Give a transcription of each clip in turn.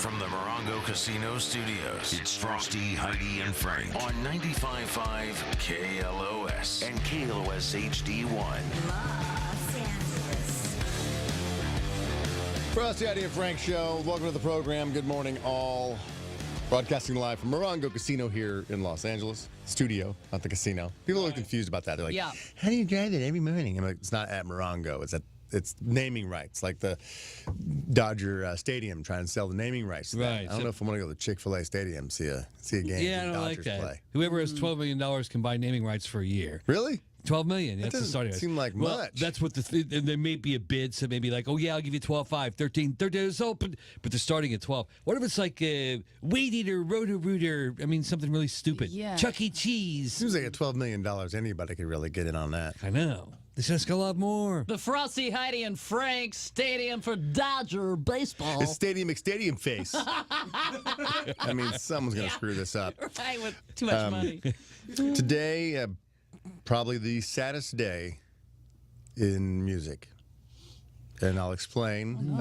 from the Morongo Casino Studios, it's Frosty, Heidi, and Frank on 95.5 KLOS and KLOS HD1. Los Angeles. Frosty, Heidi, and Frank Show. Welcome to the program. Good morning, all. Broadcasting live from Morongo Casino here in Los Angeles. Studio, not the casino. People are confused about that. They're like, how do you drive it every morning? I'm like, it's not at Morongo. It's naming rights, like the Dodger Stadium trying to sell the naming rights. To that. I don't know if I want to go to the Chick-fil-A Stadium, see a game. Yeah, I don't Dodgers like that. play. Whoever has $12 million can buy naming rights for a year. Really? $12 million. That doesn't seem like much. That's what and there may be a bid, so maybe like, oh yeah, I'll give you 12.5, 13 is open, but they're starting at 12. What if it's like Weed Eater, Roto-Rooter? I mean, something really stupid. Yeah. Chuck E. Cheese. Seems like at $12 million, anybody could really get in on that. I know. This has got a lot more. The Frosty, Heidi, and Frank Stadium for Dodger baseball. It's Stadium McStadium face. I mean, someone's going to screw this up. Right, with too much money. Today, probably the saddest day in music. And I'll explain,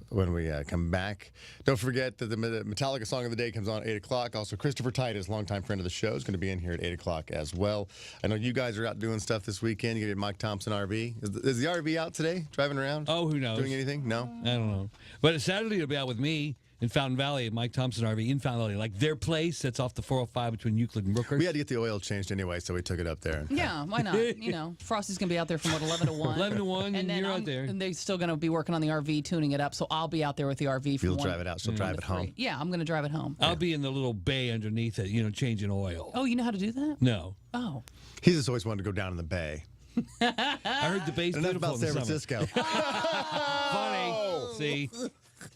when we come back. Don't forget that the Metallica Song of the Day comes on at 8 o'clock. Also, Christopher Titus, longtime friend of the show, is going to be in here at 8 o'clock as well. I know you guys are out doing stuff this weekend. You get Mike Thompson RV. Is the RV out today, driving around? Oh, who knows? Doing anything? No? I don't know. But Saturday it'll be out with me in Fountain Valley at Mike Thompson RV in Fountain Valley. Like their place that's off the 405 between Euclid and Brookhurst. We had to get the oil changed anyway, so we took it up there. Yeah, why not? You know, Frosty's going to be out there from, 11 to 1? 11 to 1, and then you're out there. And they're still going to be working on the RV, tuning it up, so I'll be out there with the RV from You'll 1 drive it out. She'll drive it home. Yeah, I'm going to drive it home. I'll be in the little bay underneath it, changing oil. Oh, you know how to do that? No. Oh. He's just always wanted to go down in the bay. I heard the bay's Enough beautiful about in the San summer. Francisco. Funny. See?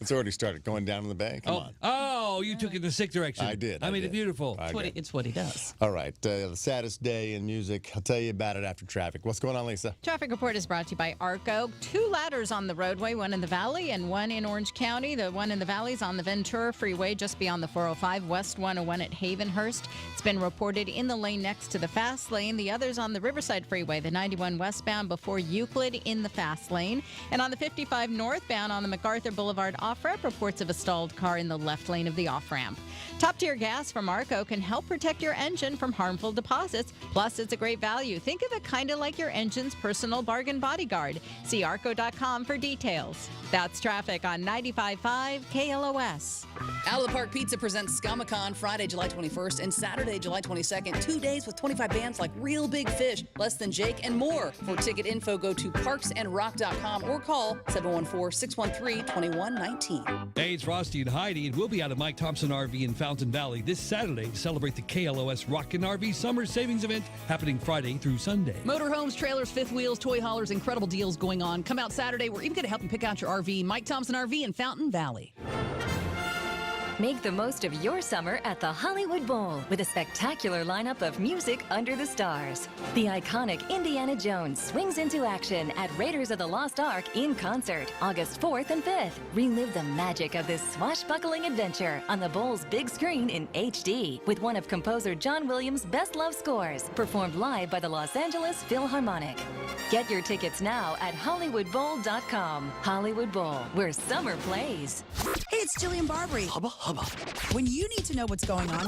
It's already started going down in the bay. Come on. Oh, you took it in the sick direction. I did. I made it beautiful. It's what he does. All right. The saddest day in music. I'll tell you about it after traffic. What's going on, Lisa? Traffic report is brought to you by ARCO. 2 ladders on the roadway, one in the valley and one in Orange County. The one in the valley is on the Ventura Freeway just beyond the 405, West 101 at Havenhurst. It's been reported in the lane next to the fast lane. The other's on the Riverside Freeway, the 91 westbound before Euclid in the fast lane. And on the 55 northbound on the MacArthur Boulevard off-ramp, reports of a stalled car in the left lane of the off-ramp. Top-tier gas from ARCO can help protect your engine from harmful deposits. Plus, it's a great value. Think of it kind of like your engine's personal bargain bodyguard. See arco.com for details. That's traffic on 95.5 KLOS. Out of the Park Pizza presents Scumacon Friday, July 21st and Saturday, July 22nd. 2 days with 25 bands like Real Big Fish, Less Than Jake, and more. For ticket info, go to parksandrock.com or call 714-613-2119. Hey, it's Frosty and Heidi, and we'll be out at Mike Thompson RV in Fountain Valley this Saturday to celebrate the KLOS Rockin' RV Summer Savings Event happening Friday through Sunday. Motorhomes, trailers, fifth wheels, toy haulers, incredible deals going on. Come out Saturday. We're even going to help you pick out your RV. Mike Thompson RV in Fountain Valley. Make the most of your summer at the Hollywood Bowl with a spectacular lineup of music under the stars. The iconic Indiana Jones swings into action at Raiders of the Lost Ark in concert, August 4th and 5th. Relive the magic of this swashbuckling adventure on the Bowl's big screen in HD with one of composer John Williams' best love scores, performed live by the Los Angeles Philharmonic. Get your tickets now at HollywoodBowl.com. Hollywood Bowl, where summer plays. Hey, it's Jillian Barbary. Hubba, hubba. When you need to know what's going on,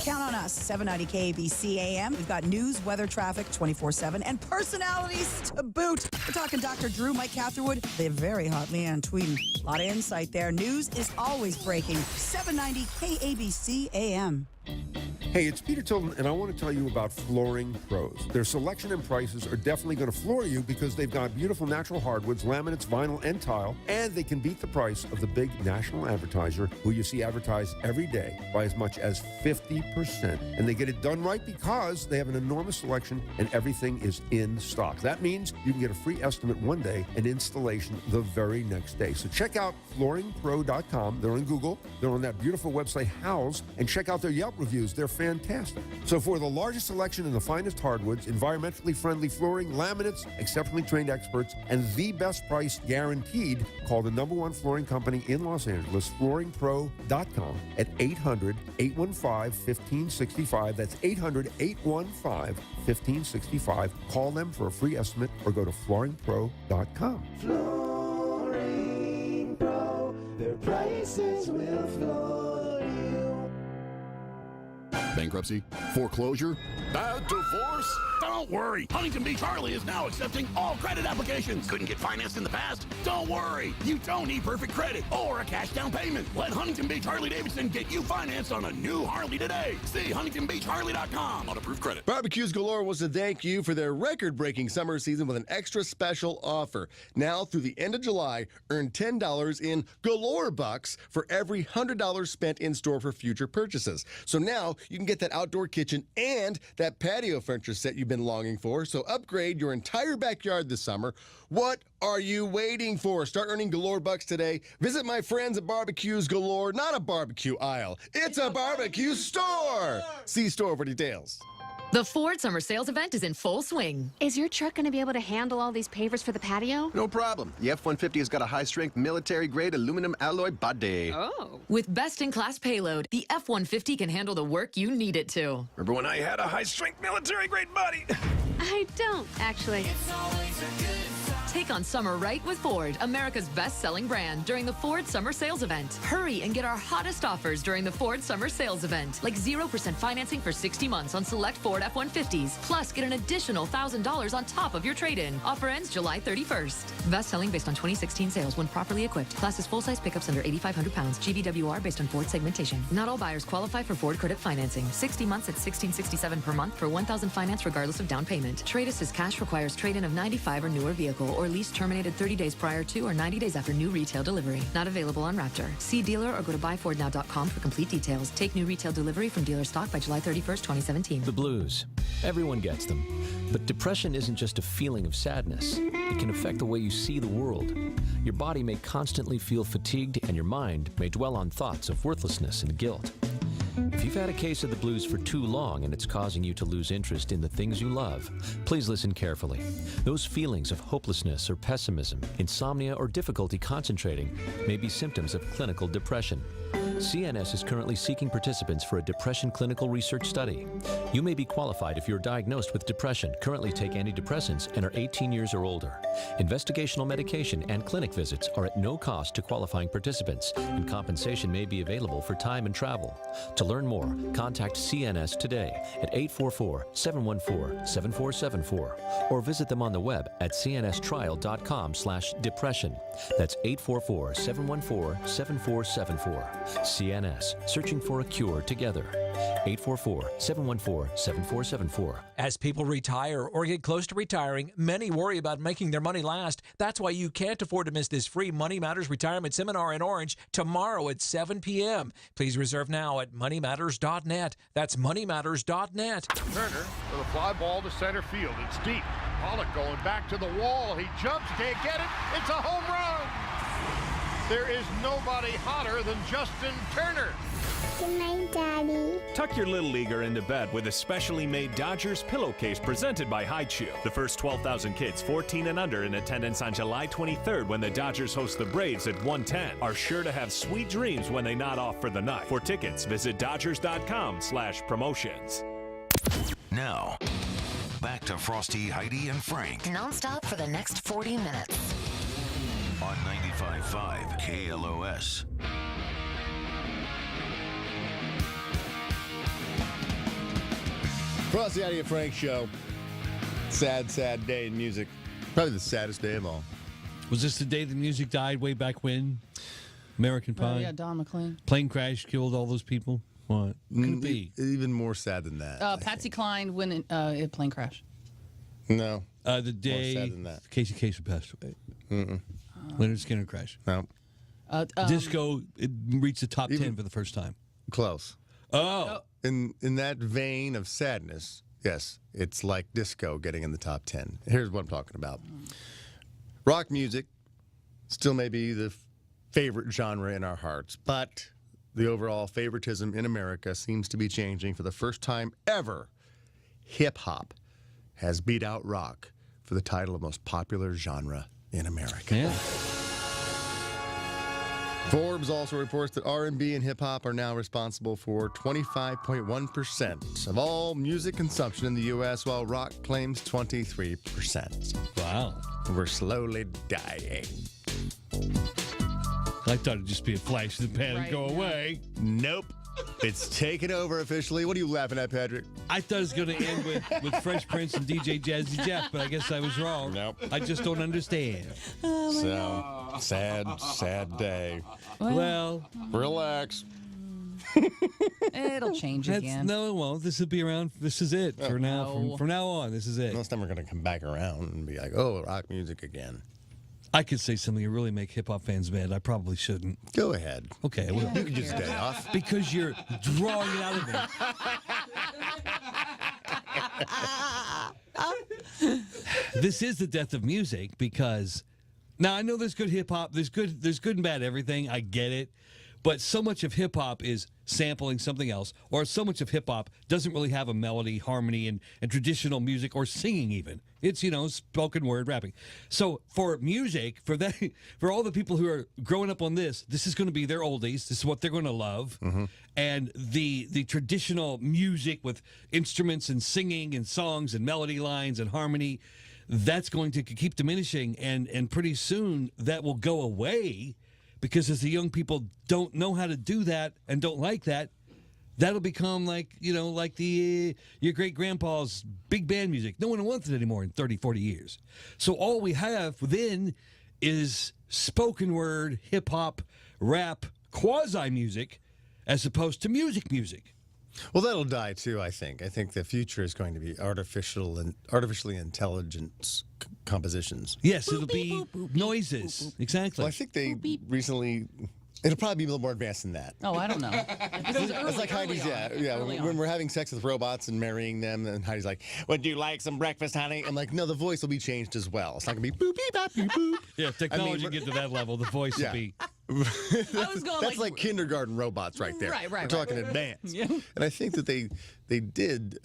count on us. 790 KABC AM. We've got news, weather, traffic, 24/7, and personalities to boot. We're talking Dr. Drew, Mike Catherwood, the very hot Leanne Tweeden. A lot of insight there. News is always breaking. 790 KABC AM. Hey, it's Peter Tilden, and I want to tell you about Flooring Pros. Their selection and prices are definitely going to floor you because they've got beautiful natural hardwoods, laminates, vinyl, and tile, and they can beat the price of the big national advertiser who you see advertised every day by as much as 50%. And they get it done right because they have an enormous selection and everything is in stock. That means you can get a free estimate one day and installation the very next day. So check out flooringpro.com. They're on Google. They're on that beautiful website, House, and check out their Yelp reviews. They're fantastic. So for the largest selection and the finest hardwoods, environmentally friendly flooring, laminates, exceptionally trained experts, and the best price guaranteed, call the #1 flooring company in Los Angeles, flooringpro.com at 800-815-1565. That's 800-815-1565. Call them for a free estimate or go to flooringpro.com. Flooring Pro. Their prices will floor you. Bankruptcy? Foreclosure? Bad divorce? Don't worry. Huntington Beach Harley is now accepting all credit applications. Couldn't get financed in the past? Don't worry. You don't need perfect credit or a cash down payment. Let Huntington Beach Harley-Davidson get you financed on a new Harley today. See HuntingtonBeachHarley.com on approved credit. Barbecues Galore wants to thank you for their record-breaking summer season with an extra special offer. Now through the end of July, earn $10 in Galore Bucks for every $100 spent in store for future purchases. So now you can get that outdoor kitchen and that patio furniture set you've been longing for. So upgrade your entire backyard this summer. What are you waiting for? Start earning Galore Bucks today. Visit my friends at Barbecues Galore. Not a barbecue aisle. It's a barbecue store. See store for details. The Ford Summer Sales Event is in full swing. Is your truck going to be able to handle all these pavers for the patio? No problem. The F-150 has got a high-strength military-grade aluminum alloy body. Oh. With best-in-class payload, the F-150 can handle the work you need it to. Remember when I had a high-strength military-grade body? I don't, actually. Take on summer right with Ford, America's best-selling brand, during the Ford Summer Sales Event. Hurry and get our hottest offers during the Ford Summer Sales Event, like 0% financing for 60 months on select Ford F-150s. Plus, get an additional $1,000 on top of your trade-in. Offer ends July 31st. Best-selling based on 2016 sales when properly equipped. Class is full-size pickups under 8,500 pounds. GVWR based on Ford segmentation. Not all buyers qualify for Ford credit financing. 60 months at $1,667 per month for $1,000 finance regardless of down payment. Trade-assist cash requires trade-in of 95 or newer vehicle or lease terminated 30 days prior to or 90 days after new retail delivery. Not available on Raptor. See dealer or go to buyfordnow.com for complete details. Take new retail delivery from dealer stock by July 31st, 2017. The blues. Everyone gets them. But depression isn't just a feeling of sadness. It can affect the way you see the world. Your body may constantly feel fatigued, and your mind may dwell on thoughts of worthlessness and guilt. If you've had a case of the blues for too long and it's causing you to lose interest in the things you love, please listen carefully. Those feelings of hopelessness or pessimism, insomnia, or difficulty concentrating may be symptoms of clinical depression. CNS is currently seeking participants for a depression clinical research study. You may be qualified if you're diagnosed with depression, currently take antidepressants, and are 18 years or older. Investigational medication and clinic visits are at no cost to qualifying participants, and compensation may be available for time and travel. To learn more, contact CNS today at 844-714-7474 or visit them on the web at cnstrial.com/depression. That's 844-714-7474. CNS, searching for a cure together. 844-714-7474. As people retire or get close to retiring, many worry about making their money last. That's why you can't afford to miss this free Money Matters Retirement Seminar in Orange tomorrow at 7 p.m. Please reserve now at moneymatters.net. That's moneymatters.net. Turner with a fly ball to center field. It's deep. Pollock going back to the wall. He jumps, can't get it. It's a home run. There is nobody hotter than Justin Turner. Good night, Daddy. Tuck your little leaguer into bed with a specially made Dodgers pillowcase presented by Heidi. The first 12,000 kids 14 and under in attendance on July 23rd when the Dodgers host the Braves at 1:10 are sure to have sweet dreams when they nod off for the night. For tickets, visit Dodgers.com/promotions. Now, back to Frosty, Heidi, and Frank. Nonstop for the next 40 minutes. On 95.5 KLOS. Frosty, Heidi, and Frank show. Sad, sad day in music. Probably the saddest day of all. Was this the day the music died way back when? American Pie? Yeah, Don McLean. Plane crash killed all those people? What? Could it be? Even more sad than that. Patsy Cline when a plane crash. No. The day more sad than that. Casey Kasem passed away. Leonard Skinner crash. No. Disco, it reached the top 10 for the first time. Close. Oh. In that vein of sadness, yes, it's like disco getting in the top 10. Here's what I'm talking about. Rock music still may be the favorite genre in our hearts, but the overall favoritism in America seems to be changing. For the first time ever, hip-hop has beat out rock for the title of most popular genre in America. Yeah. Forbes also reports that R&B and hip-hop are now responsible for 25.1% of all music consumption in the U.S., while rock claims 23%. Wow. We're slowly dying. I thought it'd just be a flash in the pan and go away. Nope. It's taken over officially. What are you laughing at, Patrick? I thought it was going to end with Fresh Prince and DJ Jazzy Jeff, but I guess I was wrong. Nope. I just don't understand. So, sad day. Well, relax. It'll change again. No, it won't. This will be around. This is it for now. From now on, this is it. Most time we're going to come back around and be like, oh, rock music again. I could say something that really make hip hop fans mad. I probably shouldn't. Go ahead. Okay, well, you can just stay off. Because you're drawing it out of me. This is the death of music because now I know there's good hip hop, there's good and bad everything. I get it. But so much of hip hop is sampling something else, or so much of hip hop doesn't really have a melody, harmony, and traditional music or singing even. It's, spoken word rapping. So for music, for all the people who are growing up on this is going to be their oldies. This is what they're going to love. Mm-hmm. And the traditional music with instruments and singing and songs and melody lines and harmony, that's going to keep diminishing. And pretty soon that will go away. Because as the young people don't know how to do that and don't like that, that'll become like your great-grandpa's big band music. No one wants it anymore in 30, 40 years. So all we have then is spoken word, hip-hop, rap, quasi-music, as opposed to music. Well, that'll die too, I think. I think the future is going to be artificially intelligent compositions. Yes, it'll be noises. Exactly. Well, I think they recently... It'll probably be a little more advanced than that. Oh, I don't know. It's like Heidi's, when we're having sex with robots and marrying them, and Heidi's like, would you like some breakfast, honey? I'm like, no, the voice will be changed as well. It's not going to be boop, beep, bop, beep, boop. Yeah, if technology get to that level, the voice will be... That's like kindergarten robots right there. Right. We're talking advanced. Yeah. And I think that they did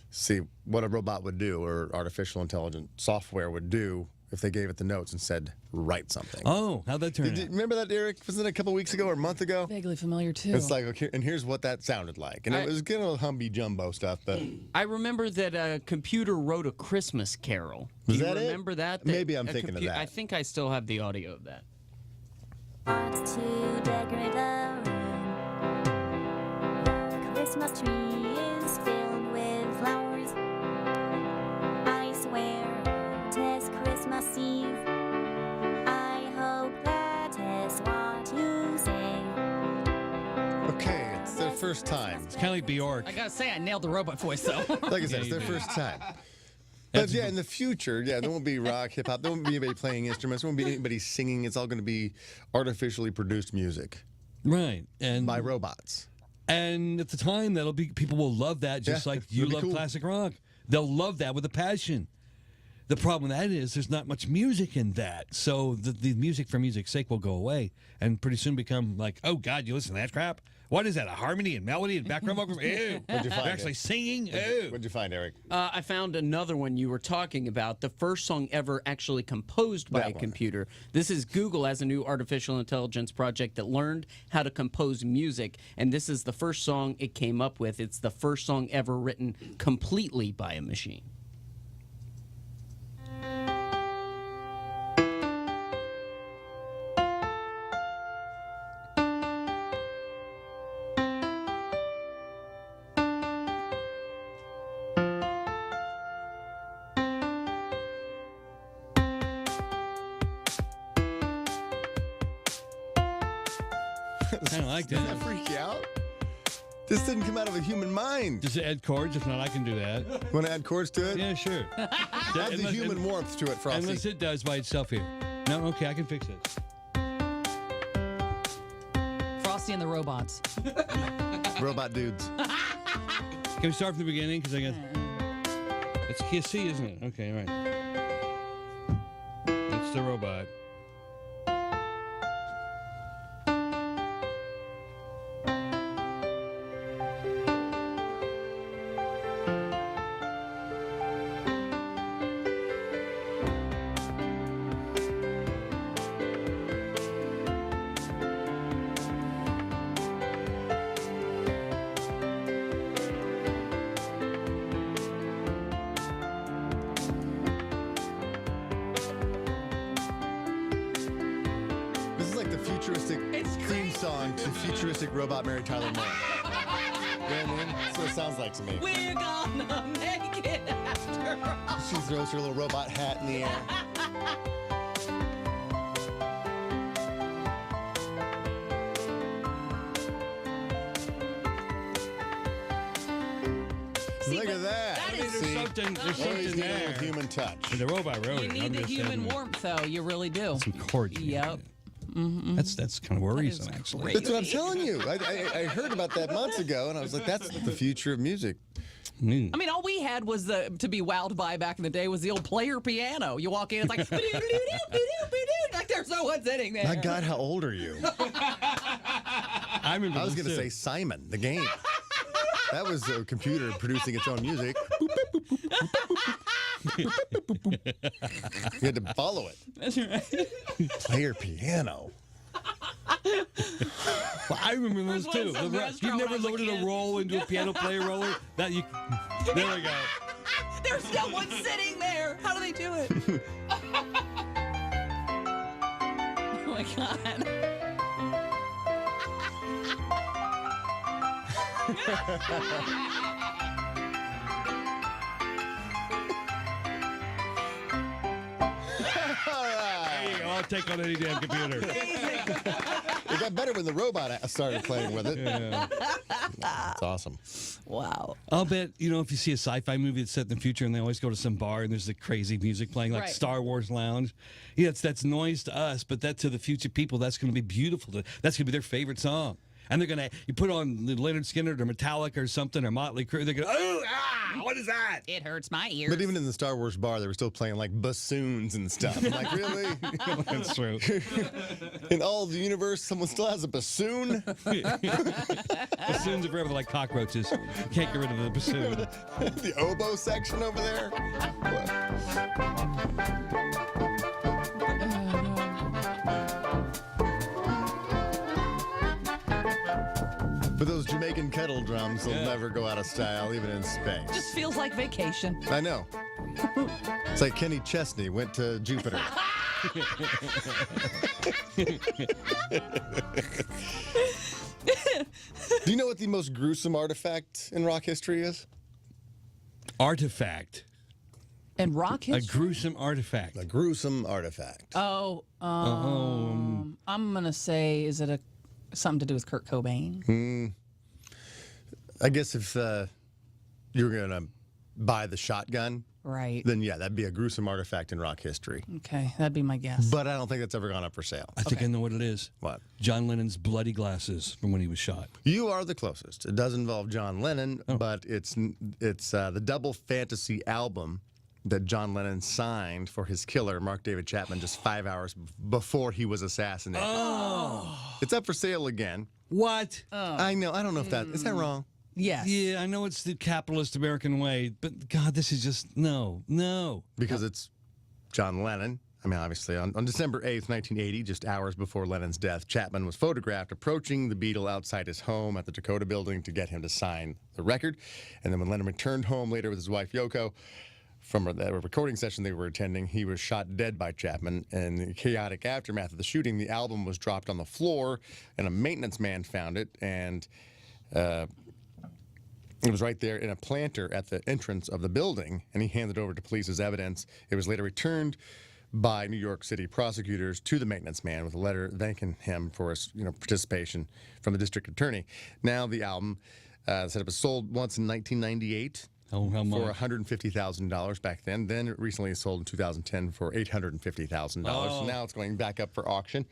see what a robot would do or artificial intelligent software would do if they gave it the notes and said, write something. Oh, how'd that turn out? Remember that, Eric? Wasn't it a couple weeks ago or a month ago? Vaguely familiar, too. It's like, okay, and here's what that sounded like. And it was kind of humby-jumbo stuff, but... I remember that a computer wrote a Christmas carol. Was Do you that it? remember that? Maybe I'm thinking of that. I think I still have the audio of that. To decorate the room. The Christmas tree is filled with flowers. I swear tis Christmas Eve. I hope that is what you say. Okay, it's their first time. It's kind of like Bjork. I gotta say, I nailed the robot voice, though. Like I said, it's their first time. But yeah, in the future, there won't be rock, hip hop. There won't be anybody playing instruments. There won't be anybody singing. It's all going to be artificially produced music, right? And by robots. And at the time, people will love that, just like you love classic rock. They'll love that with a passion. The problem with that is there's not much music in that, so the music for music's sake will go away, and pretty soon become like, oh God, you listen to that crap? What is that? A harmony and melody and background vocals? Ew. What'd you find? They're actually singing? Ew. What'd you find, Eric? I found another one you were talking about, the first song ever actually composed by a computer. This is Google as a new artificial intelligence project that learned how to compose music, and this is the first song it came up with. It's the first song ever written completely by a machine. Kind of like that. Doesn't that freak you out? This didn't come out of a human mind. Just add chords. If not, I can do that. Want to add chords to it? Yeah, sure. Add the human warmth to it, Frosty. Unless it does by itself here. No, okay, I can fix it. Frosty and the robots. Robot dudes. Can we start from the beginning? Because I got... It's key C, isn't it? Okay, right. It's the robot. futuristic theme song to futuristic robot Mary Tyler Moore. You know what I mean? That's what it sounds like to me. We're gonna make it after all. She throws her little robot hat in the air. Look at that. There's something there. With human touch. And the robot wrote You it. need the human warmth, though. You really do. Some chords. Yep. Mm-hmm. That's kind of worrisome, actually. That's what I'm telling you. I heard about that months ago, and I was like, that's the future of music. I mean, all we had was to be wowed by back in the day was the old player piano. You walk in, it's like, like there's no one sitting there. My God, how old are you? I remember. I was going to say Simon, the game. That was a computer producing its own music. You had to follow it. That's right. Player piano. Well, I remember those too. You've never loaded a roll into a piano player roller? There we go. There's no one sitting there. How do they do it? Oh my God. All right. There you go. I'll take on any damn computer. It got better when the robot started playing with it. Yeah. That's awesome. Wow. I'll bet, if you see a sci-fi movie that's set in the future and they always go to some bar and there's the crazy music playing like Right. Star Wars Lounge. Yeah, that's noise to us, but that to the future people, that's going to be beautiful. That's going to be their favorite song. And they're going to, you put on Leonard Skinner or Metallica or something or Motley Crue, they're going to, what is that? It hurts my ears. But even in the Star Wars bar, they were still playing like bassoons and stuff. I'm like, really? That's true. In all of the universe, someone still has a bassoon? Bassoons are forever like cockroaches. You can't get rid of the bassoon. The oboe section over there? But those Jamaican kettle drums will never go out of style, even in space. Just feels like vacation. I know. It's like Kenny Chesney went to Jupiter. Do you know what the most gruesome artifact in rock history is? Artifact. And rock history? A gruesome artifact. A gruesome artifact. Oh, I'm going to say, is it something to do with Kurt Cobain? I guess if you were going to buy the shotgun, right, then yeah, that'd be a gruesome artifact in rock history. Okay, that'd be my guess. But I don't think that's ever gone up for sale. I think I know what it is. What? John Lennon's bloody glasses from when he was shot. You are the closest. It does involve John Lennon, but it's the double fantasy album that John Lennon signed for his killer, Mark David Chapman, just 5 hours before he was assassinated. Oh. It's up for sale again. What? I know. I don't know if is that wrong? Yes. Yeah, I know it's the capitalist American way, but God, this is just, no. Because it's John Lennon. I mean, obviously, on December 8th, 1980, just hours before Lennon's death, Chapman was photographed approaching the Beatle outside his home at the Dakota Building to get him to sign the record. And then when Lennon returned home later with his wife, Yoko, from a recording session they were attending, he was shot dead by Chapman. In the chaotic aftermath of the shooting, the album was dropped on the floor, and a maintenance man found it, and it was right there in a planter at the entrance of the building, and he handed it over to police as evidence. It was later returned by New York City prosecutors to the maintenance man with a letter thanking him for his participation from the district attorney. Now the album said it was sold once in 1998. Oh, how much? For $150,000 back then. Then it recently sold in 2010 for $850,000. Oh. So now it's going back up for auction,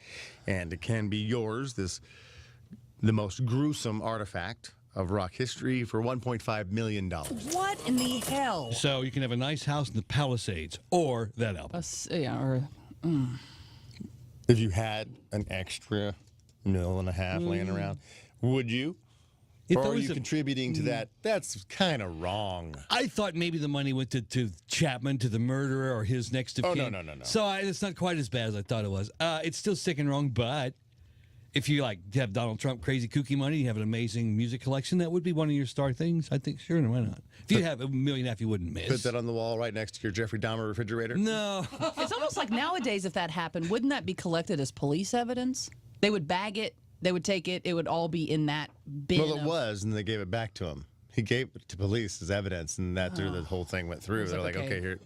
and it can be yours. The most gruesome artifact of rock history for $1.5 million. What in the hell? So you can have a nice house in the Palisades or that album. If you had an extra $1.5 million laying around, would you? Or are you contributing to that? That's kind of wrong. I thought maybe the money went to Chapman, to the murderer, or his next of kin. No. So it's not quite as bad as I thought it was. It's still sticking wrong, but if you have Donald Trump crazy kooky money, you have an amazing music collection, that would be one of your star things. I think, sure, why not? If you have $1.5 million, you wouldn't miss. Put that on the wall right next to your Jeffrey Dahmer refrigerator? No. It's almost like nowadays, if that happened, wouldn't that be collected as police evidence? They would bag it. They would take it. It would all be in that bin. Well, it was, and they gave it back to him. He gave it to police as evidence, and that's where the whole thing went through. They're like, okay, here,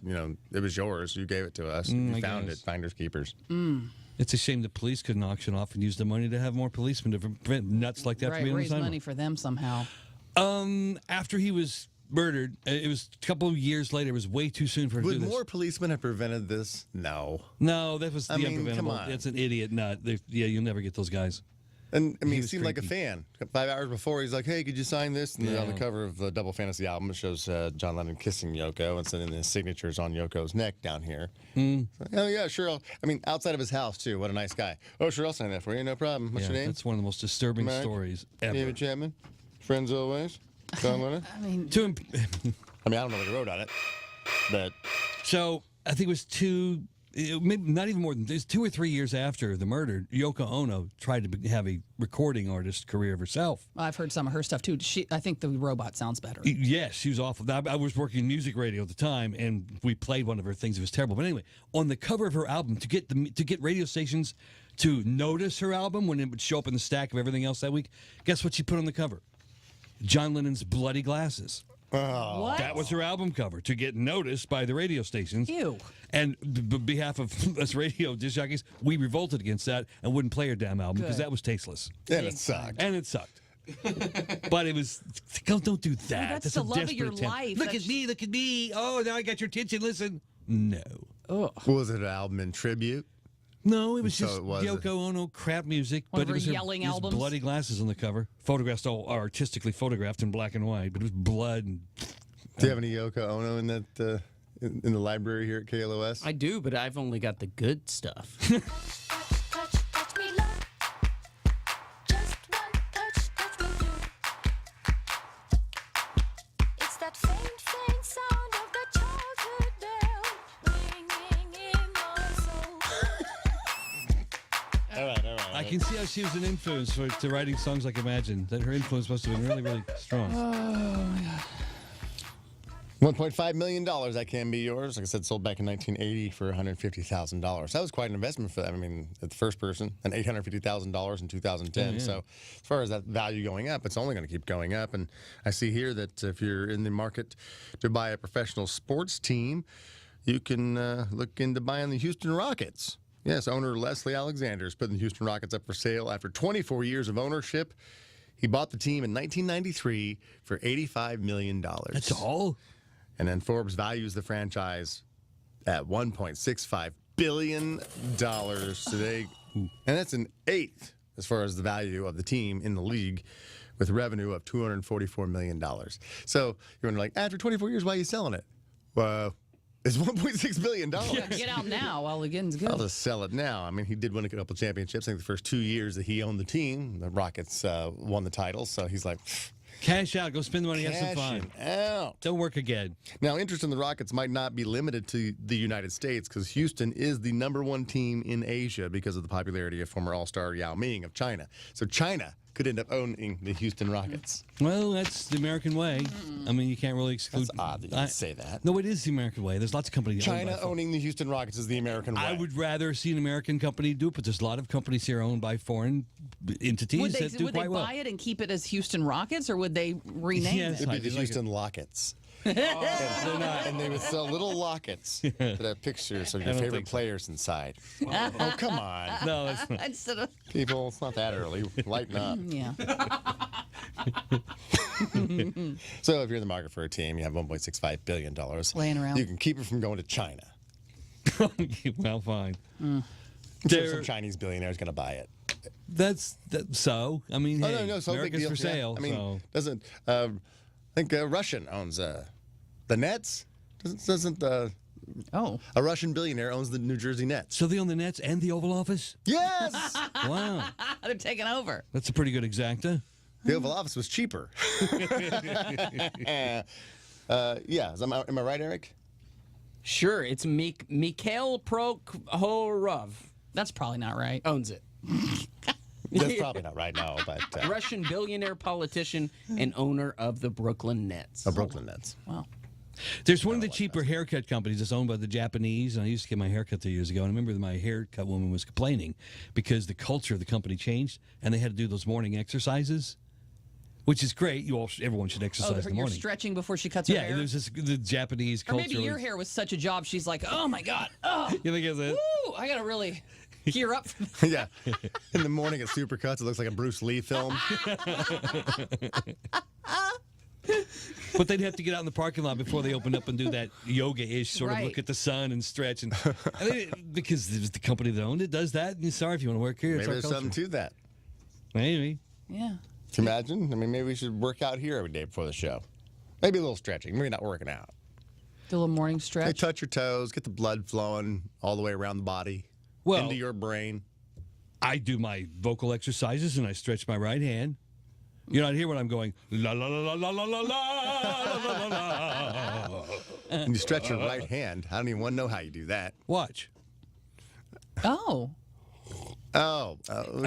it was yours. You gave it to us. You found it. Finders keepers. It's a shame the police couldn't auction off and use the money to have more policemen to prevent nuts like that from being on raise the money for them somehow. After he was murdered, it was a couple of years later. It was way too soon for him to do Would this. more policemen have prevented this? No. No, that was the I mean, unpreventable. come on. That's an idiot nut. You'll never get those guys. And I mean, he was seemed like a creepy. fan. 5 hours before, he's like, "Hey, could you sign this?" And on the cover of the Double Fantasy album, it shows John Lennon kissing Yoko, and then his signature's on Yoko's neck down here. So, oh yeah, sure. I mean, outside of his house too. What a nice guy. Oh, sure, I'll sign that for you. No problem. What's your name? That's one of the most disturbing Mike? stories ever. David Chapman. Friends always. John Lennon. I mean, I don't know what he wrote on it, but so I think it was maybe not even more than this, 2 or 3 years after the murder, Yoko Ono tried to have a recording artist career of herself. I've heard some of her stuff too. I think the robot sounds better. Yes, she was awful. I was working in music radio at the time, and we played one of her things. It was terrible. But anyway, on the cover of her album, to get radio stations to notice her album when it would show up in the stack of everything else that week, guess what she put on the cover? John Lennon's Bloody Glasses. Oh. What? That was her album cover to get noticed by the radio stations. Ew. And on behalf of us radio disc jockeys, we revolted against that and wouldn't play her damn album because Good. that was tasteless. and it sucked. And it sucked. But it was, don't do that. that's the a love of desperate your attempt. life. Look That's- at me, look at me. Oh, now I got your attention. Listen. No. Was it an album in tribute? No, it was So just it was Yoko Ono crap music. One but of it her was yelling it was albums? Bloody Glasses on the cover. Photographs all artistically photographed in black and white, but it was blood. And, Do you have any Yoko Ono in that in the library here at KLOS? I do, but I've only got the good stuff. It's that faint, faint sound of the childhood bell ringing in my soul. All right. I can see how she was an influence to writing songs like Imagine. That her influence must have been really, really strong. $1.5 million, that can be yours. Like I said, sold back in 1980 for $150,000. That was quite an investment for them. I mean, the first person, and $850,000 in 2010. Oh, yeah. So as far as that value going up, it's only going to keep going up. And I see here that if you're in the market to buy a professional sports team, you can look into buying the Houston Rockets. Yes, owner Leslie Alexander is putting the Houston Rockets up for sale after 24 years of ownership. He bought the team in 1993 for $85 million. That's all? And then Forbes values the franchise at $1.65 billion today. And that's an eighth as far as the value of the team in the league, with revenue of $244 million. So you're wondering, like, after 24 years, why are you selling it? Well, it's $1.6 billion. Yeah, get out now while the getting's good. I'll just sell it now. I mean, he did win a couple championships. I think the first 2 years that he owned the team, the Rockets won the title. So he's like, Cash out. Go spend the money. Have some fun. cashing out. Don't work again. Now, interest in the Rockets might not be limited to the United States, because Houston is the #1 team in Asia because of the popularity of former All-Star Yao Ming of China. So China could end up owning the Houston Rockets. Well, that's the American way. I mean, you can't really exclude. That's odd that you say that. No, it is the American way. There's lots of companies. owned by China owning the Houston Rockets is the American way. I would rather see an American company do it, but there's a lot of companies here owned by foreign entities that do Would they quite well. buy it and keep it as Houston Rockets, or would they rename Yes, It'd be it? the Houston Lockets. And they would sell little lockets that have pictures of your favorite players inside. Oh, come on. No, that's not. Instead of People, it's not that early. Lighten up. yeah. So if you're in the market for a team, you have $1.65 billion. Laying around. You can keep it from going to China. Well, fine. I'm sure some Chinese billionaire is going to buy it. So. I mean, hey, no, so big America's deal. for sale. Yeah. I mean, so. doesn't I think Russian owns the Nets? Doesn't a Russian billionaire owns the New Jersey Nets? So they own the Nets and the Oval Office? Yes. Wow. They're taking over. That's a pretty good exacta. The Oval Office was cheaper. Yeah. Am I right, Eric? Sure, it's Mikhail Prokhorov. That's probably not right. Owns it. That's probably not right now, but Russian billionaire, politician, and owner of the Brooklyn Nets. The Brooklyn Nets. Wow. There's one of the cheaper haircut companies that's owned by the Japanese, and I used to get my haircut there years ago, and I remember my haircut woman was complaining because the culture of the company changed, and they had to do those morning exercises, which is great. Everyone should exercise in the morning. You're stretching before she cuts her hair? Yeah, there's the Japanese culture. Or maybe your hair was such a job, she's like, oh, my God. Oh, you think it's it? Woo, I got to really gear up. Yeah. In the morning at Supercuts, it looks like a Bruce Lee film. But they'd have to get out in the parking lot before they opened up and do that yoga-ish sort of look at the sun and stretch. And because it was the company that owned it does that. And sorry if you want to work here. Maybe there's something to that. Maybe. Yeah. Can you imagine? I mean, maybe we should work out here every day before the show. Maybe a little stretching. Maybe not working out. Do a little morning stretch. Hey, touch your toes. Get the blood flowing all the way around the body. Into your brain. I do my vocal exercises and I stretch my right hand. You're not hear what I'm going, la la la la la la la la la. And you stretch your right hand. I don't even want to know how you do that. Watch. Oh. I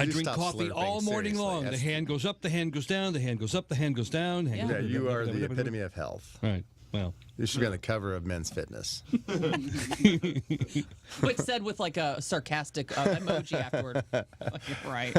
drink coffee all morning long. The hand goes up, the hand goes down, the hand goes up, the hand goes down. Yeah, you are the epitome of health. Right. Well, you should be on the cover of Men's Fitness. But said with like a sarcastic emoji afterward. Right.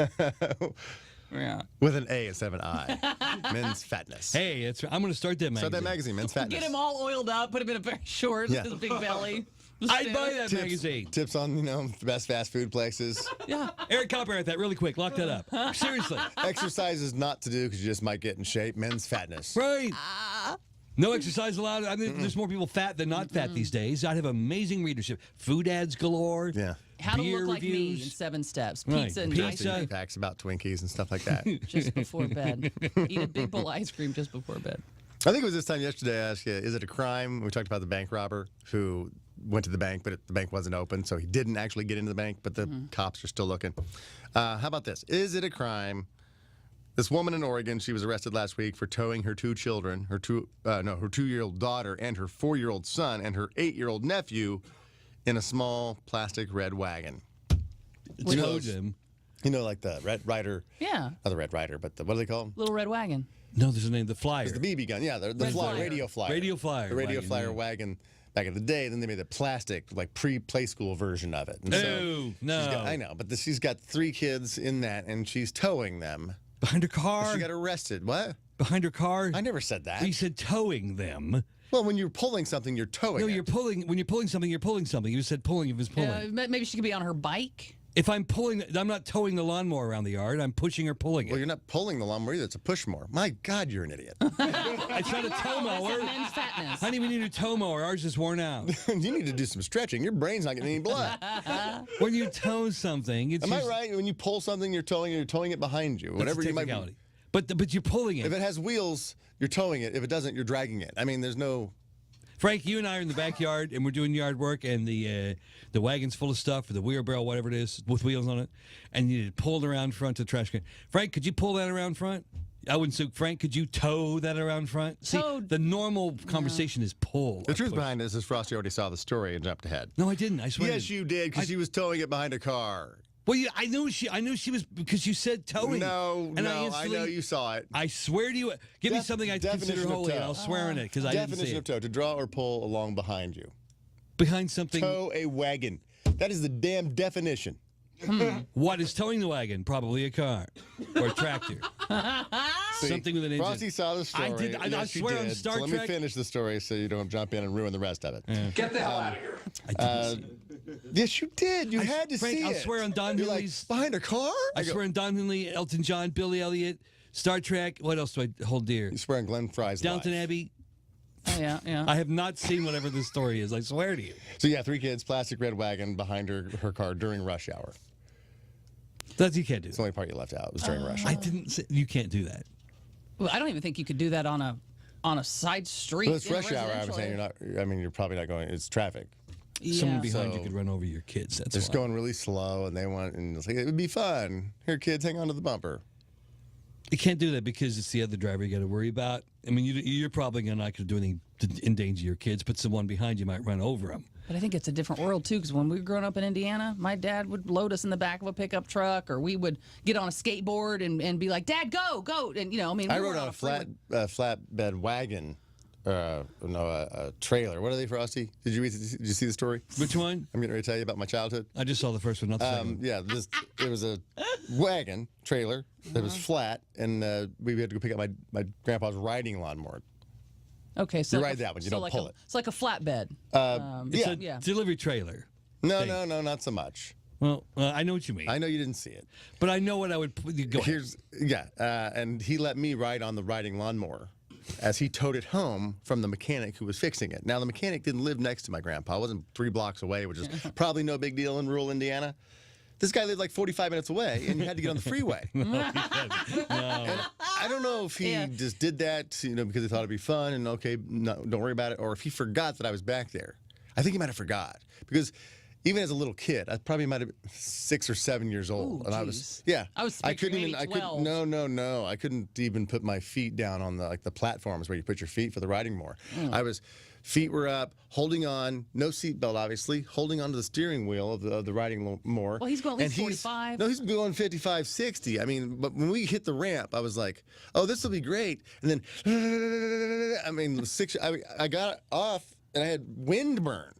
Yeah. With an A instead of an I. Men's Fatness. Hey, I'm going to start that magazine. Start that magazine, Men's Fatness. Get him all oiled up, put him in a pair of shorts, his big belly. I'd buy that magazine. Tips on, the best fast food places. Yeah. Eric, copyright that really quick. Lock that up. Seriously. Exercises not to do because you just might get in shape. Men's Fatness. Right. No exercise allowed. I mean, there's more people fat than not fat these days. I have amazing readership. Food ads galore. Yeah. How beer to look reviews. like me in 7 steps. Right. Pizza and Pizza. Facts about Twinkies and stuff like that. just before bed. Eat a big bowl of ice cream just before bed. I think it was this time yesterday I asked you, is it a crime? We talked about the bank robber who went to the bank, but the bank wasn't open, so he didn't actually get into the bank, but the cops are still looking. How about this? Is it a crime? This woman in Oregon, she was arrested last week for towing her 2 children, her 2-year-old daughter and her 4-year-old son and her 8-year-old nephew in a small plastic red wagon. Towed them. Like the Red Ryder. Yeah. Not the Red Ryder, but what do they call them? Little red wagon. No, there's a name. The Flyer. It's the BB gun. Yeah, the flyer, radio flyer. Radio Flyer. The radio wagon, flyer wagon. Back in the day, then they made the plastic, like pre-play school version of it. And no. I know, but she's got 3 kids in that, and she's towing them. Behind her car? She got arrested. What? Behind her car? I never said that. You said towing them. Well, when you're pulling something, you're towing No, it. you're pulling. When you're pulling something, you're pulling something. You said pulling if it's pulling. Maybe she could be on her bike. If I'm pulling, I'm not towing the lawnmower around the yard. I'm pushing or pulling it. Well, you're not pulling the lawnmower either. It's a push mower. My God, you're an idiot. I tried a tow mower. Men's fatness. I don't even need a tow mower. Ours is worn out. You need to do some stretching. Your brain's not getting any blood. When you tow something, it's Am I right? When you pull something, you're towing it behind you. Whatever you might. But you're pulling it. If it has wheels, you're towing it. If it doesn't, you're dragging it. I mean, there's no. Frank, you and I are in the backyard, and we're doing yard work, and the wagon's full of stuff, or the wheelbarrow, whatever it is, with wheels on it, and you pull it around front to the trash can. Frank, could you pull that around front? I wouldn't say, Frank, could you tow that around front? See, the normal conversation is pull. The truth behind this is Frosty already saw the story and jumped ahead. No, I didn't. I swear. Yes, you did, because she was towing it behind a car. Well, yeah, I knew she was because you said towing. No, I know you saw it. I swear to you, give me something I consider holy, and I'll swear on it because I didn't see it. Definition of tow: to draw or pull along behind you. Behind something. Tow a wagon. That is the damn definition. What is towing the wagon? Probably a car or a tractor. Something with an engine. Frosty saw the story. I did. I swear on Star Trek. Let me finish the story so you don't jump in and ruin the rest of it. Get the hell out of here. I didn't see it. Yes, you did. You had to Frank, see it. I'll swear on Don You're Henley's. Like, behind a car? I swear on Don Henley, Elton John, Billy Elliot, Star Trek. What else do I hold dear? You swear on Glenn Fry's Downton life. Abbey. Oh, yeah. I have not seen whatever this story is. I swear to you. So, yeah, 3 kids, plastic red wagon behind her car during rush hour. That you can't do. It's the only part you left out was during rush hour. I didn't say, you can't do that. Well, I don't even think you could do that on a side street. Well, it's rush hour. I'm saying you're not. I mean, you're probably not going. It's traffic. Someone behind you could run over your kids. That's just going really slow, and they want. And it's like, it would be fun. Here, kids, hang on to the bumper. You can't do that because it's the other driver you got to worry about. I mean, you're probably not going to do anything to endanger your kids, but someone behind you might run over them. But I think it's a different world, too, because when we were growing up in Indiana, my dad would load us in the back of a pickup truck, or we would get on a skateboard and be like, Dad, go. And, I rode on a flatbed wagon a trailer. What are they, Frosty? Did you see the story? Which one? I'm getting ready to tell you about my childhood. I just saw the first one, not the second one. Yeah, it was a wagon trailer that was flat, and we had to go pick up my grandpa's riding lawnmower. Okay, so you ride that one. You don't pull it. It's like a flatbed. It's a delivery trailer. No, not so much. Well, I know what you mean. I know you didn't see it, but I know what I would go. And he let me ride on the riding lawnmower as he towed it home from the mechanic who was fixing it. Now the mechanic didn't live next to my grandpa; it wasn't 3 blocks away, which is probably no big deal in rural Indiana. This guy lived like 45 minutes away, and you had to get on the freeway. No. And I don't know if he just did that, because he thought it'd be fun, and don't worry about it, or if he forgot that I was back there. I think he might have forgot, because even as a little kid, I probably might have been 6 or 7 years old, Ooh, and I was I couldn't even put my feet down on the platforms where you put your feet for the riding mower. Feet were up, holding on, no seatbelt, obviously, holding onto the steering wheel of the riding mower. Well, he's going at least 45. No, he's going 55, 60. I mean, but when we hit the ramp, I was like, oh, this will be great. And then, I got off, and I had wind burn.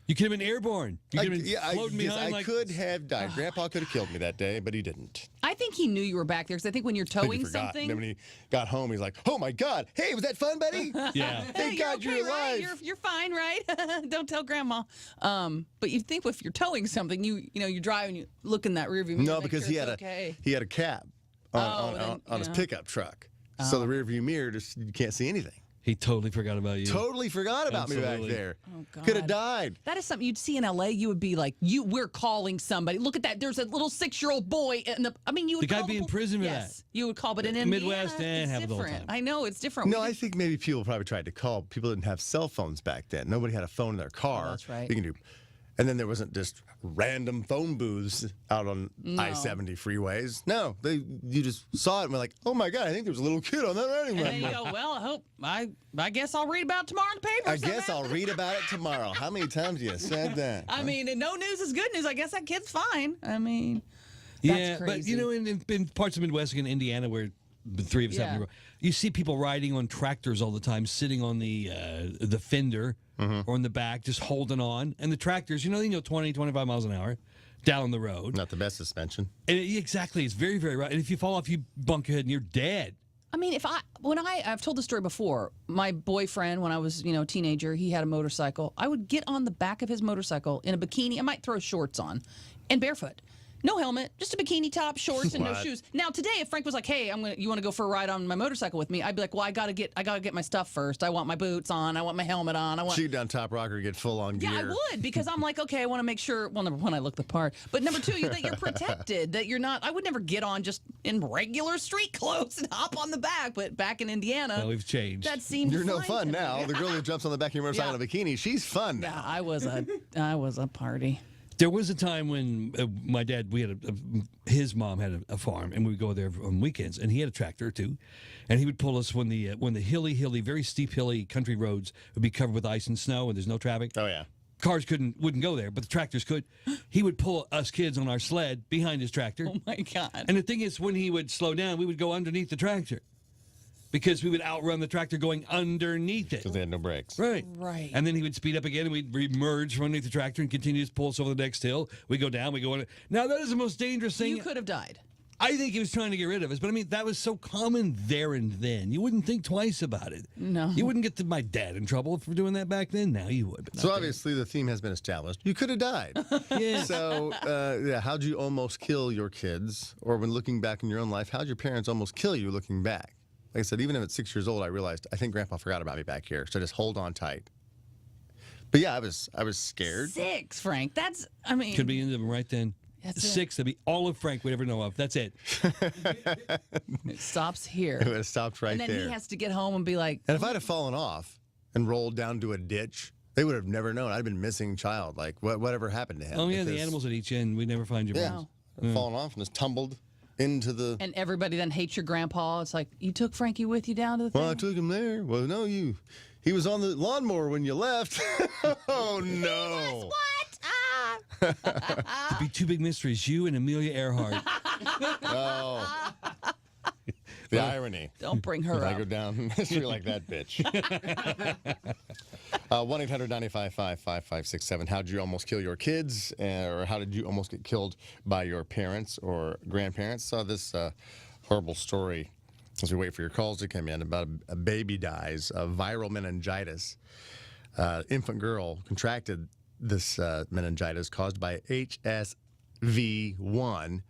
You could have been airborne. You could have been floating behind. I could have died. Grandpa could have killed me that day, but he didn't. I think he knew you were back there because I think when you're towing something. Then when he got home, he's like, "Oh my God! Hey, was that fun, buddy? Yeah. Thank God you're alive. Right? You're fine, right? Don't tell Grandma." But you think if you're towing something, you drive and you look in that rearview mirror. No, because he had a cap on his pickup truck, so the rearview mirror you can't see anything. He totally forgot about you. Totally forgot about me back there. Oh, God. Could have died. That is something you'd see in L.A. You would be like, we're calling somebody. Look at that. There's a little 6-year-old boy. You would the guy call be in prison for that. You would call, but in Midwest Indiana, have it's it all the different. time. I know, it's different. No, I think maybe people probably tried to call. People didn't have cell phones back then. Nobody had a phone in their car. Oh, that's right. You can do. And then there wasn't just random phone booths out on I-70 freeways. No, you just saw it and were like, oh my God, I think there was a little kid on that riding And then you go, well, I guess I'll read about it tomorrow in the paper. I guess I'll read about it tomorrow. How many times you said that? And no news is good news. I guess that kid's fine. That's crazy. But in parts of Midwest, in Indiana, where the 3 of us have, you see people riding on tractors all the time, sitting on the fender or in the back, just holding on. And the tractors, they go 20, 25 miles an hour down the road. Not the best suspension. And exactly. It's very, very right. And if you fall off, you bunk your head and you're dead. I've told the story before. My boyfriend, when I was, a teenager, he had a motorcycle. I would get on the back of his motorcycle in a bikini. I might throw shorts on and barefoot. No helmet, just a bikini top, shorts, and no shoes. Now today, if Frank was like, "Hey, you want to go for a ride on my motorcycle with me?" I'd be like, "Well, I gotta get my stuff first. I want my boots on. I want my helmet on. I want." Shoot down top rocker, get full on gear. Yeah, I would because I'm like, okay, I want to make sure. Well, number one, I look the part, but number two, that you're protected. That you're not. I would never get on just in regular street clothes and hop on the back. But back in Indiana, well, we've changed. That seemed you're no fine fun to now. me. The girl who jumps on the back of your motorcycle in a bikini, she's fun now. Yeah, I was a party. There was a time when my dad, his mom had a farm, and we would go there on weekends, and he had a tractor too, and he would pull us when the hilly, very steep, hilly country roads would be covered with ice and snow, and there's no traffic. Oh yeah, cars wouldn't go there, but the tractors could. He would pull us kids on our sled behind his tractor. Oh my God! And the thing is, when he would slow down, we would go underneath the tractor. Because we would outrun the tractor going underneath it. Because they had no brakes. Right. And then he would speed up again, and we'd emerge from underneath the tractor and continue to pull us over the next hill. We go down, we go on it. Now, that is the most dangerous thing. You could have died. I think he was trying to get rid of us, but that was so common there and then. You wouldn't think twice about it. No. You wouldn't get my dad in trouble for doing that back then. Now you would. So obviously the theme has been established. You could have died. Yeah. So, how'd you almost kill your kids? Or when looking back in your own life, how'd your parents almost kill you looking back? Like I said, even if at 6 years old, I realized I think Grandpa forgot about me back here, so just hold on tight. But yeah, I was scared. 6, Frank. Could be into them right then. That's 6. That'd be all of Frank would ever know of. That's it. It stops here. It would have stopped right there. And then he has to get home and be like. And if I'd have fallen off and rolled down to a ditch, they would have never known. I'd have been missing child. Like whatever happened to him? Oh yeah, the animals at each end. We'd never find your parents. Fallen off and just tumbled into the. And everybody then hates your grandpa. It's like, you took Frankie with you down to the thing? Well, I took him there. Well, no, he was on the lawnmower when you left. Oh, no. It'd be 2 big mysteries, you and Amelia Earhart. Oh. The irony. Don't bring her I up. go down history like that bitch. 1-800-955-5567. How did you almost kill your kids? Or how did you almost get killed by your parents or grandparents? Saw this horrible story as we wait for your calls to come in about a baby dies of viral meningitis. Infant girl contracted this meningitis caused by HSV1.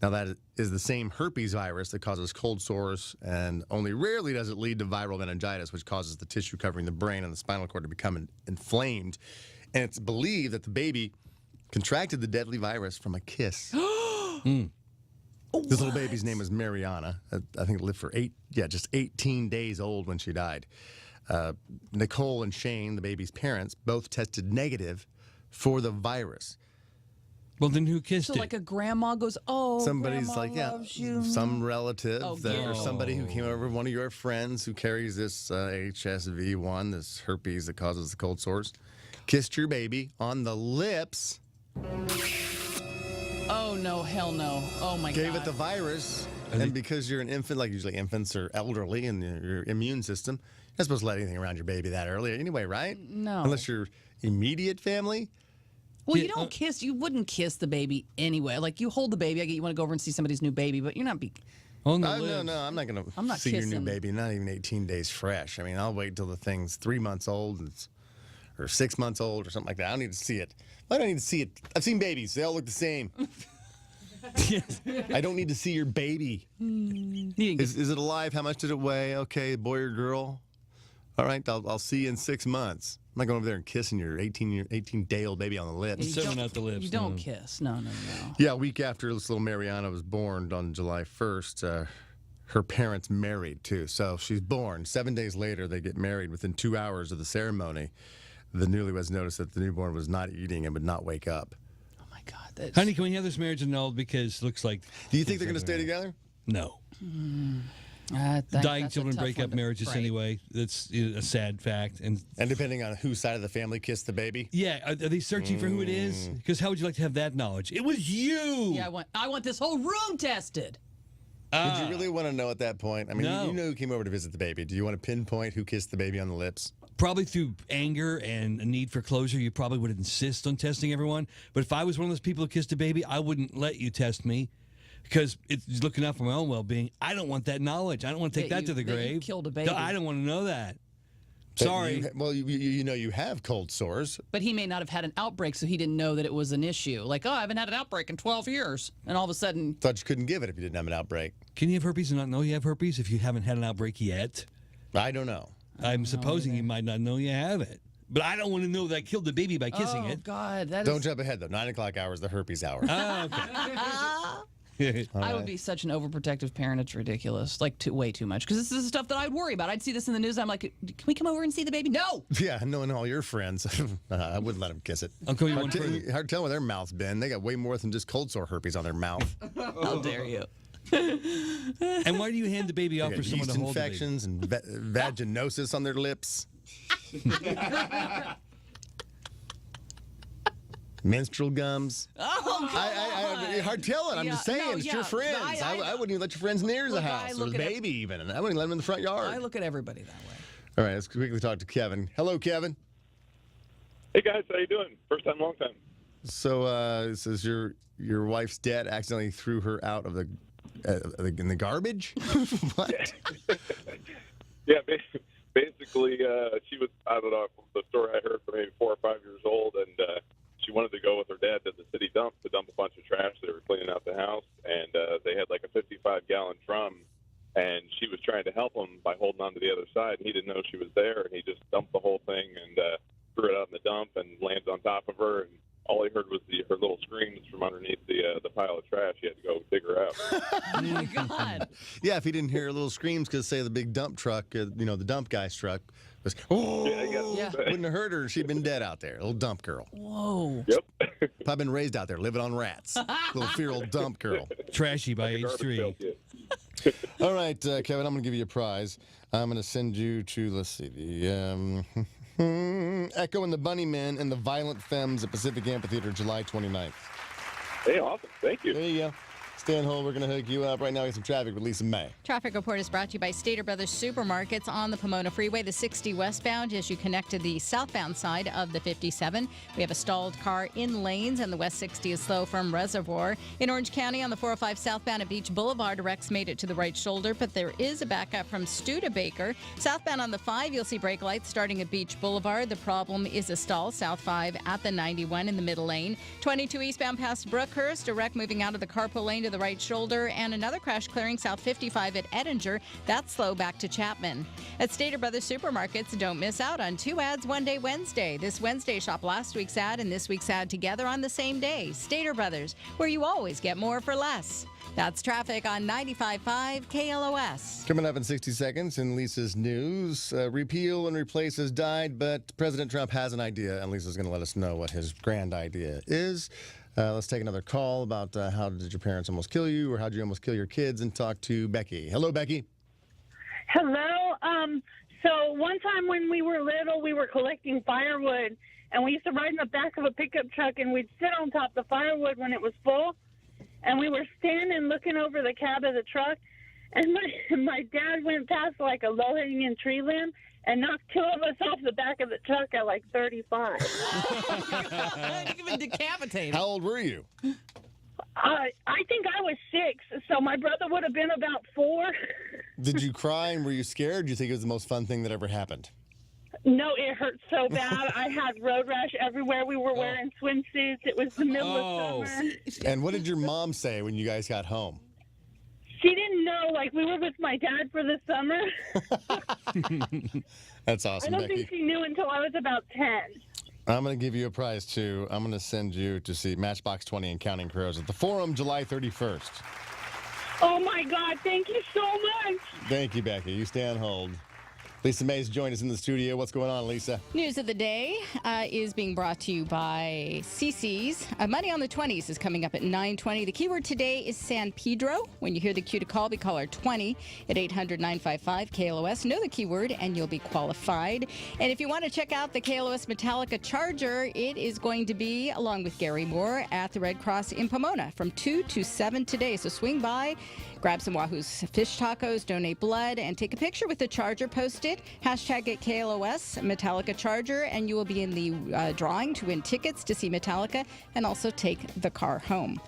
Now, that is the same herpes virus that causes cold sores, and only rarely does it lead to viral meningitis, which causes the tissue covering the brain and the spinal cord to become inflamed. And it's believed that the baby contracted the deadly virus from a kiss. This little baby's name was Mariana. I think it lived for just 18 days old when she died. Nicole and Shane, the baby's parents, both tested negative for the virus. Well, then who kissed So it? like a grandma goes, oh, Somebody's grandma like, loves you. some relative or somebody who Oh. came over, one of your friends who carries this HSV1, this herpes that causes the cold sores, kissed your baby on the lips. Oh, no, hell no. Oh, my God. Gave it the virus. And because you're an infant, like usually infants are elderly and your immune system, you're not supposed to let anything around your baby that early anyway, right? No. Unless you're immediate family. Well, you don't kiss. You wouldn't kiss the baby anyway. Like, you hold the baby. I get you want to go over and see somebody's new baby, but you're not No, I'm not going to I'm not see your new kissing. baby, not even 18 days fresh. I mean, I'll wait till the thing's 3 months old or 6 months old or something like that. I don't need to see it. Why do I need to see it? I've seen babies. They all look the same. I don't need to see your baby. Is it alive? How much did it weigh? Okay, boy or girl? All right, I'll see you in 6 months. I'm not going over there and kissing your 18-day-old baby on the lips. Serving out the lips. You don't kiss. No. Yeah, a week after this little Mariana was born on July 1st, her parents married, too. So she's born. 7 days later, they get married. Within 2 hours of the ceremony, the newlyweds noticed that the newborn was not eating and would not wake up. Honey, can we have this marriage annulled because it looks like... Do you think they're going to stay together? No. Dying children break up marriages anyway. That's a sad fact. And depending on whose side of the family kissed the baby? Yeah. Are they searching for who it is? Because how would you like to have that knowledge? It was you! Yeah, I want this whole room tested. Would you really want to know at that point? I mean, No. you know who came over to visit the baby. Do you want to pinpoint who kissed the baby on the lips? Probably through anger and a need for closure, you probably would insist on testing everyone. But if I was one of those people who kissed a baby, I wouldn't let you test me because it's looking out for my own well-being. I don't want that knowledge. I don't want to take that to the grave. You killed a baby. I don't want to know that. But Sorry. you know you have cold sores. But he may not have had an outbreak, so he didn't know that it was an issue. Like, I haven't had an outbreak in 12 years. And all of a sudden... Thought you couldn't give it if you didn't have an outbreak. Can you have herpes and not know you have herpes if you haven't had an outbreak yet? I don't know. I'm supposing you might not know you have it. But I don't want to know that I killed the baby by kissing it. Oh, God. Don't jump ahead, though. 9 o'clock hour is the herpes hour. I would be such an overprotective parent. It's ridiculous. Like, way too much. Because this is the stuff that I'd worry about. I'd see this in the news. I'm like, can we come over and see the baby? No! Yeah, knowing all your friends, I wouldn't let them kiss it. I'll call you hard one further. hard to tell where their mouth's been. They got way more than just cold sore herpes on their mouth. How dare you? And why do you hand the baby off They for got someone yeast to hold the baby? infections and vaginosis on their lips. Menstrual gums. Oh, I hard telling. I'm just saying, it's your friends. I wouldn't even let your friends near the house or the baby even. And I wouldn't let them in the front yard. I look at everybody that way. All right, let's quickly talk to Kevin. Hello, Kevin. Hey guys, how you doing? First time, long time. So, this is your wife's dad accidentally threw her out of in the garbage? What? Yeah, basically, she was, I don't know, the story I heard from maybe 4 or 5 years old, and she wanted to go with her dad to the city dump to dump a bunch of trash. They were cleaning out the house, and they had like a 55-gallon drum, and she was trying to help him by holding on to the other side. He didn't know she was there, and he just dumped the whole thing and threw it out in the dump and landed on top of her, and all he heard was her little screams from underneath the pile of trash. He had to go dig her out. Oh, my God. Yeah, if he didn't hear her little screams because, say, the big dump truck, the dump guy's truck, was, oh, Yeah. wouldn't have hurt her. She'd been dead out there. Little dump girl. Whoa. Yep. I've been raised out there, living on rats. Little feral dump girl. Trashy by age 3. All right, Kevin, I'm going to give you a prize. I'm going to send you to, let's see, the Echo and the Bunnymen and the Violent Femmes at Pacific Amphitheater, July 29th. Hey, awesome. Thank you. There you go. Stay on hold. We're going to hook you up. Right now, we have some traffic with Lisa May. Traffic report is brought to you by Stater Brothers Supermarkets on the Pomona Freeway, the 60 westbound as you connect to the southbound side of the 57. We have a stalled car in lanes, and the West 60 is slow from Reservoir. In Orange County on the 405 southbound at Beach Boulevard, Rex made it to the right shoulder, but there is a backup from Studebaker. Southbound on the 5, you'll see brake lights starting at Beach Boulevard. The problem is a stall, South 5 at the 91 in the middle lane. 22 eastbound past Brookhurst, a wreck moving out of the carpool lane to the right shoulder, and another crash clearing South 55 at Edinger. That's slow back to Chapman. At Stater Brothers Supermarkets, don't miss out on 2 ads one day Wednesday. This Wednesday, shop last week's ad and this week's ad together on the same day. Stater Brothers, where you always get more for less. That's traffic on 95.5 KLOS. Coming up in 60 seconds in Lisa's news, repeal and replace has died, but President Trump has an idea, and Lisa's going to let us know what his grand idea is. Let's take another call about how did your parents almost kill you, or how did you almost kill your kids, and talk to Becky. Hello, Becky. Hello. So one time when we were little, we were collecting firewood, and we used to ride in the back of a pickup truck, and we'd sit on top of the firewood when it was full, and we were standing looking over the cab of the truck, and my dad went past like a low-hanging tree limb and knocked 2 of us off the back of the truck at like 35. You've been decapitated. How old were you? I think I was 6, so my brother would have been about 4. Did you cry and were you scared? Do you think it was the most fun thing that ever happened? No, it hurt so bad. I had road rash everywhere. We were wearing swimsuits. It was the middle of summer. And what did your mom say when you guys got home? She didn't know. Like, we were with my dad for the summer. That's awesome, I don't Becky. think she knew until I was about 10. I'm going to give you a prize, too. I'm going to send you to see Matchbox 20 and Counting Crows at the Forum July 31st. Oh, my God. Thank you so much. Thank you, Becky. You stay on hold. Lisa May's joined us in the studio. What's going on, Lisa? News of the day is being brought to you by CC's. Money on the 20s is coming up at 9:20. The keyword today is San Pedro. When you hear the cue to call, be caller 20 at 800-955-KLOS. Know the keyword and you'll be qualified. And if you want to check out the KLOS Metallica Charger, it is going to be, along with Gary Moore, at the Red Cross in Pomona from 2 to 7 today. So swing by, grab some Wahoo's fish tacos, donate blood, and take a picture with the Charger. Post it. Hashtag it KLOS Metallica Charger, and you will be in the drawing to win tickets to see Metallica and also take the car home.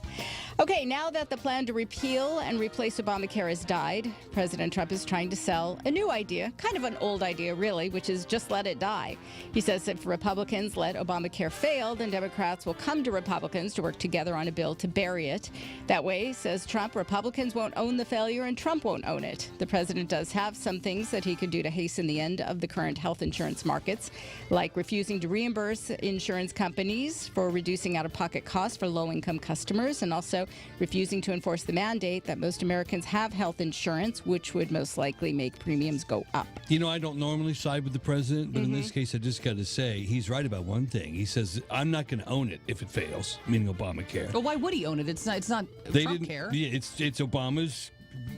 Okay, now that the plan to repeal and replace Obamacare has died, President Trump is trying to sell a new idea, kind of an old idea, really, which is just let it die. He says if Republicans let Obamacare fail, then Democrats will come to Republicans to work together on a bill to bury it. That way, says Trump, Republicans won't own the failure and Trump won't own it. The president does have some things that he could do to hasten the end of the current health insurance markets, like refusing to reimburse insurance companies for reducing out-of-pocket costs for low-income customers, and also refusing to enforce the mandate that most Americans have health insurance, which would most likely make premiums go up. You know, I don't normally side with the president, but in this case, I just got to say, he's right about one thing. He says, I'm not going to own it if it fails, meaning Obamacare. Well, why would he own it? It's not They Trump didn't care. Yeah, it's Obamacare.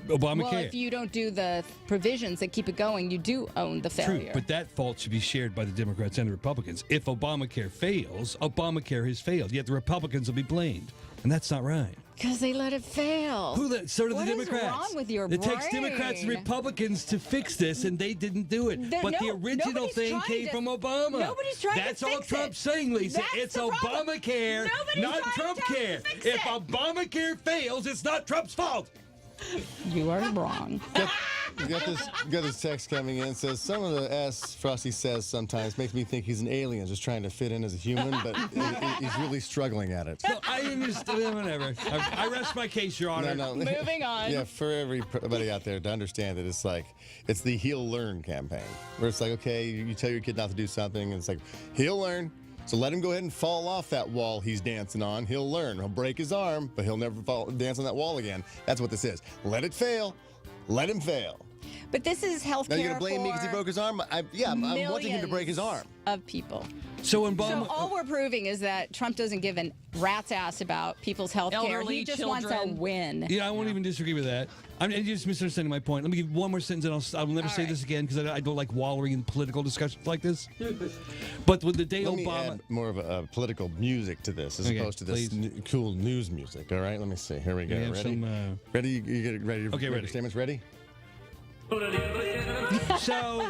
Well, if you don't do the provisions that keep it going, you do own the failure. True, but that fault should be shared by the Democrats and the Republicans. If Obamacare fails, Obamacare has failed, yet the Republicans will be blamed. And that's not right. Because they let it fail. So do the What is Democrats. wrong with your It takes brain? Democrats and Republicans to fix this, and they didn't do it. But the original nobody's thing trying came to- from Obama. Nobody's trying That's to all fix Trump's it. saying, Lisa. That's It's the problem. Obamacare, Nobody's not trying Trump to care. fix If it. Obamacare fails, it's not Trump's fault. You are wrong. You got this text coming in. Says some of the S Frosty says sometimes makes me think he's an alien just trying to fit in as a human, but he's really struggling at it. No, I understand. Whatever. I rest my case, Your Honor. No. Moving on. Yeah, for everybody out there to understand that it's the he'll learn campaign, where it's like, okay, you tell your kid not to do something, and it's like, he'll learn. So let him go ahead and fall off that wall he's dancing on. He'll learn. He'll break his arm, but he'll never dance on that wall again. That's what this is. Let it fail. Let him fail. But this is healthcare. Now you're gonna blame me because he broke his arm? I'm wanting him to break his arm. Of people. So all we're proving is that Trump doesn't give a rat's ass about people's health care. Elderly, He just children. wants a win. Yeah, I won't even disagree with that. I'm just misunderstanding my point. Let me give one more sentence, and I'll never say this again because I don't like wallowing in political discussions like this. But with the day Let me Obama, add more of a political music to this, as Okay, opposed to this cool news music. All right, let me see. Here we go. We have Ready? some, ready? You get it ready? Okay, Make ready. your statements ready? So,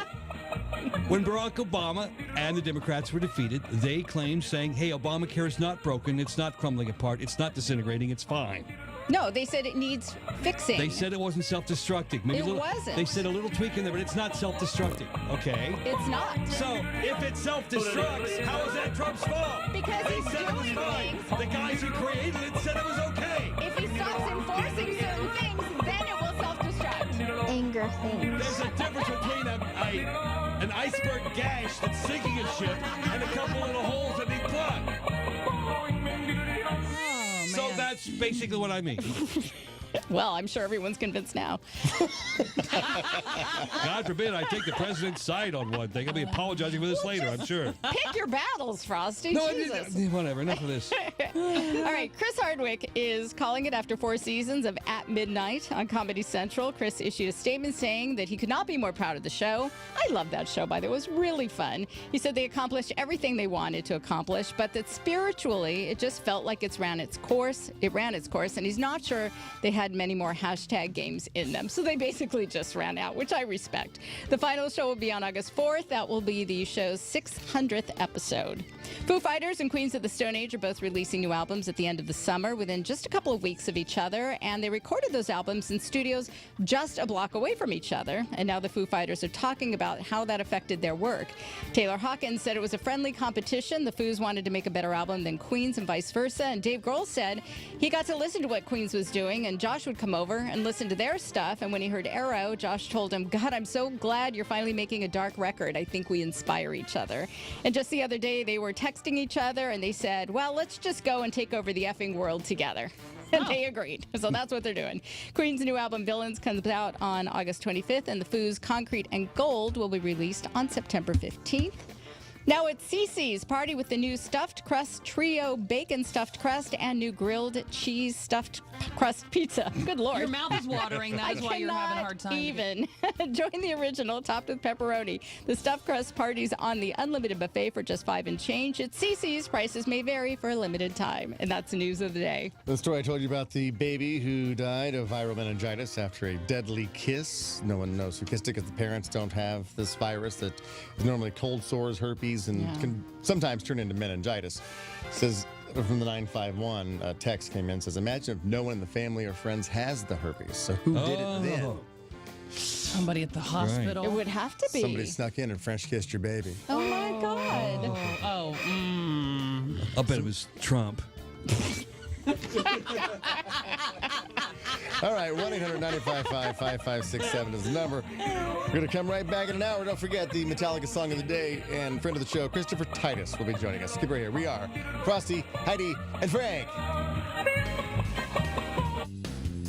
when Barack Obama and the Democrats were defeated, they claimed saying, hey, Obamacare is not broken, it's not crumbling apart, it's not disintegrating, it's fine. No, they said it needs fixing. They said it wasn't self-destructing. It wasn't. They said a little tweak in there, but it's not self-destructing. Okay? It's not. So, if it self-destructs, how is that Trump's fault? Because they he's said it was doing fine. things. The guys who created it said it was okay. If he stops enforcing certain things, then it will self-destruct. Anger things. There's a difference between an iceberg gash that's sinking a ship and a couple little holes that need plugged. So that's basically what I mean. Well, I'm sure everyone's convinced now. God forbid I take the president's side on one thing. I'll be apologizing for this later, I'm sure. Pick your battles, Frosty. No, Jesus. whatever. Enough of this. All right, Chris Hardwick is calling it after 4 seasons of At Midnight on Comedy Central. Chris issued a statement saying that he could not be more proud of the show. I love that show, by the way. It was really fun. He said they accomplished everything they wanted to accomplish, but that spiritually, it just felt like it ran its course, and he's not sure they had many more hashtag games in them. So they basically just ran out, which I respect. The final show will be on August 4th. That will be the show's 600th episode. Foo Fighters and Queens of the Stone Age are both releasing new albums at the end of the summer within just a couple of weeks of each other, and they recorded those albums in studios just a block away from each other. And now the Foo Fighters are talking about how that affected their work. Taylor Hawkins said it was a friendly competition. The Foos wanted to make a better album than Queens and vice versa. And Dave Grohl said he got to listen to what Queens was doing, and Josh would come over and listen to their stuff. And when he heard Arrow, Josh told him, God, I'm so glad you're finally making a dark record. I think we inspire each other. And just the other day, they were texting each other, and they said, well, let's just go and take over the effing world together. And they agreed. So that's what they're doing. Queen's new album, Villains, comes out on August 25th, and the Foos' Concrete and Gold will be released on September 15th. Now it's Cece's party with the new stuffed crust trio bacon stuffed crust and new grilled cheese stuffed crust pizza. Good Lord. Your mouth is watering. That's why you're having a hard time. Even. Join the original topped with pepperoni. The stuffed crust party's on the unlimited buffet for just $5 and change. At Cece's, prices may vary for a limited time. And that's the news of the day. The story I told you about the baby who died of viral meningitis after a deadly kiss. No one knows who kissed it because the parents don't have this virus that is normally cold sores, herpes, and can sometimes turn into meningitis. Says from the 951 text came in, says, imagine if no one in the family or friends has the herpes. So who did it then? Somebody at the hospital. It would have to be. Somebody snuck in and French kissed your baby. Oh my God. I'll bet it was Trump. All right, 1-800-955-5567 is the number. We're going to come right back in an hour. Don't forget the Metallica song of the day, and friend of the show, Christopher Titus, will be joining us. Keep right here. We are Frosty, Heidi, and Frank.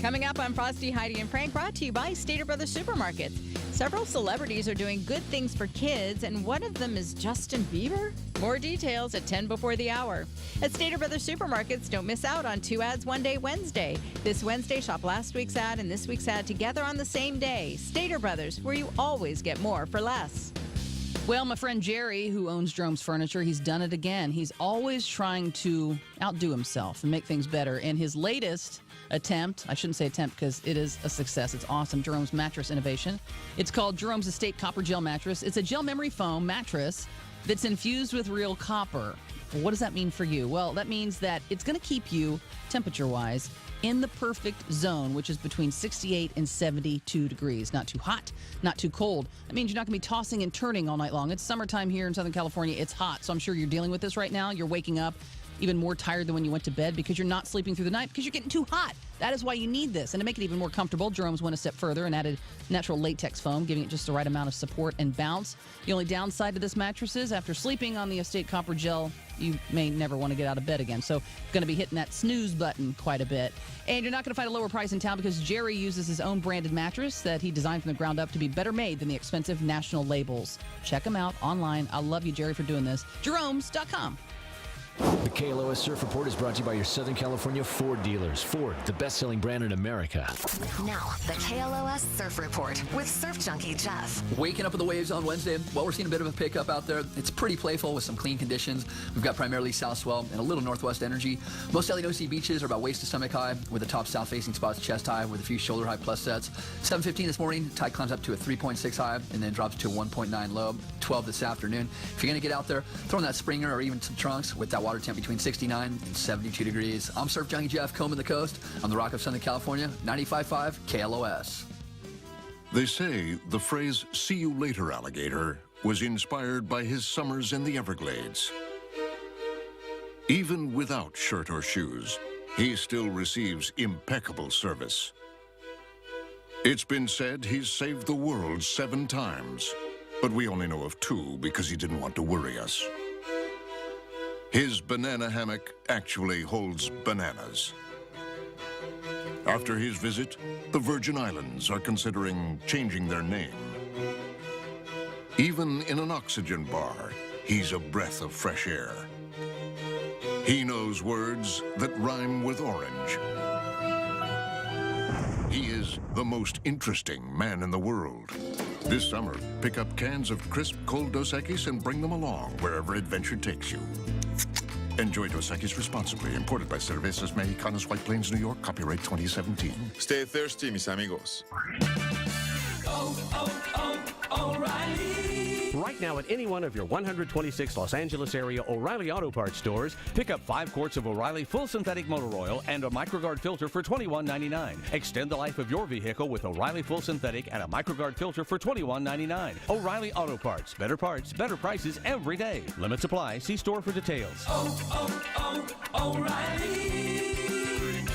Coming up on Frosty, Heidi, and Frank, brought to you by Stater Brothers Supermarkets. Several celebrities are doing good things for kids, and one of them is Justin Bieber. More details at 10 before the hour. At Stater Brothers Supermarkets, don't miss out on 2 ads one day Wednesday. This Wednesday, shop last week's ad and this week's ad together on the same day. Stater Brothers, where you always get more for less. Well, my friend Jerry, who owns Drome's Furniture, he's done it again. He's always trying to outdo himself and make things better. And his latest attempt, I shouldn't say attempt because it is a success. It's awesome. Jerome's mattress innovation. It's called Jerome's Estate Copper Gel Mattress. It's a gel memory foam mattress that's infused with real copper. Well, what does that mean for you? Well, that means that it's going to keep you, temperature-wise, in the perfect zone, which is between 68 and 72 degrees. Not too hot, not too cold. That means you're not going to be tossing and turning all night long. It's summertime here in Southern California. It's hot, so I'm sure you're dealing with this right now. You're waking up even more tired than when you went to bed because you're not sleeping through the night because you're getting too hot. That is why you need this. And to make it even more comfortable, Jerome's went a step further and added natural latex foam, giving it just the right amount of support and bounce. The only downside to this mattress is after sleeping on the Estate Copper Gel you may never want to get out of bed again. So going to be hitting that snooze button quite a bit. And you're not going to find a lower price in town because Jerry uses his own branded mattress that he designed from the ground up to be better made than the expensive national labels. Check him out online. I love you, Jerry, for doing this. Jerome's.com. The KLOS Surf Report is brought to you by your Southern California Ford dealers. Ford, the best-selling brand in America. Now, the KLOS Surf Report with Surf Junkie Jeff. Waking up with the waves on Wednesday. Well, we're seeing a bit of a pickup out there. It's pretty playful with some clean conditions. We've got primarily south swell and a little northwest energy. Most LNOC beaches are about waist to stomach high, with the top south-facing spots chest high with a few shoulder high plus sets. 7:15 this morning, tide climbs up to a 3.6 high and then drops to a 1.9 low. 12 this afternoon. If you're going to get out there, throw in that Springer or even some trunks with that water temp between 69 and 72 degrees. I'm Surf Junkie Jeff, combing the coast on the Rock of Southern California, 95.5 KLOS. They say the phrase, "see you later, alligator," was inspired by his summers in the Everglades. Even without shirt or shoes, he still receives impeccable service. It's been said he's saved the world 7 times, but we only know of 2 because he didn't want to worry us. His banana hammock actually holds bananas. After his visit, the Virgin Islands are considering changing their name. Even in an oxygen bar, he's a breath of fresh air. He knows words that rhyme with orange. He is the most interesting man in the world. This summer, pick up cans of crisp cold Dos Equis and bring them along wherever adventure takes you. Enjoy Dos Equis responsibly. Imported by Cervezas Mexicanas, White Plains, New York. Copyright 2017. Stay thirsty, mis amigos. O'Reilly. Right now at any one of your 126 Los Angeles area O'Reilly Auto Parts stores, pick up 5 quarts of O'Reilly full synthetic motor oil and a MicroGuard filter for $21.99. Extend the life of your vehicle with O'Reilly full synthetic and a MicroGuard filter for $21.99. O'Reilly Auto Parts, better prices every day. Limits apply. See store for details. O'Reilly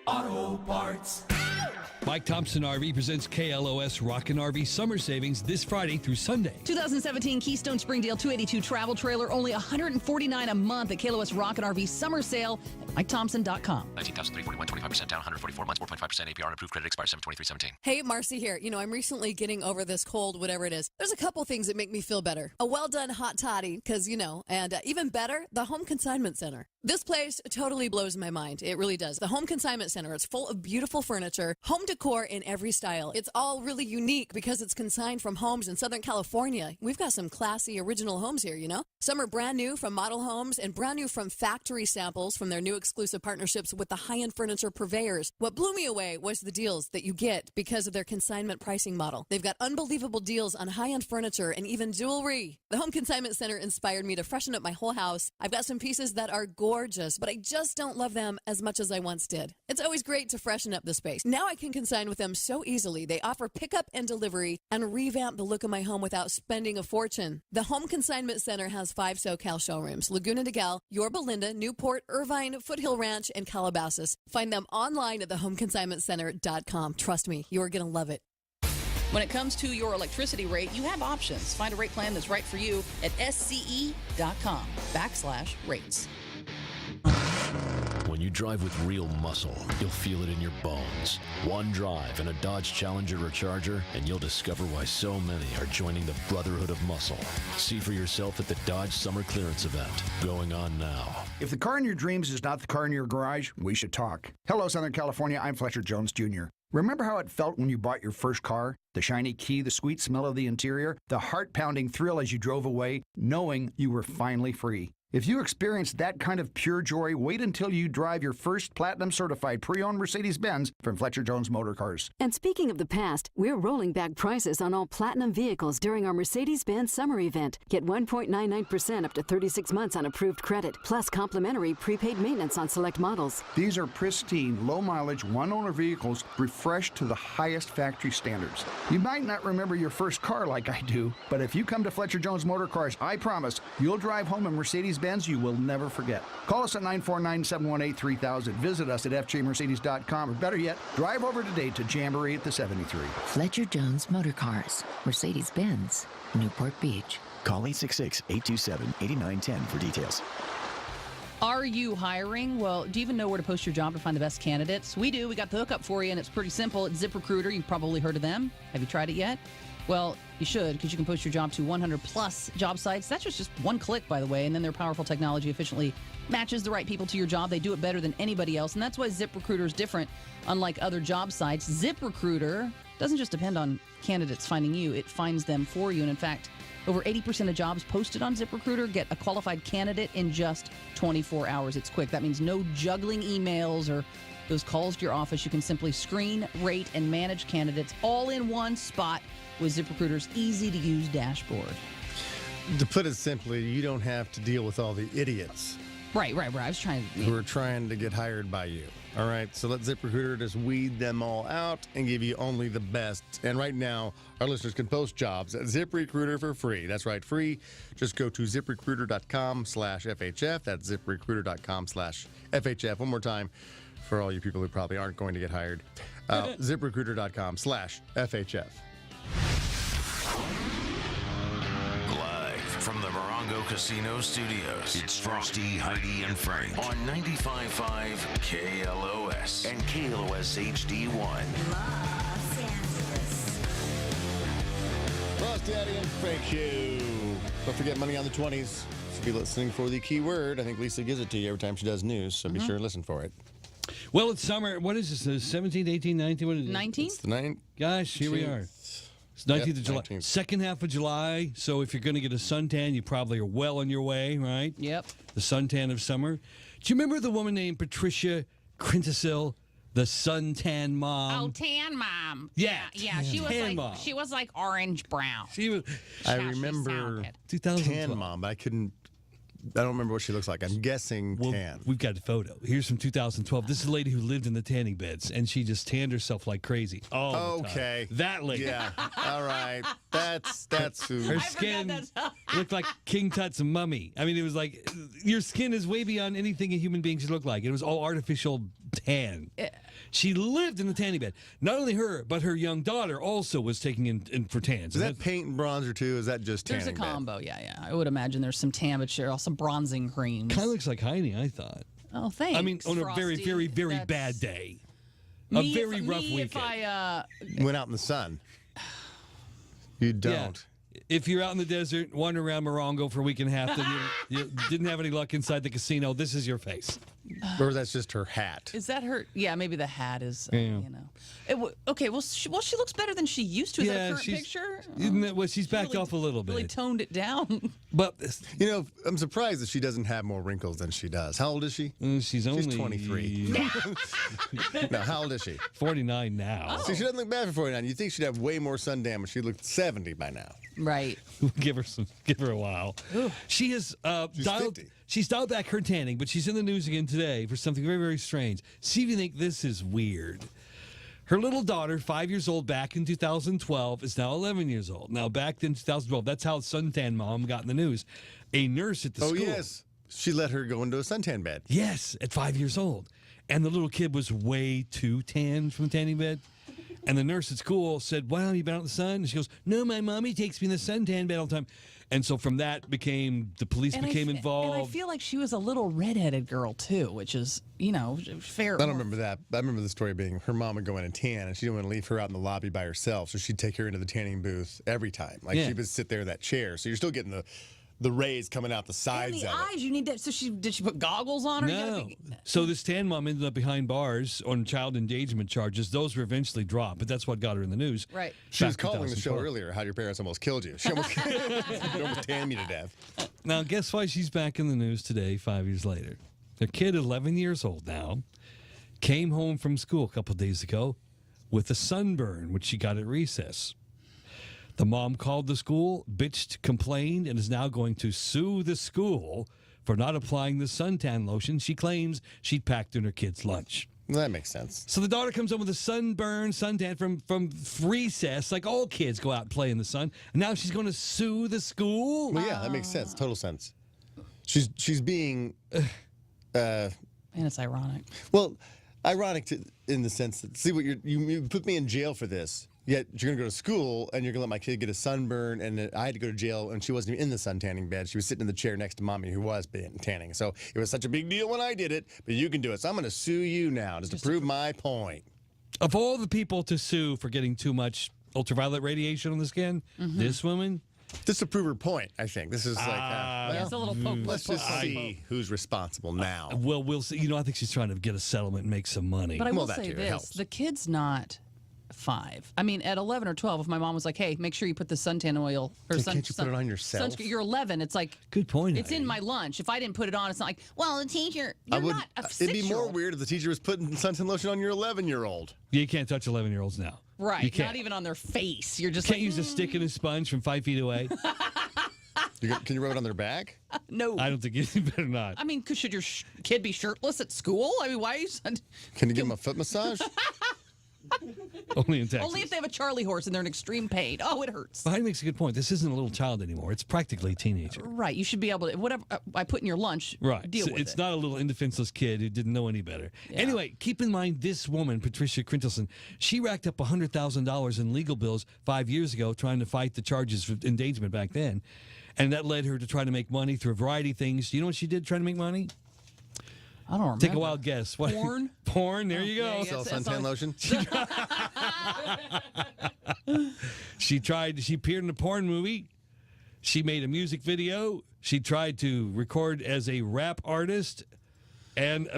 Auto Parts. Mike Thompson RV presents KLOS Rockin' RV Summer Savings this Friday through Sunday. 2017 Keystone Springdale 282 travel trailer, only $149 a month at KLOS Rockin' RV Summer Sale at MikeThompson.com. 19,341, 25% down, 144 months, 4.5% APR, and approved credit expires 7/23/17. Hey, Marcy here. You know, I'm recently getting over this cold, whatever it is. There's a couple things that make me feel better. A well-done hot toddy, because, you know, and even better, the Home Consignment Center. This place totally blows my mind. It really does. The Home Consignment Center, it's full of beautiful furniture, home decor in every style. It's all really unique because it's consigned from homes in Southern California. We've got some classy original homes here, you know? Some are brand new from model homes and brand new from factory samples from their new exclusive partnerships with the high-end furniture purveyors. What blew me away was the deals that you get because of their consignment pricing model. They've got unbelievable deals on high-end furniture and even jewelry. The Home Consignment Center inspired me to freshen up my whole house. I've got some pieces that are gorgeous, but I just don't love them as much as I once did. It's always great to freshen up the space. Now I can consign with them so easily. They offer pickup and delivery and revamp the look of my home without spending a fortune. The Home Consignment Center has 5 SoCal showrooms: Laguna de Gal, Yorba Linda, Newport, Irvine, Foothill Ranch, and Calabasas. Find them online at thehomeconsignmentcenter.com. Trust me, you're going to love it. When it comes to your electricity rate, you have options. Find a rate plan that's right for you at sce.com/rates. When you drive with real muscle, you'll feel it in your bones. One drive in a Dodge Challenger or Charger, and you'll discover why so many are joining the Brotherhood of Muscle. See for yourself at the Dodge Summer Clearance event, going on now. If the car in your dreams is not the car in your garage, we should talk. Hello, Southern California. I'm Fletcher Jones Jr. Remember how it felt when you bought your first car? The shiny key, the sweet smell of the interior, the heart-pounding thrill as you drove away, knowing you were finally free. If you experienced that kind of pure joy, wait until you drive your first Platinum-certified pre-owned Mercedes-Benz from Fletcher Jones Motor Cars. And speaking of the past, we're rolling back prices on all Platinum vehicles during our Mercedes-Benz summer event. Get 1.99% up to 36 months on approved credit, plus complimentary prepaid maintenance on select models. These are pristine, low-mileage, one-owner vehicles refreshed to the highest factory standards. You might not remember your first car like I do, but if you come to Fletcher Jones Motor Cars, I promise you'll drive home a Mercedes-Benz you will never forget. Call us at 949-718-3000. Visit us at fjmercedes.com, or better yet, drive over today to Jamboree at the 73. Fletcher Jones Motor Cars, Mercedes-Benz, Newport Beach. Call 866-827-8910 for details. Are you hiring? Well, do you even know where to post your job to find the best candidates? We do. We got the hookup for you, and it's pretty simple. It's ZipRecruiter. You've probably heard of them. Have you tried it yet? Well, you should, because you can post your job to 100-plus job sites. That's just one click, by the way, and then their powerful technology efficiently matches the right people to your job. They do it better than anybody else, and that's why ZipRecruiter is different. Unlike other job sites, ZipRecruiter doesn't just depend on candidates finding you. It finds them for you, and in fact, over 80% of jobs posted on ZipRecruiter get a qualified candidate in just 24 hours. It's quick. That means no juggling emails or those calls to your office. You can simply screen, rate, and manage candidates all in one spot with ZipRecruiter's easy-to-use dashboard. To put it simply, you don't have to deal with all the idiots. Right. I was trying to... Who are trying to get hired by you. All right, so let ZipRecruiter just weed them all out and give you only the best. And right now, our listeners can post jobs at ZipRecruiter for free. That's right, free. Just go to ZipRecruiter.com/FHF. That's ZipRecruiter.com/FHF. One more time for all you people who probably aren't going to get hired. ZipRecruiter.com/FHF. Live from the Morongo Casino Studios, it's Frosty, Heidi, and Frank on 95.5 KLOS and KLOS HD1. Frosty, Heidi, and Frank Show. Don't forget Money on the 20s. So be listening for the keyword. I think Lisa gives it to you every time she does news, so be sure to listen for it. Well, it's summer. What is this? 17, 18, 19? What is it? 19? It's the 9th. Gosh, here we are. It's 19th of July. 19th. Second half of July. So if you're going to get a suntan, you probably are well on your way, right? Yep. The suntan of summer. Do you remember the woman named Patricia Quintisil, the suntan mom? Oh, tan mom. Yeah. She was tan like mom. she was like orange brown. She was. I How she remember sounded. 2012. Tan Mom, but I don't remember what she looks like. I'm guessing tan. We've got a photo. Here's from 2012. This is a lady who lived in the tanning beds, and she just tanned herself like crazy. Oh, Okay. That lady. Yeah. All right. That's who. Her skin looked like King Tut's mummy. I mean, it was like your skin is way beyond anything a human being should look like. It was all artificial tan. She lived in the tanning bed. Not only her, but her young daughter also was taking in for tans. Is that paint and bronzer too? Is that just tanning? There's a combo, yeah. I would imagine there's some tan, but also bronzing creams. Kind of looks like Heidi, I thought. Oh, thanks. I mean, on a very, Frosty. very, very That's bad day. A very rough weekend. If I, Went out in the sun. You don't. Yeah. If you're out in the desert, wandering around Morongo for a week and a half, then you didn't have any luck inside the casino, this is your face. Or that's just her hat. Is that her? Yeah, maybe the hat is, Yeah. Okay, well, she looks better than she used to. Is that a current picture? Well, she's backed really- off a little bit. Really toned it down. But I'm surprised that she doesn't have more wrinkles than she does. How old is she? She's only 23. No, how old is she? 49 now. See, she doesn't look bad for 49. You'd think she'd have way more sun damage. She looked 70 by now. Right. Give her a while. She has she's dialed back her tanning, but she's in the news again today for something very, very strange. See if you think this is weird. Her little daughter, 5 years old back in 2012, is now 11 years old. Now, back in 2012, that's how suntan mom got in the news. A nurse at the school. Oh, yes. She let her go into a suntan bed. Yes, at 5 years old. And the little kid was way too tan from the tanning bed. And the nurse at school said, "Wow, you been out in the sun?" And she goes, "No, my mommy takes me in the suntan bed all the time." And so from that the police became involved. And I feel like she was a little redheaded girl too, which is, fair. I don't remember that. I remember the story being her mom would go in and tan, and she didn't want to leave her out in the lobby by herself, so she'd take her into the tanning booth every time. Like she would sit there in that chair, so you're still getting the rays coming out the sides And the of eyes, you need that. So did she put goggles on her? No. So this tan mom ended up behind bars on child endangerment charges. Those were eventually dropped, but that's what got her in the news. Right. She was calling the show earlier, how your parents almost killed you. She almost tanned me to death. Now, guess why she's back in the news today, 5 years later? Her kid, 11 years old now, came home from school a couple of days ago with a sunburn, which she got at recess. The mom called the school, bitched, complained, and is now going to sue the school for not applying the suntan lotion she claims she'd packed in her kid's lunch. Well, that makes sense. So the daughter comes home with a suntan from recess, like all kids go out and play in the sun. And now she's going to sue the school? Well, yeah, that makes sense. Total sense. She's being... and it's ironic. Well, ironic in the sense that, see, what you put me in jail for this. Yet you're going to go to school and you're going to let my kid get a sunburn, and I had to go to jail, and she wasn't even in the sun tanning bed. She was sitting in the chair next to mommy who was tanning. So it was such a big deal when I did it, but you can do it. So I'm going to sue you now just to prove my point. Of all the people to sue for getting too much ultraviolet radiation on the skin, this woman? Just to prove her point, I think. This is it's a little poke. Let's just see who's responsible now. Well, we'll see. You know, I think she's trying to get a settlement and make some money. But I will say this: the kid's not 5. I mean, at 11 or 12, if my mom was like, "Hey, make sure you put the suntan oil or can't you put it on yourself?" You're 11. It's like good point. It's in my lunch. If I didn't put it on, it's not like, well, the teacher. You're not a 6-year-old. It'd be more weird if the teacher was putting suntan lotion on your 11-year-old. You can't touch 11-year-olds now. Right. You can't. Not even on their face. You're just can't use a stick and a sponge from 5 feet away. Can you rub it on their back? No. I don't think you better not. I mean, should your kid be shirtless at school? I mean, why are you? Can you give them a foot massage? Only in Texas. Only if they have a Charlie horse and they're in extreme pain. Oh, it hurts. But Heidi makes a good point. This isn't a little child anymore. It's practically a teenager. Right. You should be able to, whatever I put in your lunch, Right. deal with It's it. not a little indefenseless kid who didn't know any better. Yeah. Anyway, keep in mind this woman, Patricia Crintelson, she racked up $100,000 in legal bills 5 years ago trying to fight the charges for endangerment back then. And that led her to try to make money through a variety of things. Do you know what she did trying to make money? I don't remember. Take a wild guess. What? Porn? Porn, there you go. Sell suntan lotion? She appeared in a porn movie. She made a music video. She tried to record as a rap artist and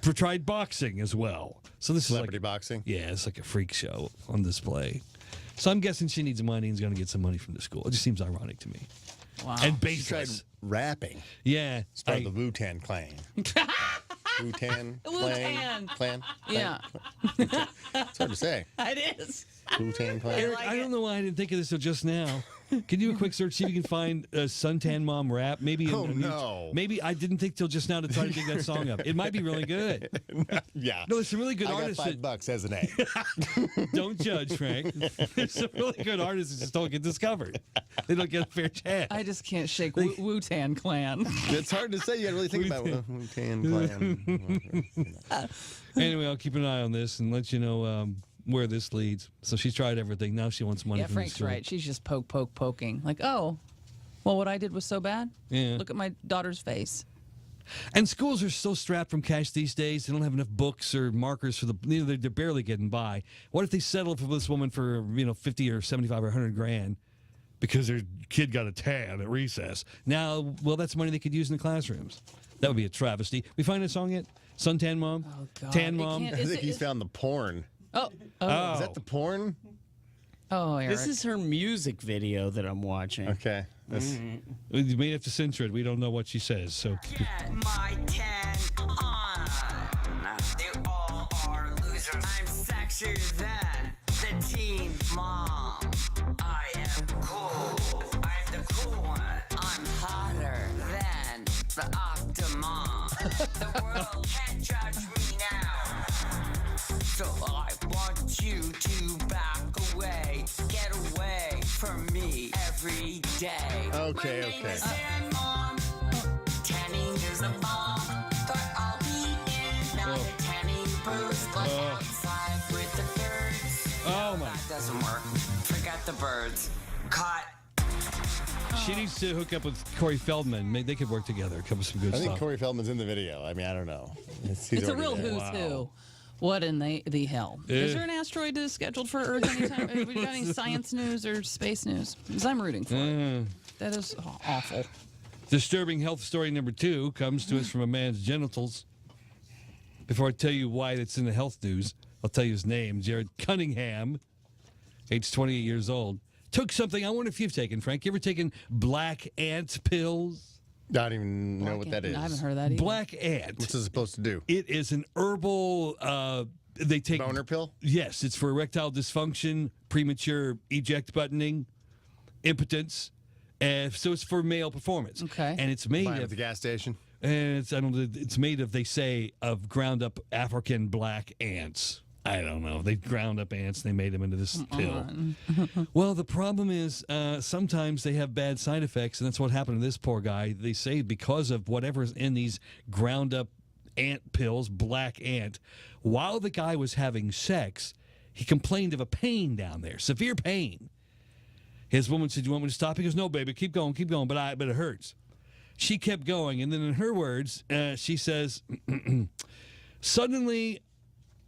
tried boxing as well. So this Celebrity is like boxing? Yeah, it's like a freak show on display. So I'm guessing she needs money and is going to get some money from the school. It just seems ironic to me. Wow. And She tried baseless. rapping. Yeah. Started the Wu-Tang Clan. Wu-Tang Wu-Tang. Clan? Yeah. It's hard to say. It is. Wu-Tang Clan. Eric, I don't know why I didn't think of this till just now. Can you do a quick search, see if you can find a Suntan Mom rap? Maybe. No. Maybe I didn't think till just now to try to dig that song up. It might be really good. Yeah. No, there's some really good I artists. got $5 as an A. Don't judge, Frank. There's some really good artists that just don't get discovered. They don't get a fair chance. I just can't shake Wu-Tang Clan. It's hard to say. You got to really think about Wu-Tang Clan. Anyway, I'll keep an eye on this and let you know where this leads. So she's tried everything. Now she wants money Yeah, from Frank's the school. right. She's just poking. Like, oh, well, what I did was so bad? Yeah. Look at my daughter's face. And schools are so strapped from cash these days. They don't have enough books or markers for they're barely getting by. What if they settle for this woman for 50 or 75 or 100 grand because their kid got a tan at recess? Now, well, that's money they could use in the classrooms. That would be a travesty. We find a song yet? Suntan Mom? Oh, God. Tan Mom? I think he's found the porn. Oh. Is that the porn? Oh, Eric. This is her music video that I'm watching. Okay. You may have to censor it. We don't know what she says. So. My tan on. They all are losers. I'm sexier than the teen mom. I am cool. I'm the cool one. I'm hotter than the Optimum. The world can't judge me now. So I want you to back away. Get away from me every day. Okay, My name okay. is Tan Mom. Tanning is a bomb. But I'll be in not a tanning booth, but outside with the birds. Oh, my. That doesn't work. Forget the birds. Cut. She needs to hook up with Corey Feldman. Maybe they could work together. Come up with some good I stuff. think Corey Feldman's in the video. I mean, I don't know. He's It's a already real there. who's who. What in the hell? Is there an asteroid scheduled for Earth anytime? Have we got any science news or space news? Because I'm rooting for it. That is awful. Disturbing health story number 2 comes to us from a man's genitals. Before I tell you why it's in the health news, I'll tell you his name. Jared Cunningham, age 28 years old, took something I wonder if you've taken, Frank. You ever taken black ant pills? I don't even know what that is. I haven't heard that either. Black ant. What's it supposed to do? It is an herbal. They take boner pill. Yes, it's for erectile dysfunction, premature eject buttoning, impotence, and so it's for male performance. Okay. And it's made Buy it at of the gas station. and it's made of, they say, of ground up African black ants. I don't know. They ground up ants. They made them into this pill. Well, the problem is sometimes they have bad side effects, and that's what happened to this poor guy. They say because of whatever's in these ground up ant pills, black ant, while the guy was having sex, he complained of a pain down there, severe pain. His woman said, "You want me to stop?" He goes, "No, baby, keep going, but it hurts." She kept going, and then in her words, she says, "Suddenly,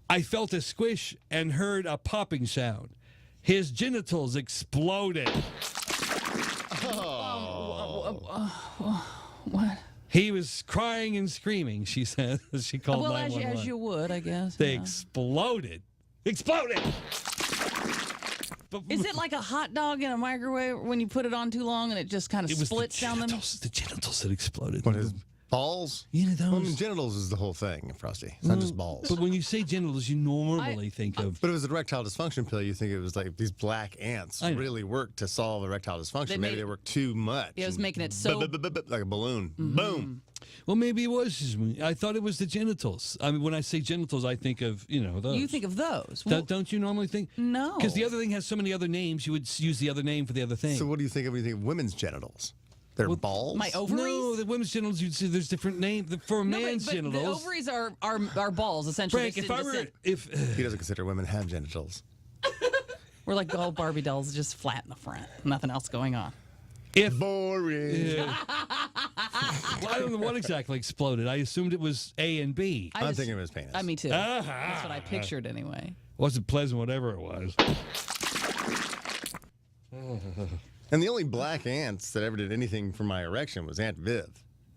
I felt a squish and heard a popping sound. His genitals exploded." What? He was crying and screaming, she said. She called 911. As you would, I guess. They exploded. Exploded! Is it like a hot dog in a microwave when you put it on too long and it just kind of splits down the genitals that exploded. What is balls? Yeah, Well, I mean, genitals is the whole thing, Frosty. It's not just balls. But when you say genitals, you normally think of... But if it was an erectile dysfunction pill, you think it was like these black ants really work to solve erectile dysfunction. Maybe they work too much. It was making it so... like a balloon. Boom. Well, maybe it was just me. I thought it was the genitals. I mean, when I say genitals, I think of, those. You think of those. Don't you normally think? No. Because the other thing has so many other names, you would use the other name for the other thing. So what do you think of when you think of women's genitals? They're balls? My ovaries? No, the women's genitals, you'd see there's different names. For a man's but genitals... the ovaries are balls, essentially. Frank, he doesn't consider women have genitals. We're like all Barbie dolls, just flat in the front. Nothing else going on. Boring. Yeah. Well, I don't know what exactly exploded. I assumed it was A and B. I'm thinking of his penis. Me too. That's what I pictured anyway. Wasn't pleasant, whatever it was. And the only black ants that ever did anything for my erection was Aunt Viv.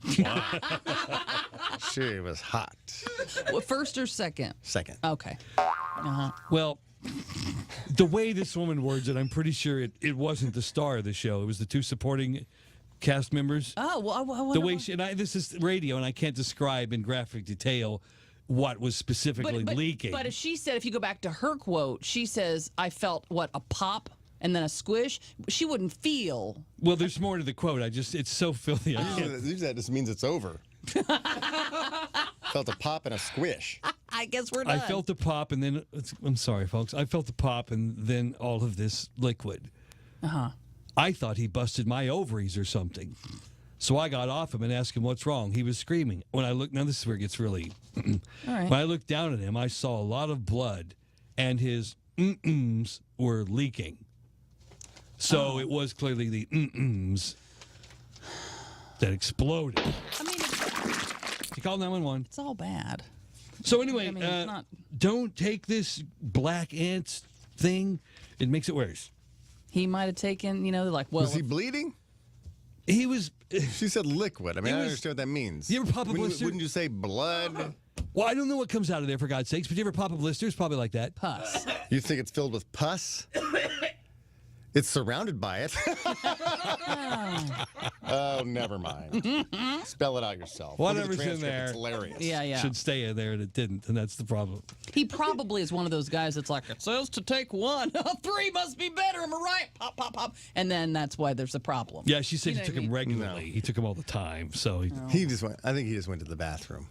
She was hot. Well, first or second? Second. Okay. Well, the way this woman words it, I'm pretty sure it wasn't the star of the show. It was the two supporting cast members. Oh, well, the way she, this is radio, and I can't describe in graphic detail what was specifically leaking. But as she said, if you go back to her quote, she says, "I felt a pop and then a squish." She wouldn't feel. Well, there's more to the quote. it's so filthy. Usually that just means it's over. Felt a pop and a squish. I guess we're done. I felt a pop, and then I'm sorry, folks. I felt a pop, and then all of this liquid. I thought he busted my ovaries or something, so I got off him and asked him what's wrong. He was screaming. When I looked, now this is where it gets really. All right. When I looked down at him, I saw a lot of blood, and his were leaking. So it was clearly the that exploded. I mean, She called 911. It's all bad. So anyway, it's not... don't take this black ants thing. It makes it worse. He might have taken, Was he bleeding? He was. She said liquid. I mean, I don't understand what that means. You ever pop a blister? Wouldn't you say blood? Well, I don't know what comes out of there, for God's sakes, but you ever pop a blister? It's probably like that. Pus. You think it's filled with pus? It's surrounded by it. Oh, never mind. Spell it out yourself. Whatever's in there. It's hilarious. Yeah. Should stay in there, and it didn't, and that's the problem. He probably is one of those guys that's like, it says to take one. 3 must be better. Am I right? Pop, pop, pop. And then that's why there's a problem. Yeah, she said he took him regularly. He took him all the time. So he just went. I think he just went to the bathroom.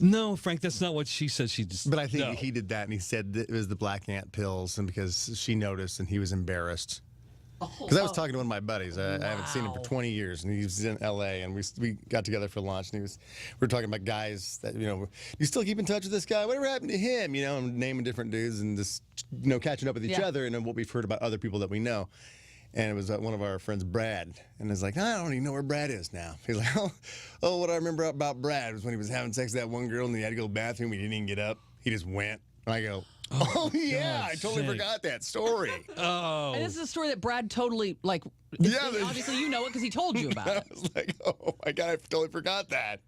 No, Frank, that's not what she said. She just. But I think he did that, and he said that it was the black ant pills, and because she noticed, and he was embarrassed. Because I was talking to one of my buddies. I haven't seen him for 20 years, and he was in L.A., and we got together for lunch, and we were talking about guys that, you still keep in touch with this guy? Whatever happened to him? And naming different dudes and just, catching up with each other, and then what we've heard about other people that we know. And it was one of our friends, Brad, and it's like, I don't even know where Brad is now. He's like, oh, what I remember about Brad was when he was having sex with that one girl, and he had to go to the bathroom, he didn't even get up. He just went. And I go, oh yeah, I totally forgot that story. Oh. And this is a story that Brad totally, obviously you know it because he told you about it. I was like, oh my God, I totally forgot that.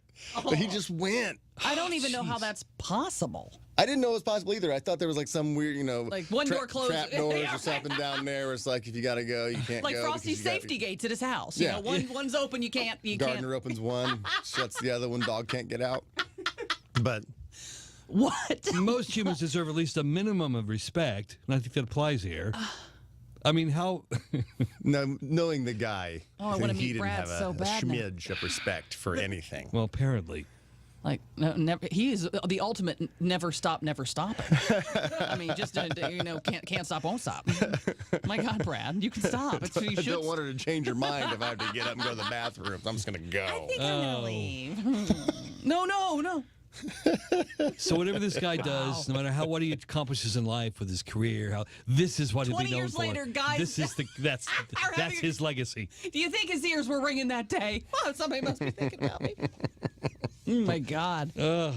But he just went. I don't even know how that's possible. I didn't know it was possible either. I thought there was like some weird, like one door closed, trap doors or something down there where it's like, if you got to go, you can't like go. Like Frosty's safety gates at his house. Yeah. One's open, you can't. Gardener opens one, shuts the other one, dog can't get out. But... What? Most humans deserve at least a minimum of respect, and I think that applies here. I mean, how... No, knowing the guy, I want to meet he didn't Brad have a so bad smidge of respect for anything. Well, apparently. Like, no, never. He is the ultimate never stop, never stopping. I mean, just can't stop, won't stop. My God, Brad, you can stop. I don't want her to change her mind if I have to get up and go to the bathroom. I'm just gonna go. I think I'm gonna leave. No. So whatever this guy does, no matter what he accomplishes in life with his career, this is what he'll be 20 known years for. later, guys. This is that's his legacy. Do you think his ears were ringing that day? Oh, somebody must be thinking about me. Oh, my God. Now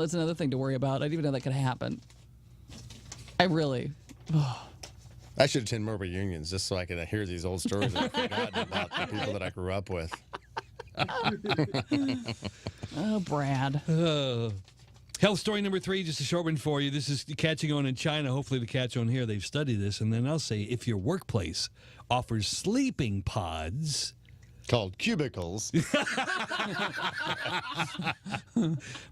that's another thing to worry about. I didn't even know that could happen. I really... I should attend more reunions just so I could hear these old stories that I've forgotten about the people that I grew up with. Oh, Brad. Health story number 3, just a short one for you. This is catching on in China. Hopefully to catch on here. They've studied this. And then I'll say if your workplace offers sleeping pods... Called cubicles.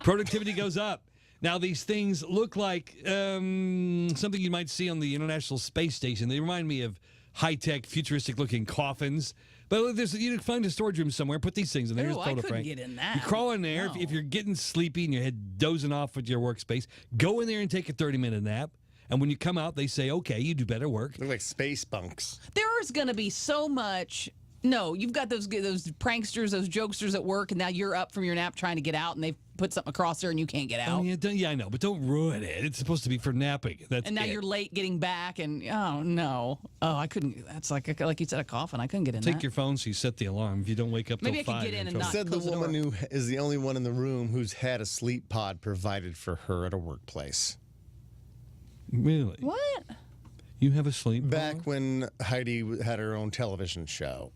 Productivity goes up. Now, these things look like something you might see on the International Space Station. They remind me of high-tech, futuristic-looking coffins. But you can find a storage room somewhere, put these things in there. Ooh, Here's a I photo, couldn't Frank. get in that. You crawl in there. No. If you're getting sleepy and your head dozing off at your workspace, go in there and take a 30-minute nap. And when you come out, they say, okay, you do better work. Look like space bunks. There's going to be so much... No, you've got those pranksters, those jokesters at work, and now you're up from your nap trying to get out, and they've put something across there, and you can't get out. Oh, yeah, I know, but don't ruin it. It's supposed to be for napping. And now you're late getting back, and oh, no. Oh, I couldn't. That's like you said, a coffin. I couldn't get in Take your phone so you set the alarm. If you don't wake up till 5. Maybe I could get in and not Said the close the woman door. who is the only one in the room who's had a sleep pod provided for her at a workplace. Really? What? You have a sleep Back when Heidi had her own television show.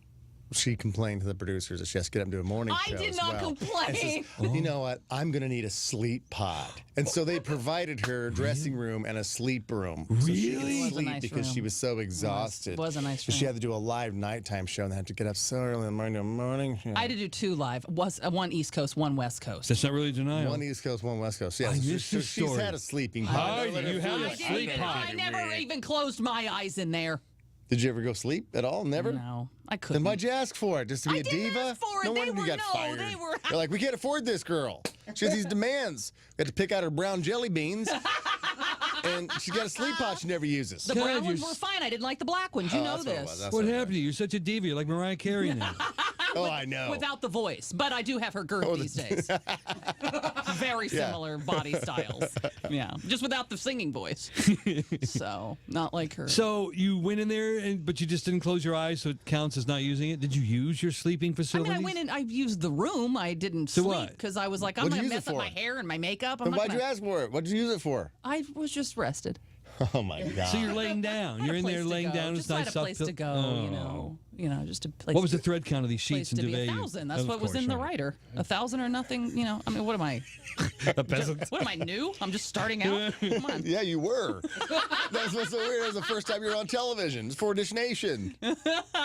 She complained to the producers that she has to get up and do a morning show. I did as not well. complain. And says, you know what? I'm going to need a sleep pod. And so they provided her a dressing room and a sleep room. So she could Really? It was a sleep nice because she room. was so exhausted. It was a nice So she room. had to do a live nighttime show and they had to get up so early in the morning. I had to do 2 live. One East Coast, one West Coast. That's not really denial. One East Coast, one West Coast. Yeah, I so missed she's this story. had a sleeping pod. You had a sleep pod. I never even closed my eyes in there. Did you ever go sleep at all? Never? No, I couldn't. Then why'd you ask for it? Just to be a diva? Ask for it. No They wonder you were- got no, fired. they were- They're like, we can't afford this girl. She has these demands. We have to pick out her brown jelly beans. And she's got a sleep pod she never uses. The brown ones were fine. I didn't like the black ones. You know that's what it this. was. That's What what it happened to you? You're such a diva. You're like Mariah Carey now. Oh, I know. Without the voice. But I do have her girth these days. Very Yeah. similar body styles. Yeah. Just without the singing voice. So, not like her. So you went in there, but you just didn't close your eyes, so it counts as not using it. Did you use your sleeping I facilities? mean, I went in, I used the room. I didn't So sleep what? because I was like, I'm What'd going you to use mess it up my for? hair and my makeup. Then why'd you ask for it? What'd you use it for? I was just rested. Oh, my God. So you're laying down. You're in there laying down. Just It's nice had a soft place to go, Oh. just a place. What was the thread count of these place sheets and to be duvet? 1,000. That's Of what was course, in the right. writer. 1,000 or nothing. I mean, what am I? A peasant. What am I new? I'm just starting out. Come on. Yeah, you were. That's what's so weird. That was the first time you were on television. It's for Dish Nation. It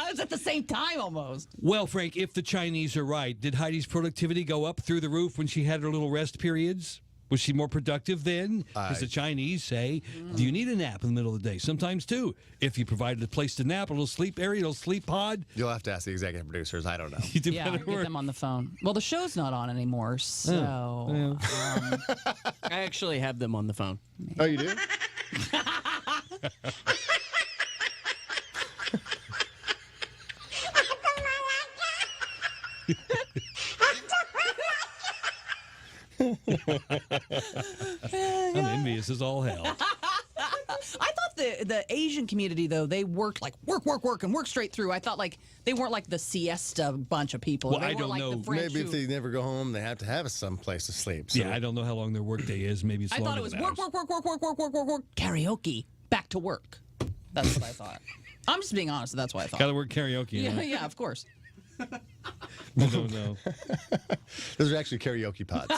was at the same time almost. Well, Frank, if the Chinese are right, did Heidi's productivity go up through the roof when she had her little rest periods? Was she more productive then? As the Chinese say, do you need a nap in the middle of the day? Sometimes, too. If you provided a place to nap, a little sleep area, a little sleep pod. You'll have to ask the executive producers. I don't know. You do Yeah, better get work. them on the phone. Well, the show's not on anymore, so I actually have them on the phone. Oh, you do? I'm envious as all hell. I thought the Asian community though they worked like work and work straight through. I thought like they weren't like the siesta bunch of people. Well, they I were don't like know. The French Maybe if who- they never go home, they have to have some place to sleep. So Yeah, I don't know how long their workday is. Maybe it's I longer thought it was than work, ours. karaoke, back to work. That's what I thought. I'm just being honest. That's what I thought. Gotta work karaoke. Yeah, right? yeah, of course. I don't know. Those are actually karaoke pods.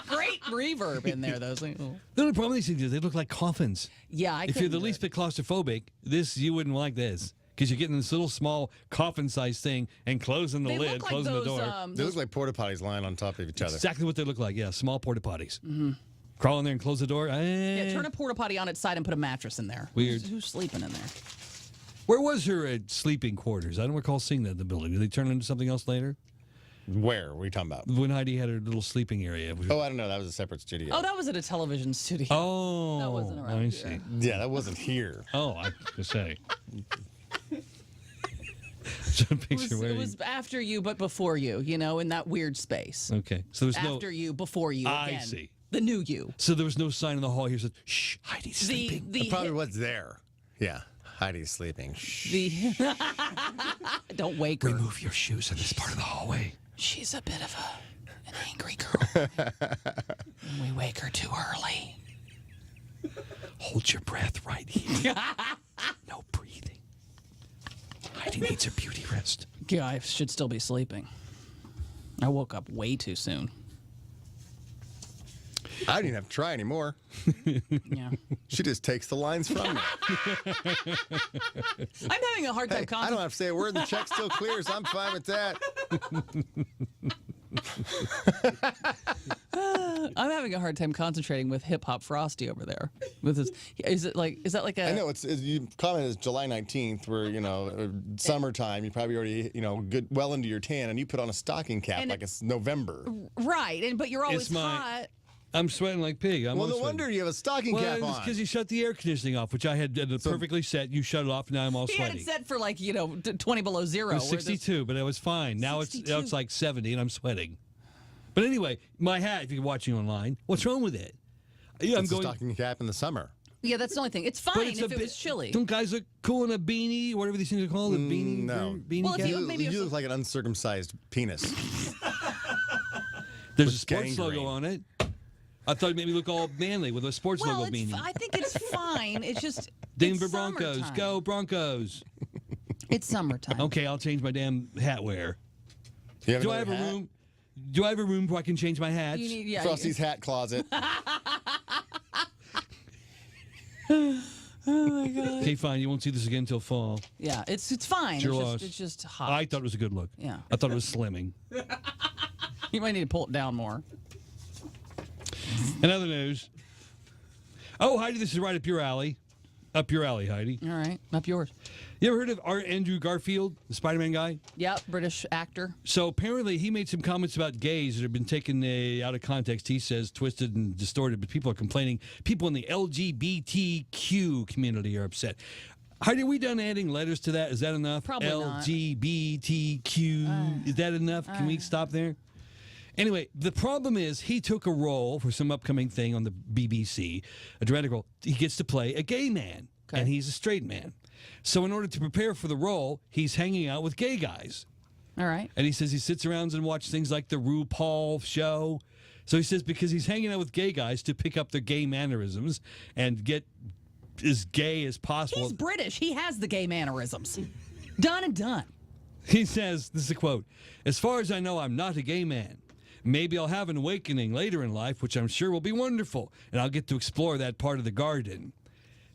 Great reverb in there, those things. The only problem with these things is they look like coffins. Yeah, I If you're the couldn't do least bit claustrophobic, you wouldn't like this. Because you're getting this little small coffin-sized thing and closing the They lid, look like closing those, the door. They look like porta potties lying on top of each other. Exactly what they look like, yeah. Small porta potties. Mm-hmm. Crawl in there and close the door. Yeah, turn a porta potty on its side and put a mattress in there. Weird. Who's sleeping in there? Where was her sleeping quarters? I don't recall seeing that in the building. Did they turn it into something else later? Where? What are you talking about? When Heidi had her little sleeping area. Oh, I don't know. That was a separate studio. Oh, that was at a television studio. Oh, That wasn't around I here. see. Yeah, that wasn't here. Oh, I was going to say. It was after you, but before you, in that weird space. Okay. So there's no... After you, before you, again. I see. The new you. So there was no sign in the hall here that, shh, Heidi's sleeping. Probably what's there. Yeah. Heidi's sleeping. Don't wake her. Remove your shoes in this part of the hallway. She's a bit of an angry girl. And we wake her too early. Hold your breath right here. No breathing. Heidi needs her beauty rest. Yeah, I should still be sleeping. I woke up way too soon. I didn't have to try anymore. Yeah. She just takes the lines from me. I'm having a hard time I don't have to say a word. The check still clears. I'm fine with that. I'm having a hard time concentrating with Hip Hop Frosty over there. With his, is that like a? I know you comment is July 19th, where summertime. You probably already good well into your tan, and you put on a stocking cap like it's November. Right, but you're always hot. I'm sweating like pig. No wonder you have a stocking cap on. It's because you shut the air conditioning off, which I had perfectly set. You shut it off, and now I'm all He sweaty. had it set for 20 below zero. It was 62, but it was fine. Now it's like 70, and I'm sweating. But anyway, my hat, if you're watching online, what's wrong with it? Yeah, it's a stocking cap in the summer. Yeah, that's the only thing. It's fine if it was chilly. Don't guys look cool in a beanie, whatever these things are called? A beanie? No. Beanie cap? You look like an uncircumcised penis. There's a sports logo on it. I thought it made me look all manly with a sports logo beanie. I think it's fine. It's just Denver Broncos. Summertime. Go Broncos. It's summertime. Okay, I'll change my damn hat wear. Do I have a room? Do I have a room where I can change my hats? Frosty's hat closet. Oh my god. Okay, fine. You won't see this again until fall. Yeah, it's fine. It's just hot. I thought it was a good look. Yeah. I thought it was slimming. You might need to pull it down more. In other news. Oh, Heidi, this is right up your alley. Up your alley, Heidi. All right, up yours. You ever heard of Andrew Garfield, the Spider-Man guy? Yep, British actor. So apparently he made some comments about gays that have been taken out of context, he says, twisted and distorted, but people are complaining. People in the LGBTQ community are upset. Heidi, are we done adding letters to that? Is that enough? Probably not. LGBTQ. Is that enough? Can we stop there? Anyway, the problem is he took a role for some upcoming thing on the BBC, a dramatic role. He gets to play a gay man, and he's a straight man. So in order to prepare for the role, he's hanging out with gay guys. All right. And he says he sits around and watches things like the RuPaul show. So he says because he's hanging out with gay guys to pick up their gay mannerisms and get as gay as possible. He's British. He has the gay mannerisms. Done and done. He says, this is a quote, "As far as I know, I'm not a gay man. Maybe I'll have an awakening later in life, which I'm sure will be wonderful, and I'll get to explore that part of the garden.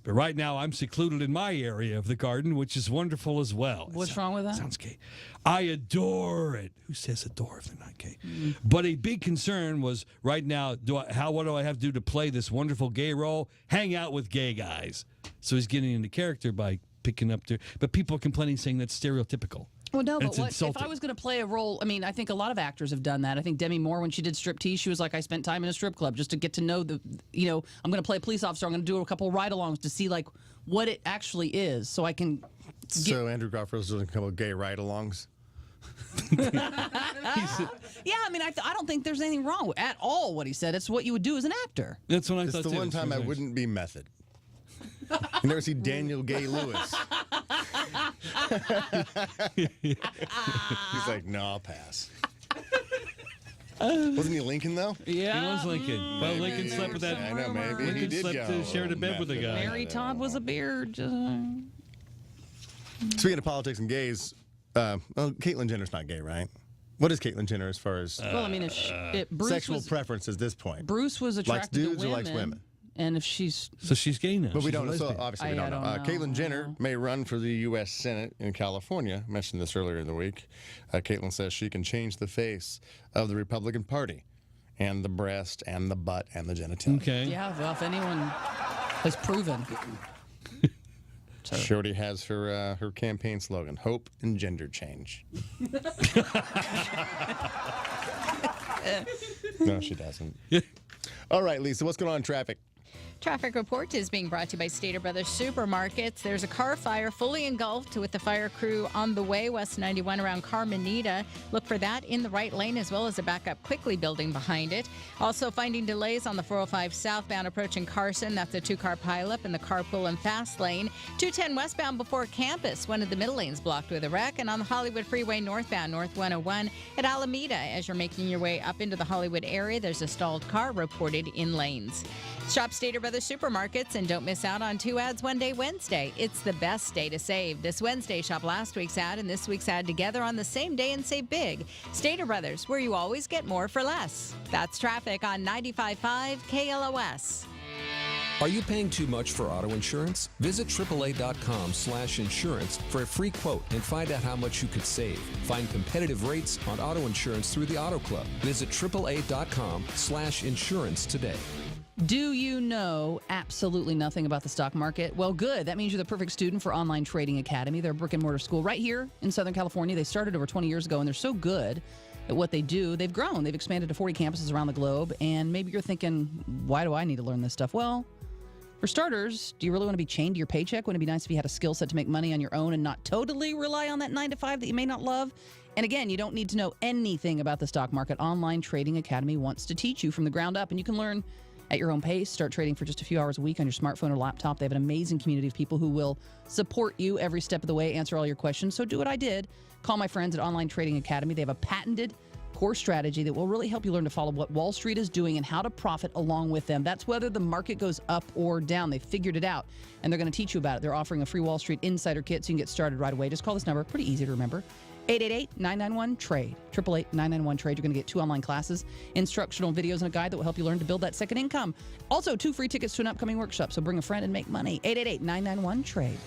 But right now, I'm secluded in my area of the garden, which is wonderful as well." What's wrong with that? Sounds gay. "I adore it." Who says adore if they're not gay? But a big concern was right now, what do I have to do to play this wonderful gay role? Hang out with gay guys. So he's getting into character by picking up but people are complaining, saying that's stereotypical. Well, no, and but what if I was going to play a role? I mean, I think a lot of actors have done that. I think Demi Moore, when she did Striptease, she was like, I spent time in a strip club just to get to know I'm going to play a police officer. I'm going to do a couple ride-alongs to see, what it actually is so I can... So Andrew Garfield's doing a couple of gay ride-alongs? Yeah, I mean, I don't think there's anything wrong at all what he said. It's what you would do as an actor. That's what I thought, too. It's the one time I wouldn't be method. You never see Daniel Gay-Lewis. He's like, no, I'll pass. Wasn't he Lincoln, though? Yeah. He was Lincoln. Well, Lincoln slept with that. I know, maybe Lincoln he did slept shared a bed with a guy. Mary Todd was a beard. Speaking of politics and gays, Caitlyn Jenner's not gay, right? What is Caitlyn Jenner as far as well, I mean, if Bruce sexual preference at this point? Bruce was attracted likes dudes to women, or likes women? And if she's... So she's gay now. But we She's a don't know. So lesbian. obviously we don't know. Caitlyn Jenner may run for the U.S. Senate in California. I mentioned this earlier in the week. Caitlyn says she can change the face of the Republican Party and the breast and the butt and the genitalia. Okay. Yeah, well, if anyone has proven. She already has her campaign slogan, hope and gender change. No, she doesn't. All right, Lisa, what's going on in traffic? Traffic report is being brought to you by Stater Brothers Supermarkets. There's a car fire fully engulfed with the fire crew on the way, West 91 around Carmenita. Look for that in the right lane as well as a backup quickly building behind it. Also finding delays on the 405 southbound approaching Carson. That's a two-car pileup in the carpool and fast lane. 210 westbound before campus. One of the middle lanes blocked with a wreck. And on the Hollywood Freeway northbound, North 101 at Alameda. As you're making your way up into the Hollywood area, there's a stalled car reported in lanes. Shop Stater Brothers Supermarkets and don't miss out on 2 ads one day Wednesday. It's the best day to save. This Wednesday, shop last week's ad and this week's ad together on the same day and save big. Stater Brothers, where you always get more for less. That's traffic on 95.5 KLOS. Are you paying too much for auto insurance? Visit AAA.com/insurance for a free quote and find out how much you could save. Find competitive rates on auto insurance through the Auto Club. Visit AAA.com/insurance today. Do you know absolutely nothing about the stock market? Well, good. That means you're the perfect student for Online Trading Academy. They're a brick and mortar school right here in Southern California. They started over 20 years ago, and they're so good at what they do. They've grown. They've expanded to 40 campuses around the globe. And maybe you're thinking, why do I need to learn this stuff? Well, for starters, do you really want to be chained to your paycheck? Wouldn't it be nice if you had a skill set to make money on your own and not totally rely on that 9 to 5 that you may not love? And again, you don't need to know anything about the stock market. Online Trading Academy wants to teach you from the ground up, and you can learn at your own pace. Start trading for just a few hours a week on your smartphone or laptop. They have an amazing community of people who will support you every step of the way, answer all your questions. So do what I did. Call my friends at Online Trading Academy. They have a patented core strategy that will really help you learn to follow what Wall Street is doing and how to profit along with them. That's whether the market goes up or down. They figured it out, and they're going to teach you about it. They're offering a free Wall Street Insider Kit, so you can get started right away. Just call this number. Pretty easy to remember. 888-991-TRADE. 888-991-TRADE. You're going to get 2 online classes, instructional videos, and a guide that will help you learn to build that second income. Also, 2 free tickets to an upcoming workshop, so bring a friend and make money. 888-991-TRADE.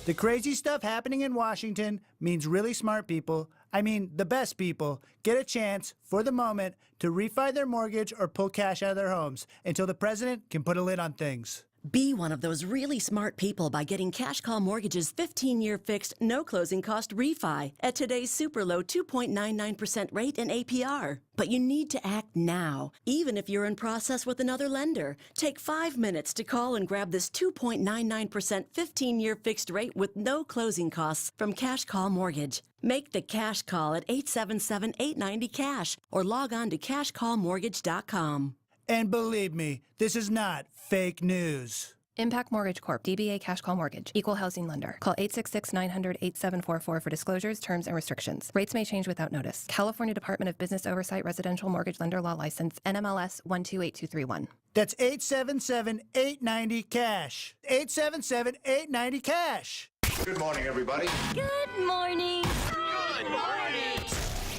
The crazy stuff happening in Washington means really smart people, I mean the best people, get a chance, for the moment, to refi their mortgage or pull cash out of their homes until the president can put a lid on things. Be one of those really smart people by getting Cash Call Mortgage's 15-year fixed, no closing cost refi at today's super low 2.99% rate and APR. But you need to act now, even if you're in process with another lender. Take 5 minutes to call and grab this 2.99% 15-year fixed rate with no closing costs from Cash Call Mortgage. Make the cash call at 877-890-CASH or log on to cashcallmortgage.com. And believe me, this is not fake news. Impact Mortgage Corp. DBA Cash Call Mortgage. Equal housing lender. Call 866-900-8744 for disclosures, terms, and restrictions. Rates may change without notice. California Department of Business Oversight Residential Mortgage Lender Law License. NMLS 128231. That's 877-890-CASH. 877-890-CASH. Good morning, everybody. Good morning. Good morning.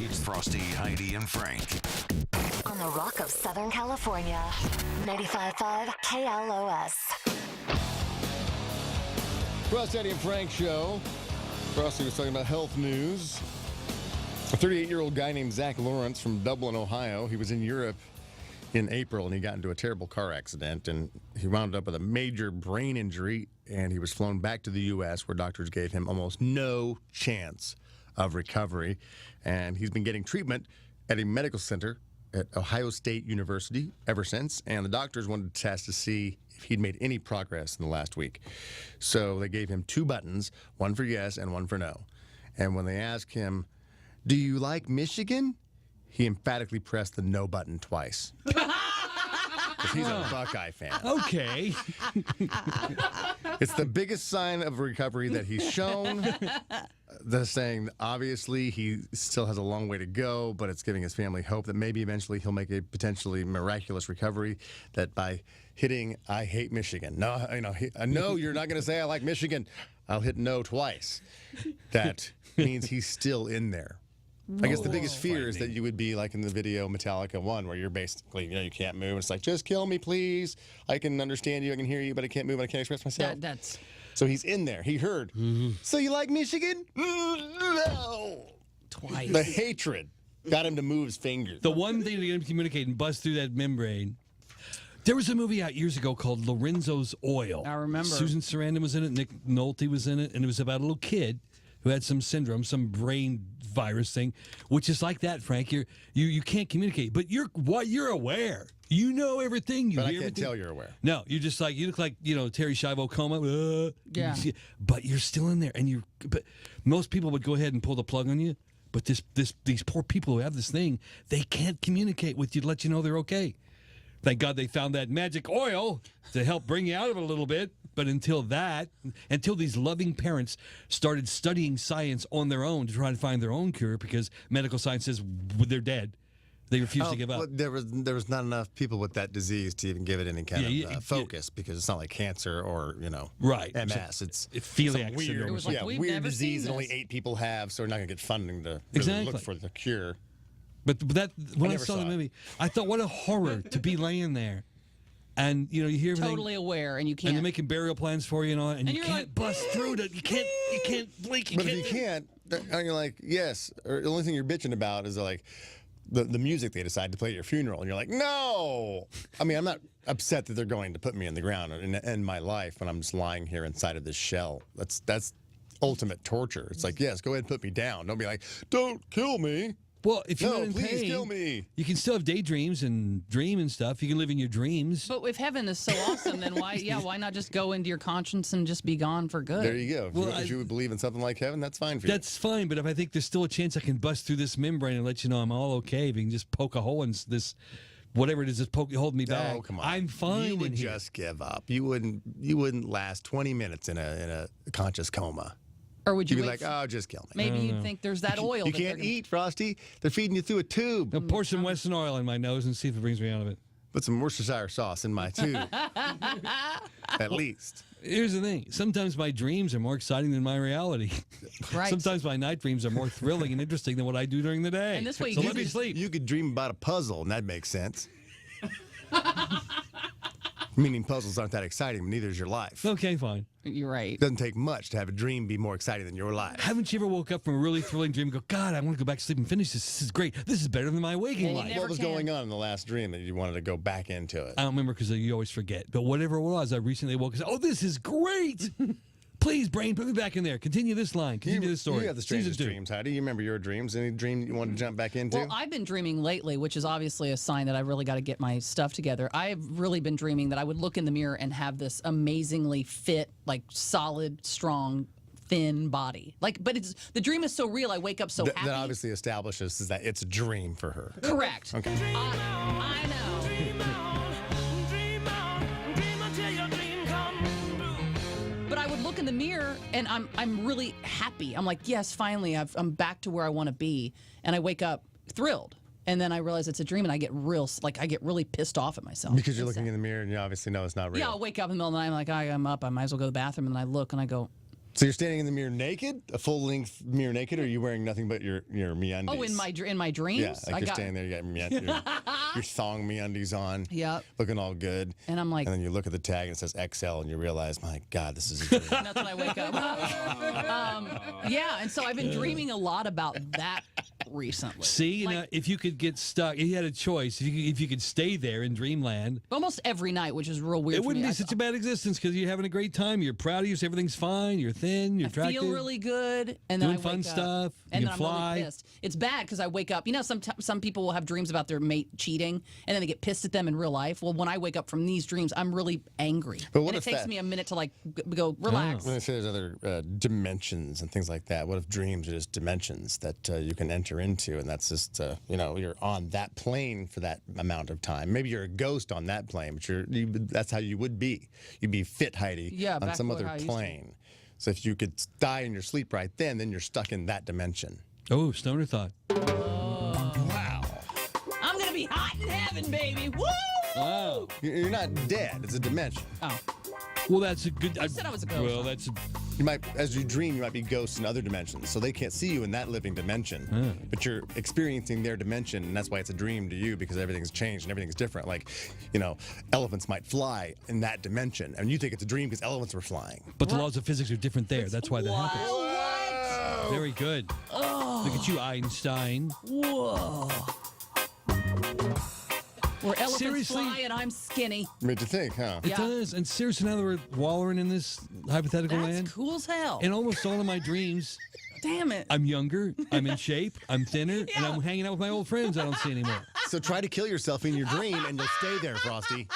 It's Frosty, Heidi, and Frank. On the Rock of Southern California. 95.5 KLOS. Frosty, Heidi, and Frank show. Frosty was talking about health news. A 38-year-old guy named Zach Lawrence from Dublin, Ohio. He was in Europe in April, and he got into a terrible car accident, and he wound up with a major brain injury, and he was flown back to the U.S., where doctors gave him almost no chance of recovery. And he's been getting treatment at a medical center at Ohio State University ever since, and the doctors wanted to test to see if he'd made any progress in the last week. So they gave him 2 buttons, one for yes and one for no. And when they asked him, "Do you like Michigan?" he emphatically pressed the no button twice. Because he's a Buckeye fan. Okay. It's the biggest sign of recovery that he's shown. They're saying, obviously, he still has a long way to go, but it's giving his family hope that maybe eventually he'll make a potentially miraculous recovery, that by hitting "I hate Michigan." No, I know you're not going to say "I like Michigan." I'll hit no twice. That means he's still in there. I guess the biggest fear is that you would be like in the video Metallica 1, where you're basically, you can't move. It's like, just kill me, please. I can understand you, I can hear you, but I can't move, and I can't express myself. So he's in there. He heard. So you like Michigan? No. Twice. The hatred got him to move his fingers. The one thing to get him to communicate and bust through that membrane. There was a movie out years ago called Lorenzo's Oil. I remember. Susan Sarandon was in it. Nick Nolte was in it. And it was about a little kid who had some syndrome, some brain virus thing, which is like that, Frank. You can't communicate, but you're aware. You know everything. You But I hear can't everything. tell you're aware. No, you're just like, you look like, Terry Schiavo coma. Yeah. But you're still in there, but most people would go ahead and pull the plug on you. But these poor people who have this thing, they can't communicate with you to let you know they're okay. Thank God they found that magic oil to help bring you out of it a little bit. But until these loving parents started studying science on their own to try to find their own cure, because medical science says they're dead, they refuse to give up. Well, there was not enough people with that disease to even give it any kind of focus, because it's not like cancer or right. MS. It's celiac some weird, syndrome. It was like, we've weird never disease seen that only this. 8 people have, so we're not going to get funding to Exactly. look for the cure. But that when I never saw the saw it. movie, I thought, what a horror to be laying there, and you hear everything, Totally aware, and you and can't. they're making burial plans for you and all that, and you you're can't like, bust through it. You can't blink. But if you can't, you're like, yes. Or the only thing you're bitching about is like the music they decide to play at your funeral, and you're like, no. I mean, I'm not upset that they're going to put me in the ground and end my life when I'm just lying here inside of this shell. That's ultimate torture. It's like, yes, go ahead and put me down. Don't be like, don't kill me. Well, if you're not in please pain, kill me. You can still have daydreams and dream and stuff. You can live in your dreams. But if heaven is so awesome, then why not just go into your conscience and just be gone for good? There you go. If you would believe in something like heaven, that's fine for you. That's fine, but if I think there's still a chance I can bust through this membrane and let you know I'm all okay, if you can just poke a hole in this, whatever it is that's holding me back, come on. I'm fine. You would in here. just give up. You wouldn't last 20 minutes in a conscious coma. Or would you You'd be wait like, oh, just kill me. Maybe you'd think there's that oil. You that they're can't gonna- eat, Frosty. They're feeding you through a tube. Now pour some Wesson oil in my nose and see if it brings me out of it. Put some Worcestershire sauce in my tube. At least. Here's the thing. Sometimes my dreams are more exciting than my reality. Right. Sometimes my night dreams are more thrilling and interesting than what I do during the day. And this way so you let me could- sleep. You could dream about a puzzle, and that makes sense. Meaning puzzles aren't that exciting, but neither is your life. Okay, fine. You're right. It doesn't take much to have a dream be more exciting than your life. Haven't you ever woke up from a really thrilling dream and go, God, I want to go back to sleep and finish this. This is great. This is better than my waking life. What was going on in the last dream that you wanted to go back into it? I don't remember because you always forget. But whatever it was, I recently woke up and said, oh, this is great. Please, brain, put me back in there. Continue this line. Continue this story. You have the strangest dreams, Heidi. You remember your dreams? Any dream you want to jump back into? Well, I've been dreaming lately, which is obviously a sign that I really got to get my stuff together. I've really been dreaming that I would look in the mirror and have this amazingly fit, like solid, strong, thin body. Like, but the dream is so real. I wake up so happy. That obviously establishes is that it's a dream for her. Correct. Okay. I know. But I would look in the mirror and I'm really happy. I'm like, yes, finally, I'm back to where I want to be. And I wake up thrilled. And then I realize it's a dream, and I get really pissed off at myself. Because you're looking in the mirror and you obviously know it's not real. Yeah, I'll wake up in the middle of the night. I'm like, I'm up. I might as well go to the bathroom. And I look and I go, So you're standing in the mirror naked, a full-length mirror naked, or are you wearing nothing but your MeUndies? oh, in my dreams? Yeah, like you're standing there, you got your thong MeUndies on. Yep. Looking all good. And I'm like, and then you look at the tag and it says XL, and you realize, my God, this is a dream. and that's when I wake up. Yeah, and so I've been dreaming a lot about that recently. See, now, if you could get stuck, if you had a choice, if you could stay there in dreamland. Almost every night, which is real weird. It wouldn't be such a bad existence because you're having a great time. You're proud of you, so everything's fine. You're thin, you're attractive. I feel really good, and then doing I fun wake up, stuff. and You then can I'm fly. really pissed. It's bad because I wake up. You know, some people will have dreams about their mate cheating, and then they get pissed at them in real life. Well, when I wake up from these dreams, I'm really angry. But what and it if takes that- me a minute to go relax. When I say there's other dimensions and things like that, what if dreams are just dimensions that you can enter into, and that's just you're on that plane for that amount of time. Maybe you're a ghost on that plane, but that's how you would be. You'd be fit, Heidi, Yeah, on back some to other how I used to. plane. So if you could die in your sleep right then you're stuck in that dimension. Oh, stoner thought. Wow. I'm gonna be hot in heaven, baby. Woo! Wow. You're not dead. It's a dimension. Oh. Well, that's a good. You said I was a ghost. Well, that's. You might, as you dream, you might be ghosts in other dimensions, so they can't see you in that living dimension. But you're experiencing their dimension, and that's why it's a dream to you, because everything's changed and everything's different. Like, elephants might fly in that dimension, and you think it's a dream because elephants were flying. But the laws of physics are different there. That's why that happens. What? Very good. Oh. Look at you, Einstein. Whoa. Where elephants Seriously? fly and I'm skinny. Made you think, huh? It does. And seriously, now that we're wallowing in this hypothetical That's land, cool as hell. in almost all of my dreams, Damn it. I'm younger, I'm in shape, I'm thinner, and I'm hanging out with my old friends I don't see anymore. So try to kill yourself in your dream, and you'll stay there, Frosty.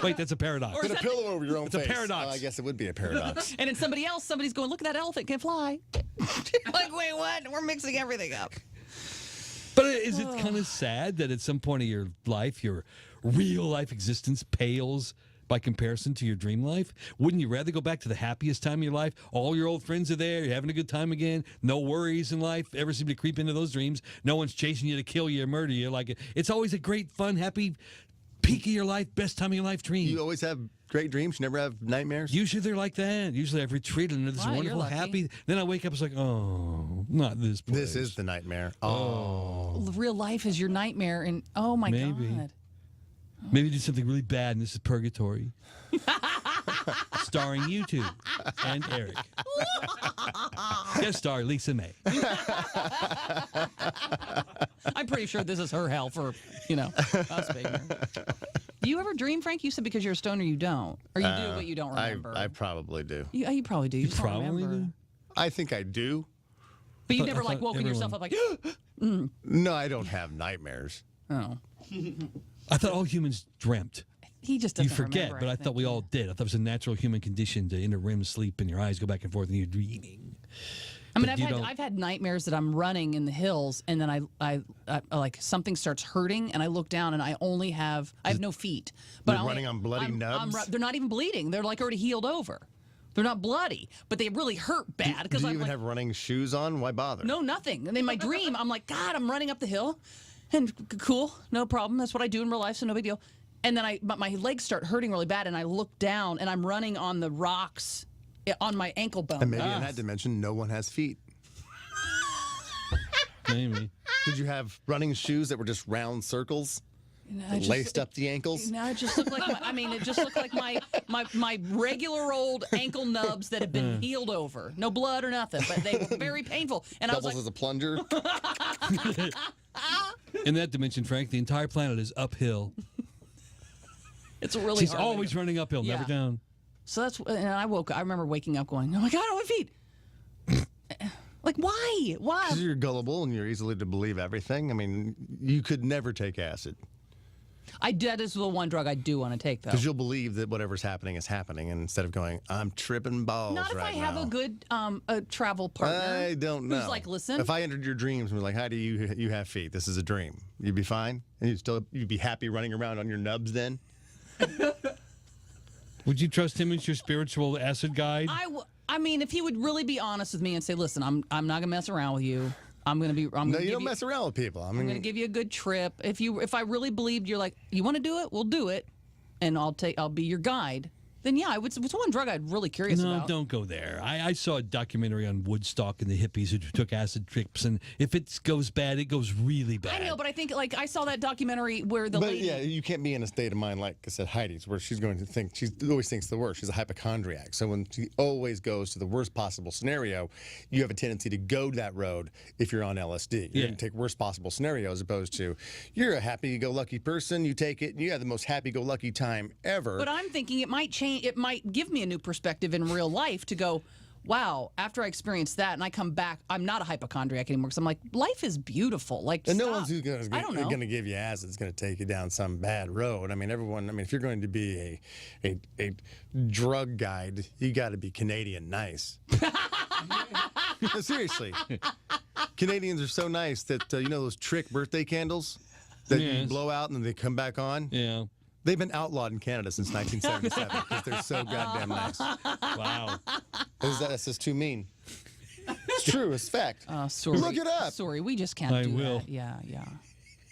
Wait, that's a paradox. Or Put is a that- pillow over your own It's a face. paradox. Oh, I guess it would be a paradox. And then somebody's going, look at that elephant can fly. Like, wait, what? We're mixing everything up. But is it kind of sad that at some point of your life, your real life existence pales by comparison to your dream life? Wouldn't you rather go back to the happiest time of your life? All your old friends are there. You're having a good time again. No worries in life ever seem to creep into those dreams. No one's chasing you to kill you or murder you. Like, it's always a great, fun, happy peak of your life, best time of your life dream. You always have great dreams. You never have nightmares. Usually they're like that. Usually I've retreated into this Wow, you're wonderful, lucky. happy. Then I wake up, it's like, oh, not this place. This is the nightmare. Oh. Real life is your nightmare, and oh my Maybe. God. Maybe you did something really bad, and this is purgatory. Starring you two and Eric. Guest star Lisa May. I'm pretty sure this is her hell for, us being here. Do you ever dream, Frank? You said because you're a stoner, you don't. Or you do, but you don't remember. I probably do. You probably do. You just don't Probably remember. do. I think I do. But you I never, thought woken yourself up everyone- like, No, I don't have nightmares. oh. I thought all humans dreamt. He just You doesn't forget, remember, but I thought we all did. I thought it was a natural human condition to enter REM sleep and your eyes go back and forth and you're dreaming. I mean, But you don't- I've had nightmares that I'm running in the hills, and then I like something starts hurting, and I look down, and I have no feet. But You're running on bloody nubs? They're not even bleeding. They're like already healed over. They're not bloody, but they really hurt bad because Do you I'm even like, have running shoes on? Why bother? no, nothing. And in my dream, I'm like, God, I'm running up the hill, and cool, no problem. That's what I do in real life, so no big deal. And then my legs start hurting really bad, and I look down, and I'm running on the rocks on my ankle bone. And maybe in that dimension, no one has feet. Maybe. Did you have running shoes that were just round circles? Laced up the ankles? No, it just looked like it just looked like my regular old ankle nubs that had been healed over. No blood or nothing, but they were very painful. And Doubles I was like, as a plunger? In that dimension, Frank, the entire planet is uphill. it's really She's hard. always running uphill, never Yeah. down. So and I remember waking up going, oh my God, I don't have feet. Like, why? Why? Because you're gullible and you're easily to believe everything. I mean, you could never take acid. That is the one drug I do want to take, though. Because you'll believe that whatever's happening is happening, and instead of going, I'm tripping balls Not if right I have now. a good a travel partner. I don't know. Who's like, listen. If I entered your dreams and was like, Heidi, you have feet. This is a dream. You'd be fine? And you'd be happy running around on your nubs then? Would you trust him as your spiritual acid guide? I mean, if he would really be honest with me and say, listen, I'm not going to mess around with you. I'm going to be. No, you don't mess around with people. I mean, I'm going to give you a good trip. If I really believed you're like, you want to do it, we'll do it, and I'll be your guide. Then yeah, it's one drug I'm really curious No, about. don't go there. I saw a documentary on Woodstock and the hippies who took acid trips, and if it goes bad, it goes really bad. I know, but I think I saw that documentary where the But lady. yeah, you can't be in a state of mind like I said, Heidi's, where she's going to think, she always thinks the worst. She's a hypochondriac. So when she always goes to the worst possible scenario, you have a tendency to go that road if you're on LSD. You're going to take worst possible scenario as opposed to you're a happy-go-lucky person, you take it, and you have the most happy-go-lucky time ever. But I'm thinking it might change. It might give me a new perspective in real life to go, wow, after I experience that and I come back, I'm not a hypochondriac anymore because I'm like, life is beautiful. Like, And stop. no one's going to give you acid. It's going to take you down some bad road. I mean, if you're going to be a drug guide, you got to be Canadian nice. No, seriously. Canadians are so nice that, those trick birthday candles that you blow out and then they come back on? Yeah. They've been outlawed in Canada since 1977 because they're so goddamn nice. Wow. That's just too mean. It's true. It's fact. Sorry. Look it up. Sorry, we just can't I do will. that. Yeah.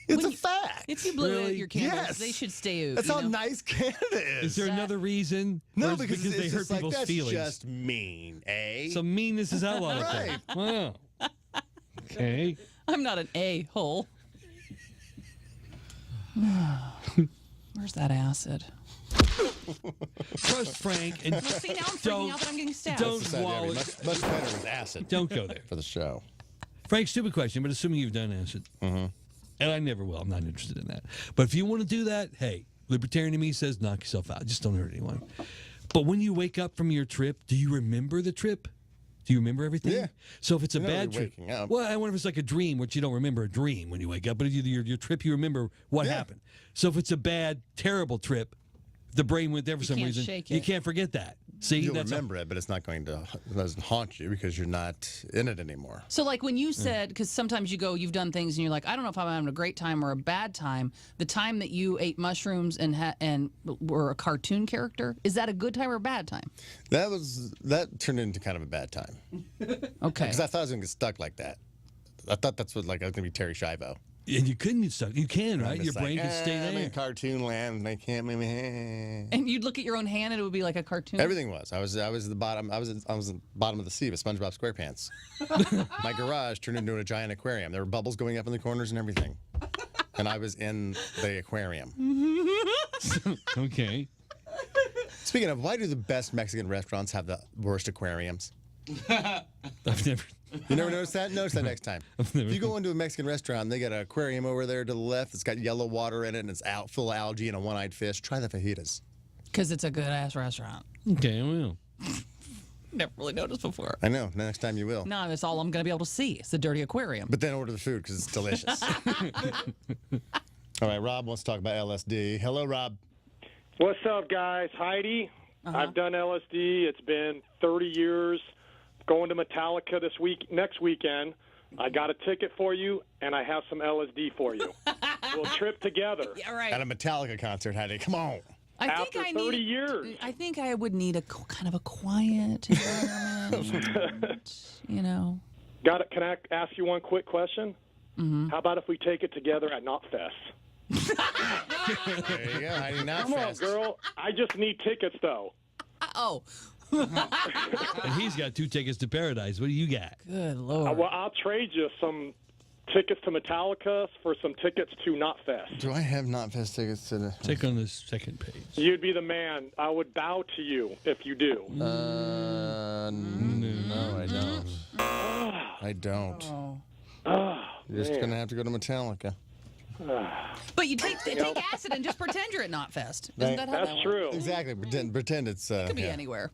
It's a fact. If you blow Really? out your candles, Yes. they should stay out. That's how nice Canada is. Is there another reason? No, Or is it because they it's hurt just like, people's that's feelings. just mean, eh? So meanness is outlawed. Right. Wow. Okay. I'm not an a-hole. Where's that acid? Trust Frank and See, now I'm freaking out that I'm getting stabbed. don't That's the sad swallow area. it. Much better with acid Don't go there. for the show. Frank, stupid question, but assuming you've done acid, And I never will. I'm not interested in that. But if you want to do that, hey, libertarian to me says knock yourself out. Just don't hurt anyone. But when you wake up from your trip, do you remember the trip? Do you remember everything? Yeah. So if it's a You're not bad really trip, waking up. well, I wonder if it's like a dream, which you don't remember a dream when you wake up. But if your trip, you remember what happened. So if it's a bad, terrible trip, the brain went there for some can't reason. shake You it. can't forget that. See, You'll that's remember it, but it's not going to. It doesn't haunt you because you're not in it anymore. So, like when you said, because sometimes you go, you've done things, and you're like, I don't know if I'm having a great time or a bad time. The time that you ate mushrooms and were a cartoon character, is that a good time or a bad time? That turned into kind of a bad time. Okay. Because I thought I was going to get stuck like that. I thought that's what I was going to be Terry Schiavo. And you couldn't get stuck. You can, right? I'm Your just brain like, can stay I'm there. in cartoon land, and they can't make me. And you'd look at your own hand, and it would be like a cartoon. Everything was. I was the bottom. I was the bottom of the sea with SpongeBob SquarePants. My garage turned into a giant aquarium. There were bubbles going up in the corners and everything. And I was in the aquarium. Okay. Speaking of, why do the best Mexican restaurants have the worst aquariums? I've never. You never noticed that? Notice that next time. If you go into a Mexican restaurant, they got an aquarium over there to the left. It's got yellow water in it, and it's out full of algae and a one-eyed fish. Try the fajitas. Because it's a good-ass restaurant. Okay, I will. Never really noticed before. I know. Next time you will. No, that's all I'm going to be able to see. It's the dirty aquarium. But then order the food because it's delicious. All right, Rob wants to talk about LSD. Hello, Rob. What's up, guys? Heidi. I've done LSD. It's been 30 years. Going to Metallica next weekend. I got a ticket for you, and I have some LSD for you. We'll trip together. Yeah, right. At a Metallica concert, Heidi. Come on. After 30 years. I think I would need a kind of a quiet environment. You know. Can I ask you one quick question? Mm-hmm. How about if we take it together at Knotfest? There you go, Heidi. Come on, girl. I just need tickets, though. Oh. And he's got 2 tickets to paradise. What do you got? Good Lord. Well, I'll trade you some tickets to Metallica for some tickets to Knotfest. Do I have Knotfest tickets to the... Check on this second page. You'd be the man. I would bow to you if you do. No, I don't. I don't. You're just going to have to go to Metallica. But you take acid and just pretend you're at Knotfest. Isn't that how That's that true. Exactly. Pretend it's... It could be anywhere.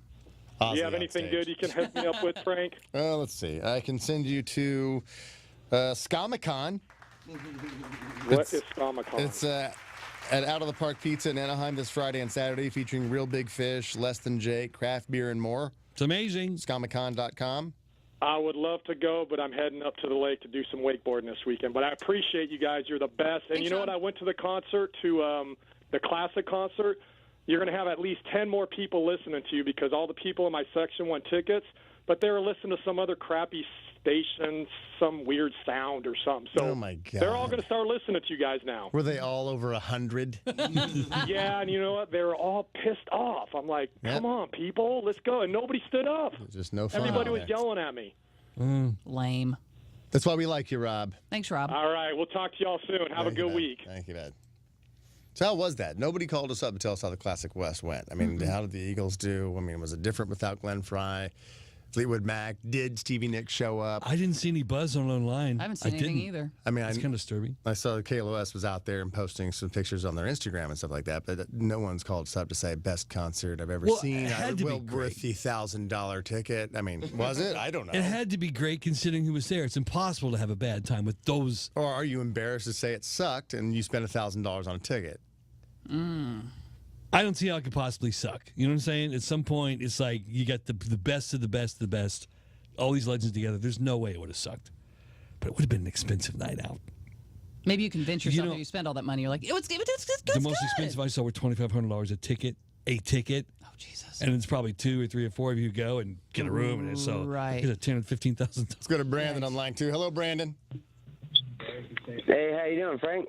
Do you have anything good you can hook me up with, Frank? Let's see. I can send you to Scamacon. What is Scamacon? It's at Out of the Park Pizza in Anaheim this Friday and Saturday, featuring Real Big Fish, Less Than Jake, craft beer, and more. It's amazing. Scamacon.com. I would love to go, but I'm heading up to the lake to do some wakeboarding this weekend. But I appreciate you guys. You're the best. And you know what? I went to the concert, to the classic concert. You're going to have at least 10 more people listening to you because all the people in my section won tickets, but they were listening to some other crappy station, some weird sound or something. So oh my God. They're all going to start listening to you guys now. Were they all over 100? Yeah, and you know what? They were all pissed off. I'm like, come on, people, let's go. And nobody stood up. Just no fun. Everybody was yelling at me. Lame. That's why we like you, Rob. Thanks, Rob. All right, we'll talk to y'all soon. Have a good week. Thank you, Dad. So how was that? Nobody called us up to tell us how the Classic West went. I mean, how did the Eagles do? I mean, was it different without Glenn Fry? Fleetwood Mac? Did Stevie Nicks show up? I didn't see any buzz online. I haven't seen anything either. I mean, it's kind of disturbing. I saw KLOS was out there and posting some pictures on their Instagram and stuff like that, but no one's called us up to say best concert I've ever seen. It had to be worth the $1,000 ticket. I mean, was it? I don't know. It had to be great considering who was there. It's impossible to have a bad time with those. Or are you embarrassed to say it sucked and you spent $1,000 on a ticket? I don't see how it could possibly suck. You know what I'm saying? At some point, it's like you got the best of the best of the best. All these legends together. There's no way it would have sucked. But it would have been an expensive night out. Maybe you convince yourself if you spend all that money, you're like, it's good. The most expensive I saw were $2,500 a ticket. Oh, Jesus. And it's probably 2 or 3 or 4 of you go and get a room. And so right. It's $10,000 to $15,000. Let's go to Brandon on line 2. Hello, Brandon. Hey, how you doing, Frank?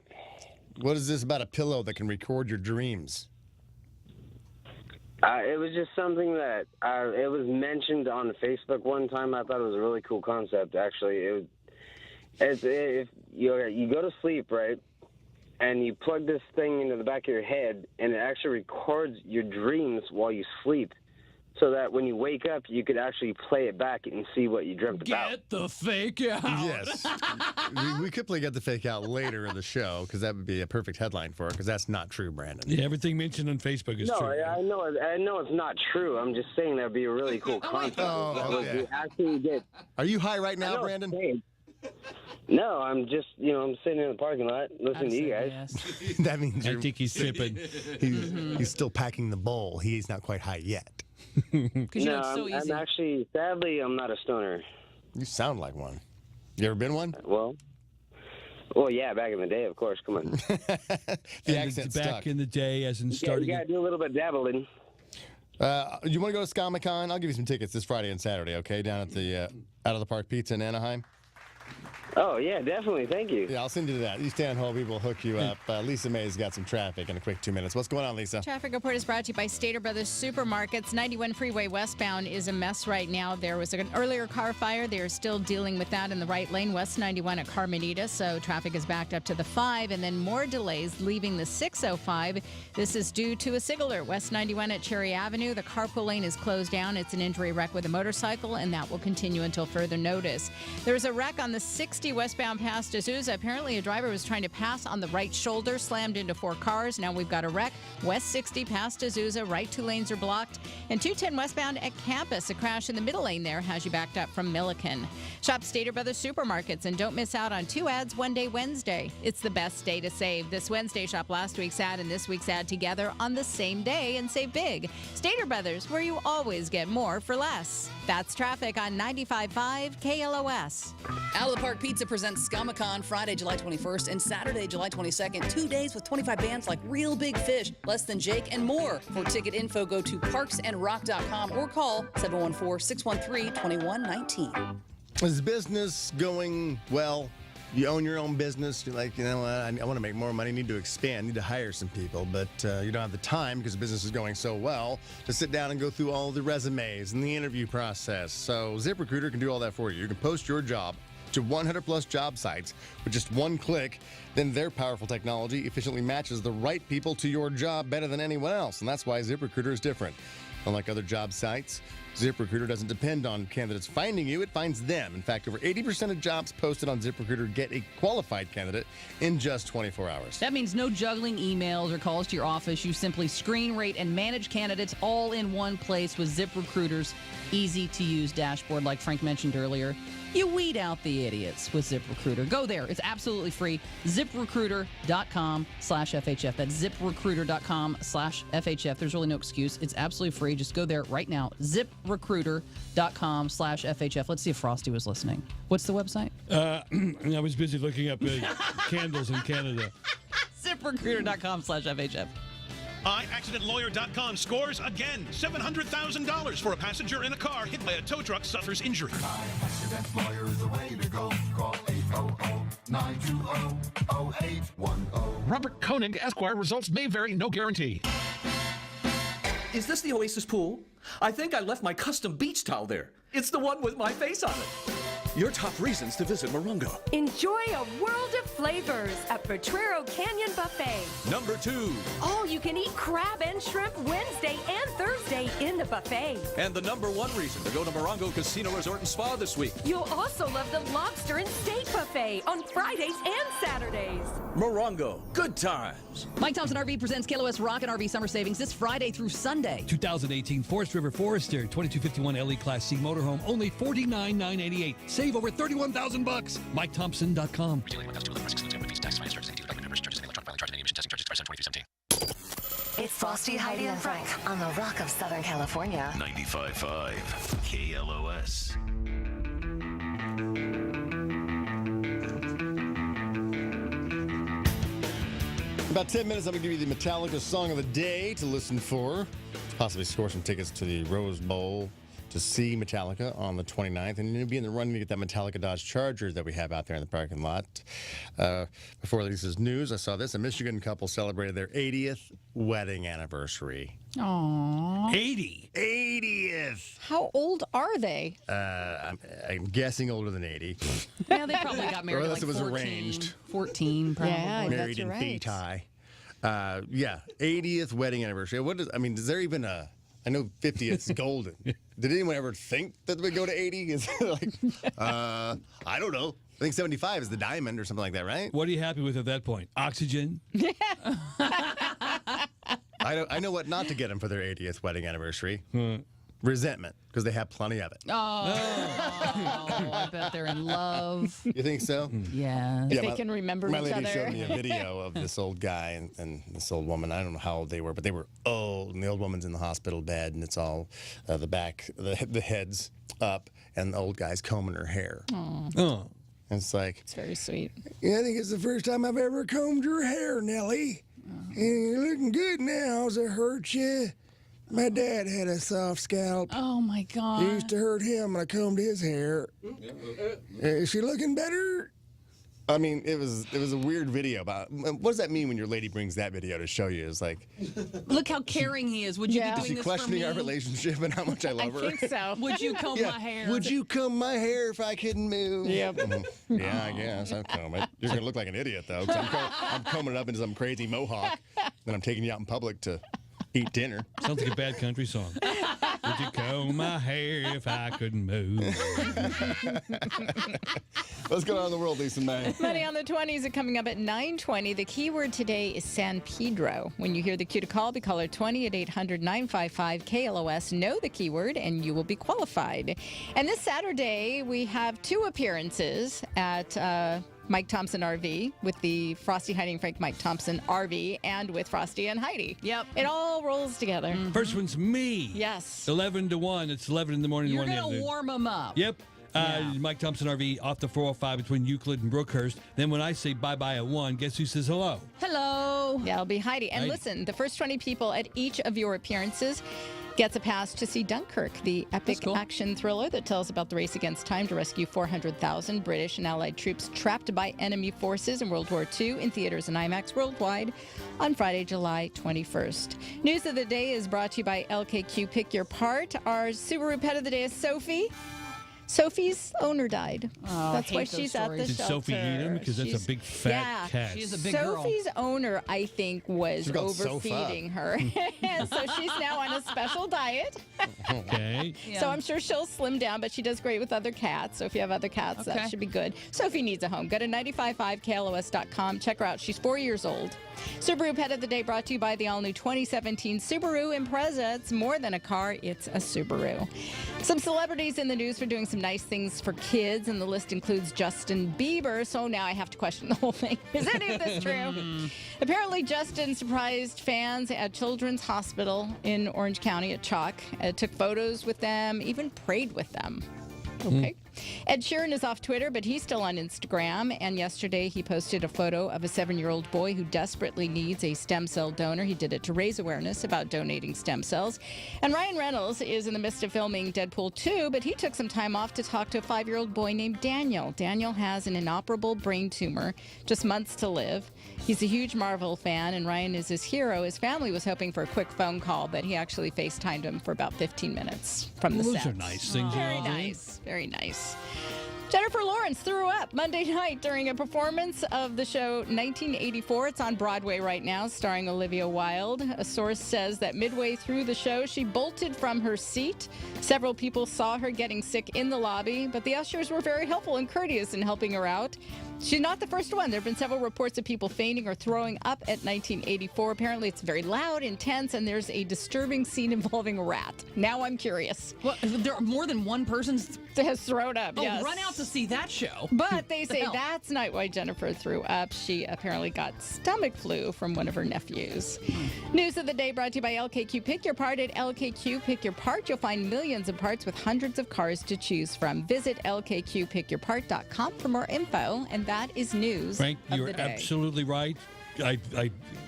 What is this about a pillow that can record your dreams? It was just something that it was mentioned on Facebook one time. I thought it was a really cool concept, actually. If you go to sleep, right, and you plug this thing into the back of your head, and it actually records your dreams while you sleep. so that when you wake up, you could actually play it back and see what you dreamt about. Get the fake out. Yes. we could play Get the Fake Out later in the show because that would be a perfect headline for it because that's not true, Brandon. Yeah, everything mentioned on Facebook is No, true. I know it's not true. I'm just saying that would be a really cool concept. yeah. Actually get. Are you high right now, Brandon? No, I'm just, I'm sitting in the parking lot listening to you guys. That means I think he's sipping. He's still packing the bowl. He's not quite high yet. No, I'm actually, sadly, I'm not a stoner. You sound like one. You ever been one? Well, yeah, back in the day, of course. Come on. The accent's back stuck. in the day, as in starting. You got to do a little bit of dabbling. You want to go to Comic-Con? I'll give you some tickets this Friday and Saturday, okay? Down at the Out of the Park Pizza in Anaheim. Oh, yeah, definitely. Thank you. Yeah, I'll send you to that. You stand home, we will hook you up. Lisa May's got some traffic in a quick 2 minutes. What's going on, Lisa? Traffic report is brought to you by Stater Brothers Supermarkets. 91 Freeway westbound is a mess right now. There was an earlier car fire. They are still dealing with that in the right lane, West 91 at Carmenita. So traffic is backed up to the 5, and then more delays leaving the 605. This is due to a SIG alert. West 91 at Cherry Avenue. The carpool lane is closed down. It's an injury wreck with a motorcycle, and that will continue until further notice. There's a wreck on the 60 westbound past Azusa. Apparently, a driver was trying to pass on the right shoulder, slammed into 4 cars. Now we've got a wreck. West 60 past Azusa. Right 2 lanes are blocked. And 210 westbound at Campus. A crash in the middle lane there has you backed up from Milliken. Shop Stater Brothers Supermarkets and don't miss out on 2 ads one day Wednesday. It's the best day to save. This Wednesday, shop last week's ad and this week's ad together on the same day and save big. Stater Brothers, where you always get more for less. That's traffic on 95.5 KLOS. Out of the Park Pizza presents Comic-Con Friday, July 21st and Saturday, July 22nd. 2 days with 25 bands like Real Big Fish, Less Than Jake, and more. For ticket info, go to parksandrock.com or call 714-613-2119. Is business going well? You own your own business. You're like, I want to make more money, need to expand, need to hire some people, but you don't have the time because the business is going so well to sit down and go through all the resumes and the interview process. So ZipRecruiter can do all that for you. You can post your job to 100+ job sites with just one click. Then their powerful technology efficiently matches the right people to your job better than anyone else. And that's why ZipRecruiter is different. Unlike other job sites, ZipRecruiter doesn't depend on candidates finding you, it finds them. In fact, over 80% of jobs posted on ZipRecruiter get a qualified candidate in just 24 hours. That means no juggling emails or calls to your office. You simply screen, rate, and manage candidates all in one place with ZipRecruiter's easy-to-use dashboard, like Frank mentioned earlier. You weed out the idiots with ZipRecruiter. Go there. It's absolutely free. ZipRecruiter.com/FHF. That's ZipRecruiter.com/FHF. There's really no excuse. It's absolutely free. Just go there right now. ZipRecruiter.com/FHF. Let's see if Frosty was listening. What's the website? I was busy looking up candles in Canada. ZipRecruiter.com/FHF. iAccidentLawyer.com scores again. $700,000 for a passenger in a car hit by a tow truck suffers injury. Accident Lawyer is the way to go. Call 800-920-0810. Robert Koenig, Esquire. Results may vary. No guarantee. Is this the Oasis pool? I think I left my custom beach towel there. It's the one with my face on it. Your top reasons to visit Morongo. Enjoy a world of flavors at Potrero Canyon Buffet. Number 2. All-you-can-eat crab and shrimp Wednesday and Thursday in the buffet. And the number 1 reason to go to Morongo Casino Resort and Spa this week. You'll also love the lobster and steak buffet on Fridays and Saturdays. Morongo, good times. Mike Thompson RV presents KLOS Rock and RV Summer Savings this Friday through Sunday. 2018 Forest River Forester 2251 LE Class C motorhome, only $49,988. Save over $31,000. MikeThompson.com. It's Frosty, Heidi, and Frank on the Rock of Southern California. 95.5 KLOS. About 10 minutes, I'm going to give you the Metallica Song of the Day to listen for. Possibly score some tickets to the Rose Bowl to see Metallica on the 29th. And you'll be in the running to get that Metallica Dodge Charger that we have out there in the parking lot. Before Lisa's news, I saw this. A Michigan couple celebrated their 80th wedding anniversary. Aww. 80? 80th! How old are they? I'm guessing older than 80. Yeah, they probably got married or unless like it was 14, arranged. 14, probably. Yeah, married in right. feti. 80th wedding anniversary. Is there even a I know 50 is golden. Did anyone ever think that we'd go to 80? Is like, I don't know. I think 75 is the diamond or something like that, right? What are you happy with at that point? Oxygen? I know what not to get them for their 80th wedding anniversary. Resentment, because they have plenty of it. Oh, I bet they're in love. You think so? Yeah. If they can remember my each lady other. showed me a video of this old guy and this old woman. I don't know how old they were, but they were old. And the old woman's in the hospital bed, and it's all the head's up, and the old guy's combing her hair. Oh. And it's like, it's very sweet. Yeah, I think it's the first time I've ever combed your hair, Nellie. And you're looking good now. Does it hurt you? My dad had a soft scalp. Oh, my God. It used to hurt him when I combed his hair. Is she looking better? I mean, it was a weird video about. What does that mean when your lady brings that video to show you? It's like, look how caring he is. Would you be is doing she this questioning for me? our relationship and how much I love her? I think so. Would you comb my hair? Would you comb my hair if I couldn't move? Yep. Yeah, I guess I'll comb it. You're gonna look like an idiot though, 'cause I'm combing it up into some crazy mohawk, then I'm taking you out in public to eat dinner. Sounds like a bad country song. Would you comb my hair if I couldn't move? What's going on in the world, Lisa May? Money on the 20s are coming up at 9:20. The keyword today is San Pedro. When you hear the cue to call, be caller 20 at 800-955-KLOS. Know the keyword, and you will be qualified. And this Saturday, we have 2 appearances at Mike Thompson RV with the Frosty, Heidi, and Frank Mike Thompson RV, and with Frosty and Heidi. Yep. It all rolls together. First one's me. Yes. 11 to 1. It's 11 in the morning. You're 1 in the going to afternoon. warm them up. Yep. Mike Thompson RV off the 405 between Euclid and Brookhurst. Then when I say bye-bye at 1, guess who says hello? Hello. Yeah, it'll be Heidi. And Heidi. listen, the first 20 people at each of your appearances gets a pass to see Dunkirk, the epic action thriller that tells about the race against time to rescue 400,000 British and Allied troops trapped by enemy forces in World War II in theaters and IMAX worldwide on Friday, July 21st. News of the day is brought to you by LKQ Pick Your Part. Our Subaru pet of the day is Sophie. Sophie's owner died. Oh, That's I why hate those she's at the stories. Did shelter. Sophie eat him? Because that's a big fat cat. She is a big girl. Sophie's owner, I think, was She's called overfeeding her. And so she's now on a special diet. Okay. So I'm sure she'll slim down, but she does great with other cats. So if you have other cats, that should be good. Sophie needs a home. Go to 955KLOS.com. Check her out. She's 4 years old. Subaru Pet of the Day brought to you by the all-new 2017 Subaru Impreza. It's more than a car, it's a Subaru. Some celebrities in the news for doing some nice things for kids, and the list includes Justin Bieber. So now I have to question the whole thing. Is any of this true? Apparently, Justin surprised fans at Children's Hospital in Orange County at Chalk. Took photos with them, even prayed with them. Okay. Ed Sheeran is off Twitter, but he's still on Instagram. And yesterday he posted a photo of a 7-year-old boy who desperately needs a stem cell donor. He did it to raise awareness about donating stem cells. And Ryan Reynolds is in the midst of filming Deadpool 2, but he took some time off to talk to a 5-year-old boy named Daniel. Daniel has an inoperable brain tumor, just months to live. He's a huge Marvel fan, and Ryan is his hero. His family was hoping for a quick phone call, but he actually FaceTimed him for about 15 minutes from the Those set. are nice things. Very nice. Very nice. Jennifer Lawrence threw up Monday night during a performance of the show 1984. It's on Broadway right now, starring Olivia Wilde. A source says that midway through the show, she bolted from her seat. Several people saw her getting sick in the lobby, but the ushers were very helpful and courteous in helping her out. She's not the first one. There have been several reports of people fainting or throwing up at 1984. Apparently, it's very loud, intense, and there's a disturbing scene involving a rat. Now I'm curious. Well, there are more than one person has thrown up. Yes. Run out to see that show. But they say that's not why Jennifer threw up. She apparently got stomach flu from one of her nephews. News of the day brought to you by LKQ Pick Your Part. At LKQ Pick Your Part, you'll find millions of parts with hundreds of cars to choose from. Visit LKQPickYourPart.com for more info. And that is news. Frank, of you're the day. absolutely right. I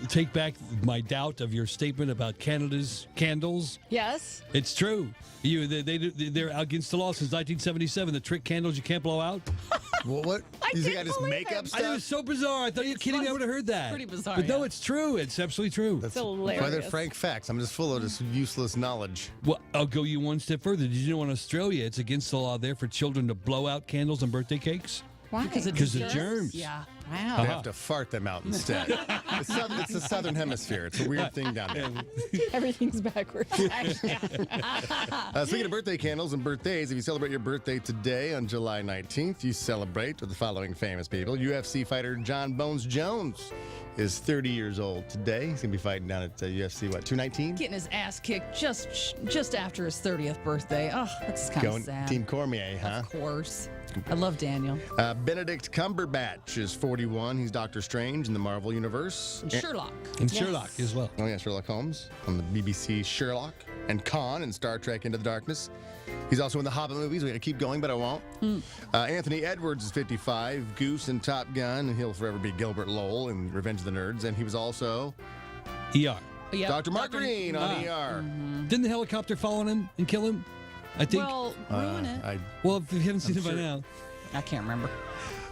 take back my doubt of your statement about Canada's candles. Yes. It's true. They're against the law since 1977. The trick candles you can't blow out. What? You think I just make up I stuff? know, it's so bizarre. I thought you were kidding me. I would have heard that. Pretty bizarre. But no, it's true. It's absolutely true. That's why they're Frank facts. I'm just full of this useless knowledge. Well, I'll go you one step further. Did you know in Australia it's against the law there for children to blow out candles on birthday cakes? Why? Because of germs. Yeah. Wow. They have to fart them out instead. It's the southern hemisphere. It's a weird thing down there. Everything's backwards. Speaking of birthday candles and birthdays, if you celebrate your birthday today on July 19th, you celebrate with the following famous people. UFC fighter John Bones Jones is 30 years old today. He's going to be fighting down at UFC, 219? Getting his ass kicked just after his 30th birthday. Oh, that's kind of sad. Team Cormier, huh? Of course. I love Daniel. Benedict Cumberbatch is 41. He's Doctor Strange in the Marvel Universe. And Sherlock. And Sherlock as well. Oh, yeah, Sherlock Holmes on the BBC Sherlock. And Khan in Star Trek Into the Darkness. He's also in the Hobbit movies. We're going to keep going, but I won't. Anthony Edwards is 55. Goose in Top Gun. And he'll forever be Gilbert Lowell in Revenge of the Nerds. And he was also... ER. Yep. Dr. Mark Green on ER. Didn't the helicopter fall on him and kill him? I think. Well, ruin it. Well, if you haven't seen it by now. I can't remember.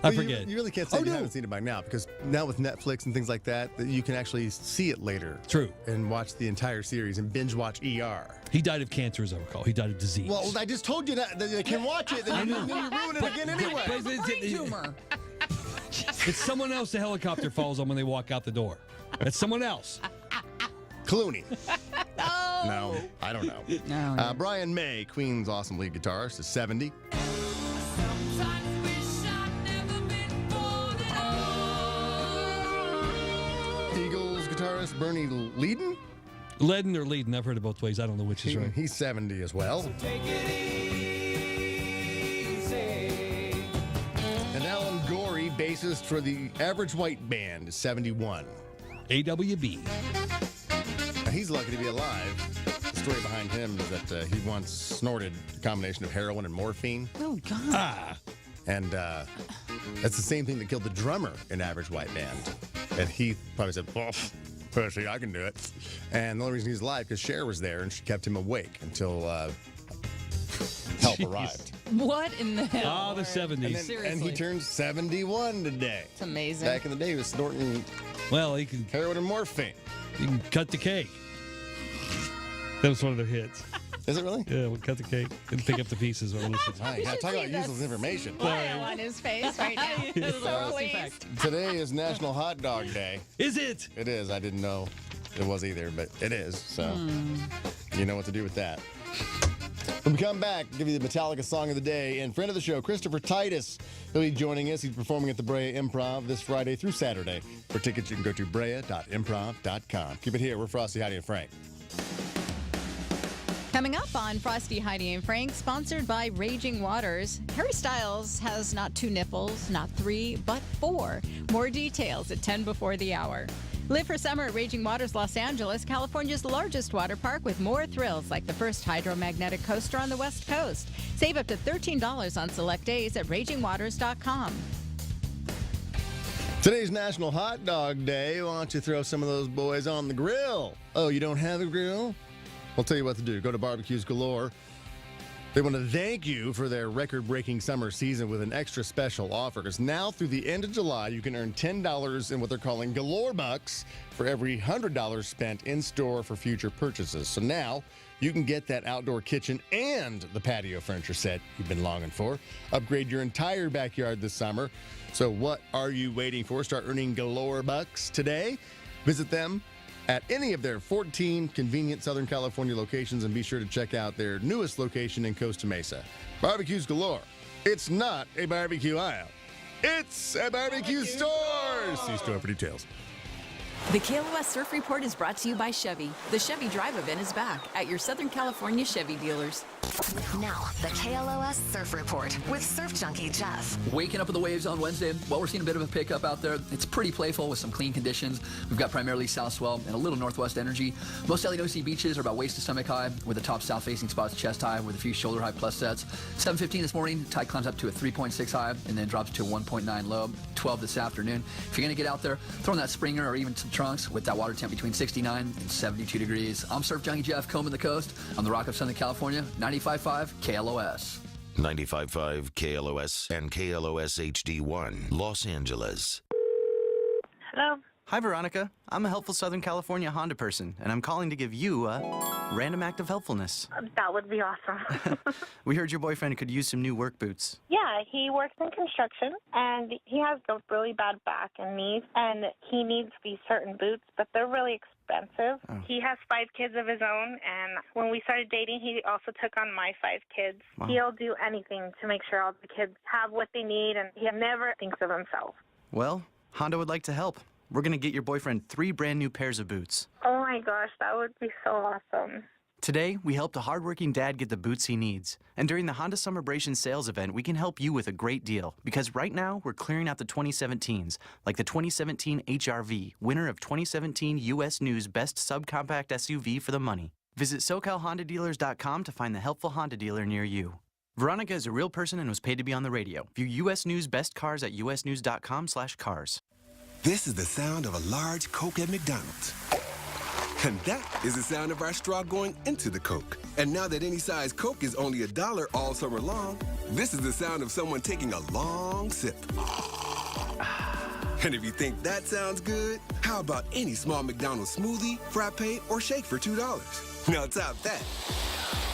I forget. You really can't say you haven't seen it by now, because now with Netflix and things like that, you can actually see it later. True. And watch the entire series and binge watch ER. He died of cancer, as I recall. He died of disease. Well, I just told you that they can watch it. Then you ruin it again anyway. Brain tumor. It's someone else the helicopter falls on when they walk out the door. It's someone else. Clooney. Oh. No, I don't know. No. Brian May, Queen's awesome lead guitarist, is 70. Eagles guitarist Bernie Leadon? Lennon or Leadon, I've heard it both ways. I don't know which is right. He's 70 as well. And Alan Gorey, bassist for the Average White Band, is 71. AWB. Now, he's lucky to be alive. The story behind him is that he once snorted a combination of heroin and morphine. Oh, God. And that's the same thing that killed the drummer in Average White Band. And he probably said, oh, pussy, I can do it. And the only reason he's alive because Cher was there and she kept him awake until help arrived. What in the hell? Ah, the 70s. Seriously. And he turned 71 today. It's amazing. Back in the day, he was snorting he can heroin and morphine. You can cut the cake. That was one of their hits. Is it really? Yeah, we'll cut the cake and pick up the pieces. Yeah, talk about useless information. Smile on his face right now. So pleased. Today is National Hot Dog Day. Is it? It is. I didn't know it was either, but it is. So you know what to do with that. When we come back, give you the Metallica song of the day. And friend of the show, Christopher Titus, he'll be joining us. He's performing at the Brea Improv this Friday through Saturday. For tickets, you can go to brea.improv.com. Keep it here. We're Frosty, Heidi, and Frank. Coming up on Frosty, Heidi, and Frank, sponsored by Raging Waters, Harry Styles has not 2 nipples, not 3, but 4. More details at 10 before the hour. Live for summer at Raging Waters Los Angeles, California's largest water park with more thrills like the first hydromagnetic coaster on the West Coast. Save up to $13 on select days at RagingWaters.com. Today's National Hot Dog Day. Why don't you throw some of those boys on the grill? Oh, you don't have a grill? I'll tell you what to do. Go to Barbecues Galore. They want to thank you for their record-breaking summer season with an extra special offer. Because now through the end of July, you can earn $10 in what they're calling Galore Bucks for every $100 spent in-store for future purchases. So now you can get that outdoor kitchen and the patio furniture set you've been longing for. Upgrade your entire backyard this summer. So what are you waiting for? Start earning Galore Bucks today. Visit them at any of their 14 convenient Southern California locations, and be sure to check out their newest location in Costa Mesa. Barbecues Galore. It's not a barbecue aisle. It's a barbecue store. See store for details. The KLOS Surf Report is brought to you by Chevy. The Chevy Drive event is back at your Southern California Chevy dealers. Now, the KLOS Surf Report with Surf Junkie Jeff. Waking up with the waves on Wednesday. Well, we're seeing a bit of a pickup out there. It's pretty playful with some clean conditions. We've got primarily south swell and a little northwest energy. Most LEOC beaches are about waist to stomach high, with the top south-facing spots chest high with a few shoulder high plus sets. 7:15 this morning, tide climbs up to a 3.6 high and then drops to a 1.9 low. 12 this afternoon. If you're going to get out there, throw in that Springer or even some trunks with that water temp between 69 and 72 degrees. I'm Surf Junkie Jeff, combing the coast on the Rock of Southern California, 95.5 KLOS. 95.5 KLOS and KLOS HD1, Los Angeles. Hello? Hi, Veronica. I'm a helpful Southern California Honda person, and I'm calling to give you a random act of helpfulness. That would be awesome. We heard your boyfriend could use some new work boots. Yeah, he works in construction, and he has a really bad back and knees, and he needs these certain boots, but they're really expensive. Oh. He has 5 kids of his own, and when we started dating, he also took on my 5 kids. Wow. He'll do anything to make sure all the kids have what they need, and he never thinks of himself. Well, Honda would like to help. We're going to get your boyfriend 3 brand new pairs of boots. Oh my gosh, that would be so awesome. Today, we helped a hardworking dad get the boots he needs. And during the Honda Summerbration sales event, we can help you with a great deal. Because right now, we're clearing out the 2017s, like the 2017 HRV, winner of 2017 U.S. News Best Subcompact SUV for the money. Visit SoCalHondaDealers.com to find the helpful Honda dealer near you. Veronica is a real person and was paid to be on the radio. View U.S. News Best Cars at usnews.com/cars. This is the sound of a large Coke at McDonald's. And that is the sound of our straw going into the Coke. And now that any size Coke is only $1 all summer long, this is the sound of someone taking a long sip. And if you think that sounds good, how about any small McDonald's smoothie, frappe, or shake for $2? Now top that.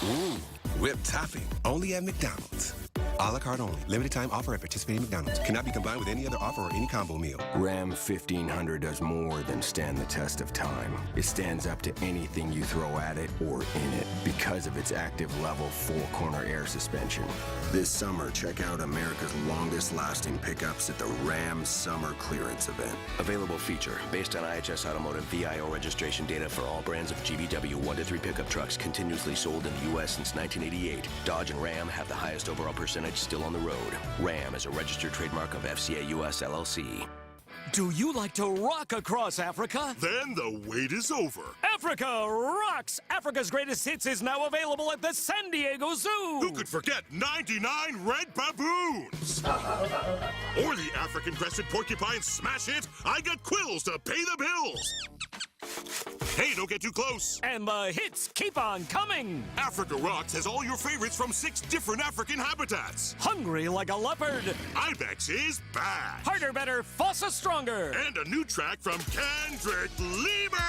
Ooh, whipped topping, only at McDonald's. A la carte only. Limited time offer at participating McDonald's. Cannot be combined with any other offer or any combo meal. Ram 1500 does more than stand the test of time. It stands up to anything you throw at it or in it because of its active level 4-corner air suspension. This summer, check out America's longest-lasting pickups at the Ram Summer Clearance Event. Available feature based on IHS Automotive VIO registration data for all brands of GVW 1-3 pickup trucks continuously sold in the U.S. since 1988. Dodge and Ram have the highest overall percentage still on the road. Ram is a registered trademark of FCA US LLC. Do you like to rock across Africa? Then the wait is over. Africa Rocks! Africa's Greatest Hits is now available at the San Diego Zoo! Who could forget 99 red baboons? Or the African crested porcupine smash hit, I Got Quills to Pay the Bills! Hey, don't get too close. And the hits keep on coming. Africa Rocks has all your favorites from 6 different African habitats. Hungry like a leopard. Ibex is back. Harder, better, Fossa stronger. And a new track from Kendrick Lemur.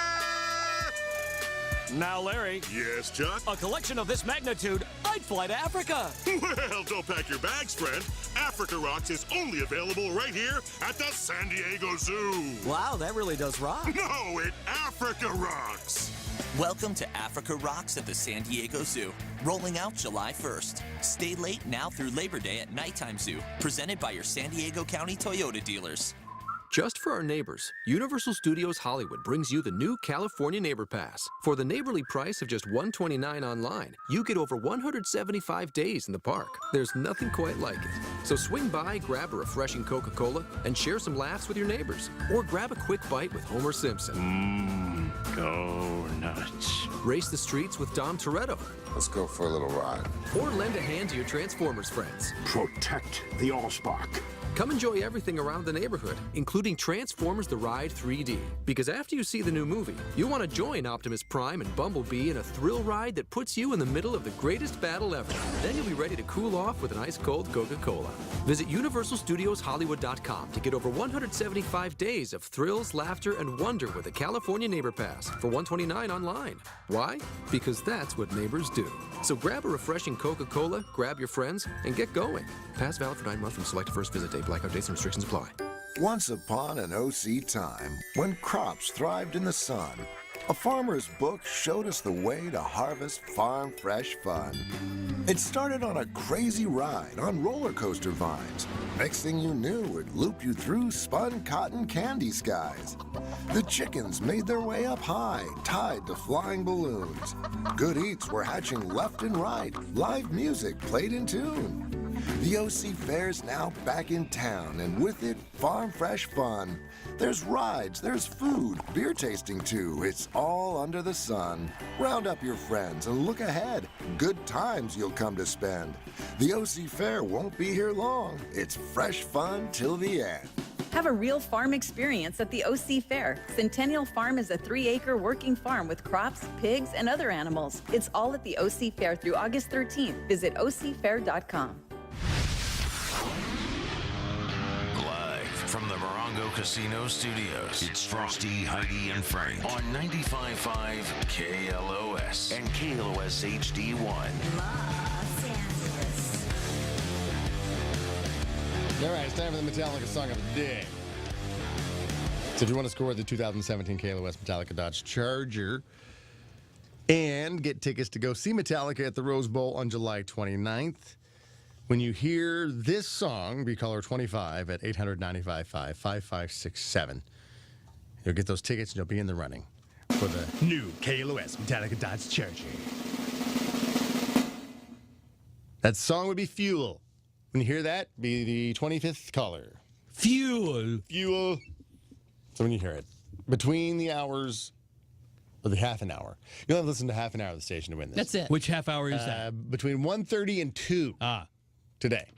Now, Larry. Yes, Chuck? A collection of this magnitude, I'd fly to Africa. Well, don't pack your bags, friend. Africa Rocks is only available right here at the San Diego Zoo. Wow, that really does rock. No, it Africa Rocks. Welcome to Africa Rocks at the San Diego Zoo. Rolling out July 1st. Stay late now through Labor Day at Nighttime Zoo. Presented by your San Diego County Toyota dealers. Just for our neighbors, Universal Studios Hollywood brings you the new California Neighbor Pass. For the neighborly price of just $129 online, you get over 175 days in the park. There's nothing quite like it. So swing by, grab a refreshing Coca-Cola, and share some laughs with your neighbors. Or grab a quick bite with Homer Simpson. Go nuts. Race the streets with Dom Toretto. Let's go for a little ride. Or lend a hand to your Transformers friends. Protect the Allspark. Come enjoy everything around the neighborhood, including Transformers The Ride 3D. Because after you see the new movie, you'll want to join Optimus Prime and Bumblebee in a thrill ride that puts you in the middle of the greatest battle ever. Then you'll be ready to cool off with an ice-cold Coca-Cola. Visit UniversalStudiosHollywood.com to get over 175 days of thrills, laughter, and wonder with a California Neighbor Pass for $129 online. Why? Because that's what neighbors do. So grab a refreshing Coca-Cola, grab your friends, and get going. Pass valid for 9 months from select first visit date. Blackout dates and restrictions apply. Once upon an OC time, when crops thrived in the sun, a farmer's book showed us the way to harvest farm fresh fun. It started on a crazy ride on roller coaster vines. Next thing you knew, it looped you through spun cotton candy skies. The chickens made their way up high, tied to flying balloons. Good eats were hatching left and right. Live music played in tune. The OC Fair's now back in town, and with it, farm fresh fun. There's rides, there's food, beer tasting too. It's all under the sun. Round up your friends and look ahead. Good times you'll come to spend. The OC Fair won't be here long. It's fresh fun till the end. Have a real farm experience at the OC Fair. Centennial Farm is a 3-acre working farm with crops, pigs, and other animals. It's all at the OC Fair through August 13th. Visit ocfair.com. from the Morongo Casino Studios, it's Frosty, Heidi, and Frank on 95.5 KLOS and KLOS HD1. All right, it's time for the Metallica Song of the Day. So if you want to score the 2017 KLOS Metallica Dodge Charger and get tickets to go see Metallica at the Rose Bowl on July 29th, when you hear this song, be caller 25 at 800-955-5567. You'll get those tickets and you'll be in the running for the new KLOS Metallica Dodge Charger. That song would be Fuel. When you hear that, be the 25th caller. Fuel. Fuel. So when you hear it, between the hours of the half an hour, you'll have to listen to half an hour of the station to win this. That's it. Which half hour is that? Between 1:30 and 2 today.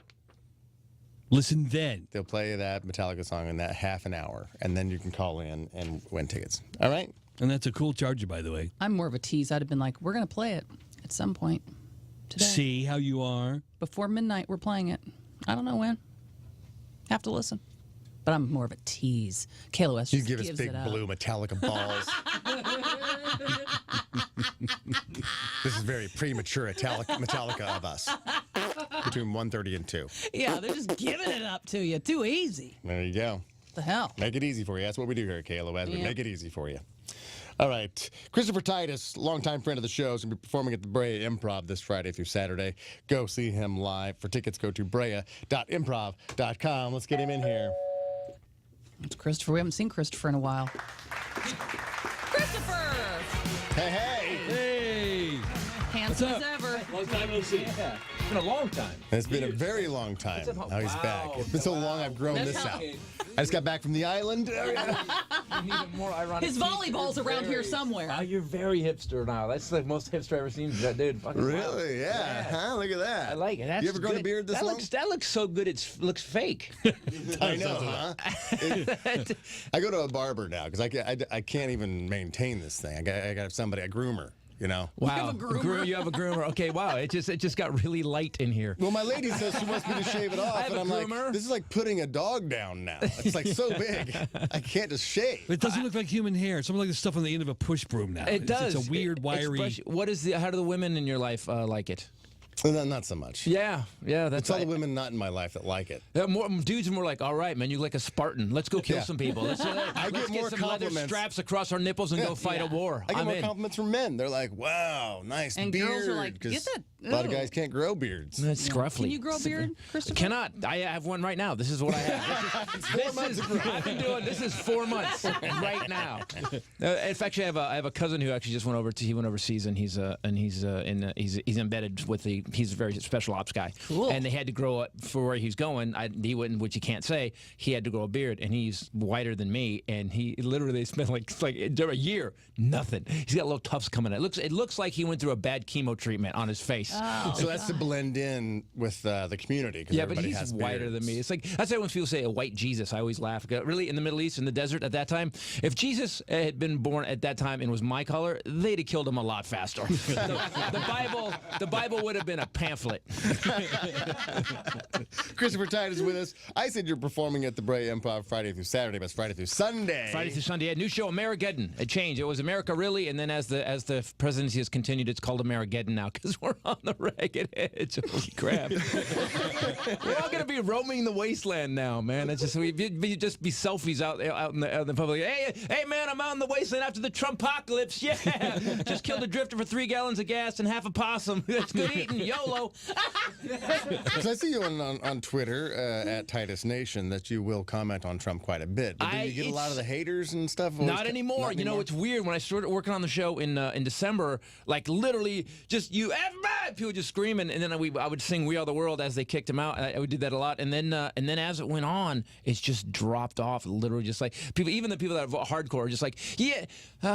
Listen then. They'll play that Metallica song in that half an hour, and then you can call in and win tickets. All right? And that's a cool charger, by the way. I'm more of a tease. I'd have been like, we're going to play it at some point today. See how you are? Before midnight, we're playing it. I don't know when. Have to listen. But I'm more of a tease. KLOS just You give us gives big it up. blue Metallica balls. This is very premature Metallica of us. Between 1:30 and 2. Yeah, they're just giving it up to you. Too easy. There you go. What the hell? Make it easy for you. That's what we do here at KLOS. We Yeah. make it easy for you. All right. Christopher Titus, longtime friend of the show, is going to be performing at the Brea Improv this Friday through Saturday. Go see him live. For tickets, go to brea.improv.com. Let's get him in here. It's Christopher. We haven't seen Christopher in a while. Christopher! Hey, hey! Hey! Handsome as ever. Long time no see. Yeah. It's been a long time. It's been a very long time. Now he's back. It's been so long I've grown this out. I just got back from the island. Even more ironic. His volleyball's around here somewhere. Oh, you're very hipster now. That's the most hipster I've ever seen. Dude, fucking Really? Yeah. Huh? Look at that. I like it. That's you ever grown a good. beard this long? That looks so good. It looks fake. I know, huh? I go to a barber now because I can't even maintain this thing. I got to have somebody, a groomer. You know. Wow. You have a groomer? You have a groomer. Okay. Wow. It just got really light in here. Well, my lady says she wants me to shave it off, I have and a I'm groomer. like, this is like putting a dog down now. It's like so big, I can't just shave. It doesn't look like human hair. It's something like the stuff on the end of a push broom now. It does. It's a weird, wiry. How do the women in your life like it? Not so much. Yeah. That's it's all the women not in my life that like it. Dudes are more like, all right, man, you look like a Spartan. Let's go kill some people. Let's get more some leather compliments. straps across our nipples and go fight a war. I get more compliments from men. They're like, wow, nice and beard. girls are like, get that. A lot of guys can't grow beards. That's scruffy. Can you grow a beard, Christopher? Cannot. I have one right now. This is what I have. I've been doing this is 4 months right now. In fact, I have a cousin who actually just went overseas, and he's embedded with he's a very special ops guy. Cool. And they had to grow up for where he's going. He wouldn't, which you can't say. He had to grow a beard, and he's whiter than me. And he literally spent like a year, nothing. He's got little tufts coming out. It looks like he went through a bad chemo treatment on his face. Oh, so that's to blend in with the community. Yeah, but he's whiter than me. It's like that's why when people say a white Jesus, I always laugh. Really, in the Middle East, in the desert at that time, if Jesus had been born at that time and was my color, they'd have killed him a lot faster. the Bible would have been a pamphlet. Christopher Titus is with us. I said you're performing at the Brea Improv Friday through Saturday, but it's Friday through Sunday. Friday through Sunday. A new show, Amerigeddon. It changed. It was America Really, and then as the presidency has continued, it's called Amerigeddon now because we're on the ragged edge. Holy crap. We're all going to be roaming the wasteland now, man. It's just we just be selfies out in the public. Hey, man, I'm out in the wasteland after the Trumpocalypse. Yeah. Just killed a drifter for 3 gallons of gas and half a possum. That's good eating. YOLO. Because I see you on Twitter at Titus Nation that you will comment on Trump quite a bit. But do you get a lot of the haters and stuff? Not anymore. You know, it's weird. When I started working on the show in December, like literally just people just screaming, and then I would sing "We Are the World" as they kicked him out. I would do that a lot, and then as it went on, it's just dropped off. Literally, just like even the people that are hardcore, are just like, yeah,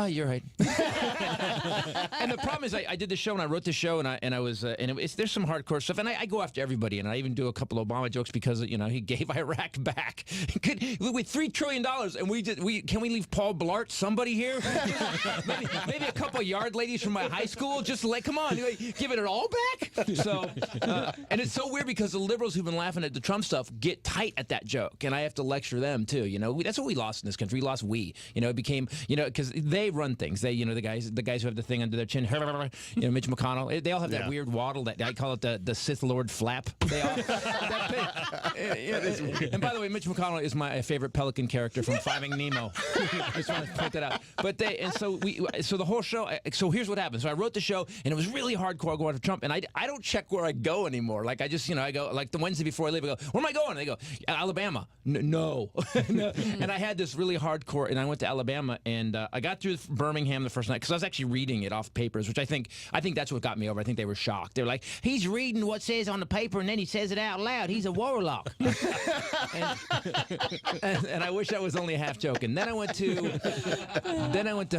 you're right. And the problem is, I did the show and I wrote the show, and there's some hardcore stuff, and I go after everybody, and I even do a couple of Obama my jokes because he gave Iraq back. With $3 trillion, and can we leave Paul Blart, somebody here? maybe a couple yard ladies from my high school. Just come on, giving it all back. So, and it's so weird because the liberals who've been laughing at the Trump stuff get tight at that joke, and I have to lecture them too. That's what we lost in this country. We lost it became because they run things. They the guys who have the thing under their chin. Mitch McConnell. They all have that weird waddle that I call it the Sith Lord flap. They all. And by the way, Mitch McConnell is my favorite Pelican character from Finding Nemo. Just want to point that out. But so the whole show. So here's what happened. So I wrote the show, and it was really hardcore going after Trump. And I don't check where I go anymore. Like I just I go like the Wednesday before I leave. I go, where am I going? And they go, Alabama. No. No. And I had this really hardcore, and I went to Alabama, and I got through Birmingham the first night because I was actually reading it off papers, which I think that's what got me over. I think they were shocked. They were like, he's reading what says on the paper, and then he says it out loud. He's a warlock. and I wish I was only half joking. Then I went to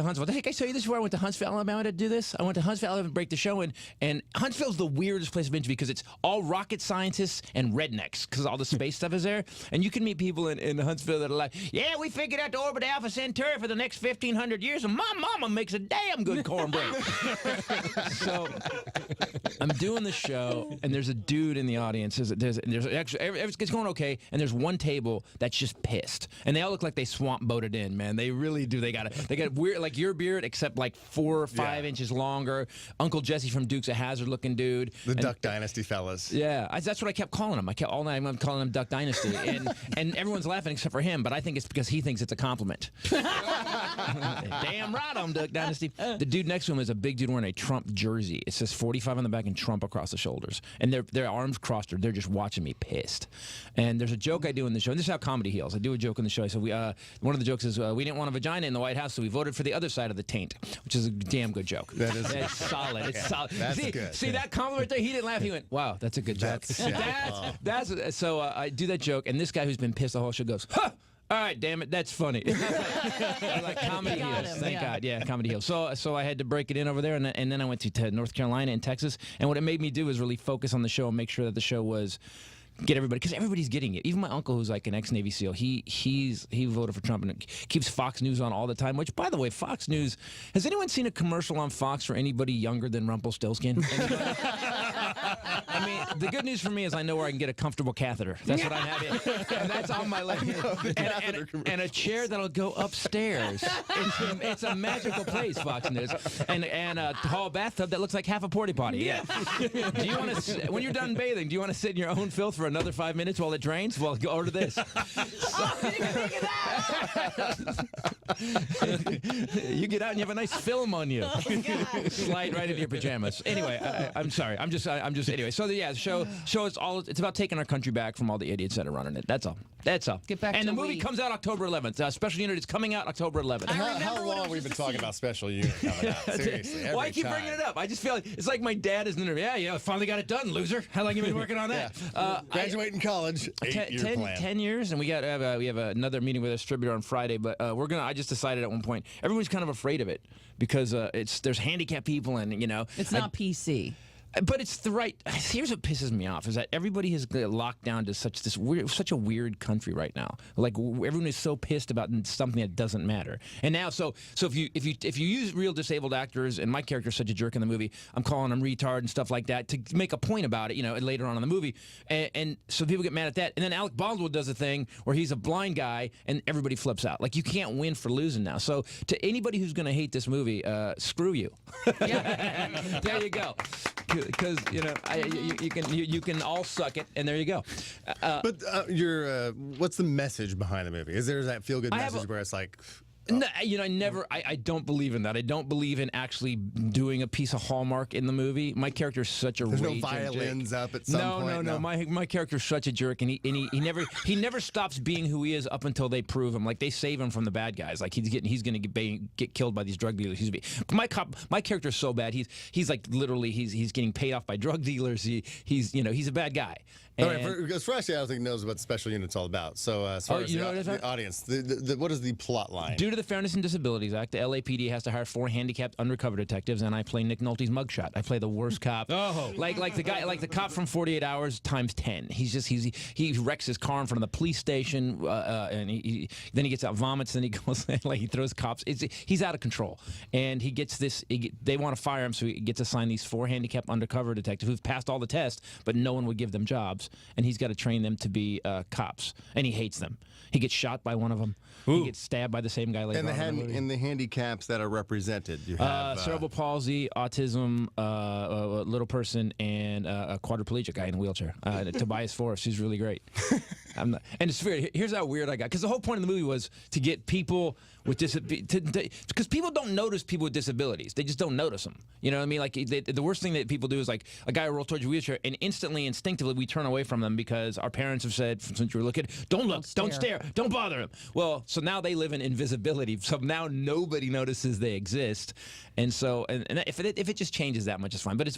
Huntsville. Did I show you this before? I went to Huntsville, Alabama to do this. I went to Huntsville, Alabama to break the show, and Huntsville's the weirdest place I've been to because it's all rocket scientists and rednecks because all the space stuff is there. And you can meet people in Huntsville that are like, yeah, we figured out to orbit Alpha Centauri for the next 1,500 years, and my mama makes a damn good cornbread. So I'm doing the show, and there's a dude in the audience. There's actually it's going okay, and there's one table that's just pissed, and they all look like they swamp boated in. Man, they really do. They got weird like your beard, except like 4 or 5 inches longer. Uncle Jesse from Dukes of Hazzard looking dude. The Duck Dynasty fellas. Yeah, that's what I kept calling him. I kept all night. I'm calling him Duck Dynasty, and everyone's laughing except for him. But I think it's because he thinks it's a compliment. Damn right, I'm Duck Dynasty. The dude next to him is a big dude wearing a Trump jersey. It says 45 on the back and Trump across the shoulders, and their arms crossed, or they're just watching me pissed. And there's a joke I do in the show, and this is how comedy heals. I do a joke in the show. So one of the jokes is we didn't want a vagina in the White House, so we voted for the other side of the taint, which is a damn good joke. It's solid. It's solid. That's good. See that compliment there? He didn't laugh. He went, "Wow, that's a good joke." That's so I do that joke, and this guy who's been pissed the whole show goes, "Huh! All right, damn it, that's funny." Like comedy heals. Thank God. Yeah, comedy heals. So I had to break it in over there, and then I went to North Carolina and Texas, and what it made me do is really focus on the show and make sure that the show was get everybody, because everybody's getting it. Even my uncle, who's like an ex-Navy SEAL, he voted for Trump and keeps Fox News on all the time. Which, by the way, Fox News, has anyone seen a commercial on Fox for anybody younger than Rumpelstiltskin? I mean, the good news for me is I know where I can get a comfortable catheter. That's what I'm having, and that's on my leg. And a chair that'll go upstairs. It's a magical place, Fox News, and a tall bathtub that looks like half a porta potty. Yeah. Do you want to, when you're done bathing, do you want to sit in your own filth for another 5 minutes while it drains? Well, go over to this. You get out and you have a nice film on you. Slide right into your pajamas. Anyway, I'm sorry. I'm just anyway. So the show is all. It's about taking our country back from all the idiots that are running it. That's all. Get back and to the movie comes out October 11th. Special Unit is coming out October 11th. How long have we been talking about Special Unit coming out? Seriously, why keep bringing it up? I just feel like it's like my dad is in there. Yeah, finally got it done, loser. How long have you been working on that? Graduating college, 8-year plan. 10 years, and we have another meeting with a distributor on Friday. But I just decided at one point, everyone's kind of afraid of it because there's handicapped people, and it's not PC. But it's the right. Here's what pisses me off: is that everybody has locked down to such a weird country right now. Like everyone is so pissed about something that doesn't matter. And now, so if you use real disabled actors, and my character's such a jerk in the movie, I'm calling them retard and stuff like that to make a point about it. Later on in the movie, and so people get mad at that. And then Alec Baldwin does a thing where he's a blind guy, and everybody flips out. Like you can't win for losing now. So to anybody who's going to hate this movie, screw you. There you go. Because you can all suck it, and there you go. But what's the message behind the movie? Is there that feel good message where it's like? No, I don't believe in that. I don't believe in actually doing a piece of Hallmark in the movie. My character's such a There's raging no violins jerk. up at some point. No. My character's such a jerk, and he never stops being who he is up until they prove him. Like they save him from the bad guys. Like he's gonna get killed by these drug dealers. My character's so bad. He's like literally he's getting paid off by drug dealers. He's a bad guy, All right, because Frosty, I don't think knows what the special unit's all about. So as far as the audience, what is the plot line? Due to the Fairness and Disabilities Act, the LAPD has to hire 4 handicapped undercover detectives, and I play Nick Nolte's mugshot. I play the worst cop. Oh, like the cop from 48 Hours times 10. He wrecks his car in front of the police station, and then he gets out, vomits, and he goes he throws cops. He's out of control, and he gets this. They want to fire him, so he gets assigned these 4 handicapped undercover detectives who've passed all the tests, but no one would give them jobs. And he's got to train them to be cops, and he hates them. He gets shot by one of them. Ooh. He gets stabbed by the same guy later on. And the handicaps that are represented, you have cerebral palsy, autism, a little person, and a quadriplegic guy in a wheelchair. Tobias Forrest, who's really great. And it's weird. Here's how weird I got, because the whole point of the movie was to get people with disabilities, because people don't notice people with disabilities. They just don't notice them. You know what I mean? Like the worst thing that people do is like a guy will roll towards your wheelchair, and instantly, instinctively, we turn away from them because our parents have said since you were a little kid, don't look, don't stare, don't bother them. Well, so now they live in invisibility. So now nobody notices they exist, and so and if it just changes that much, it's fine. But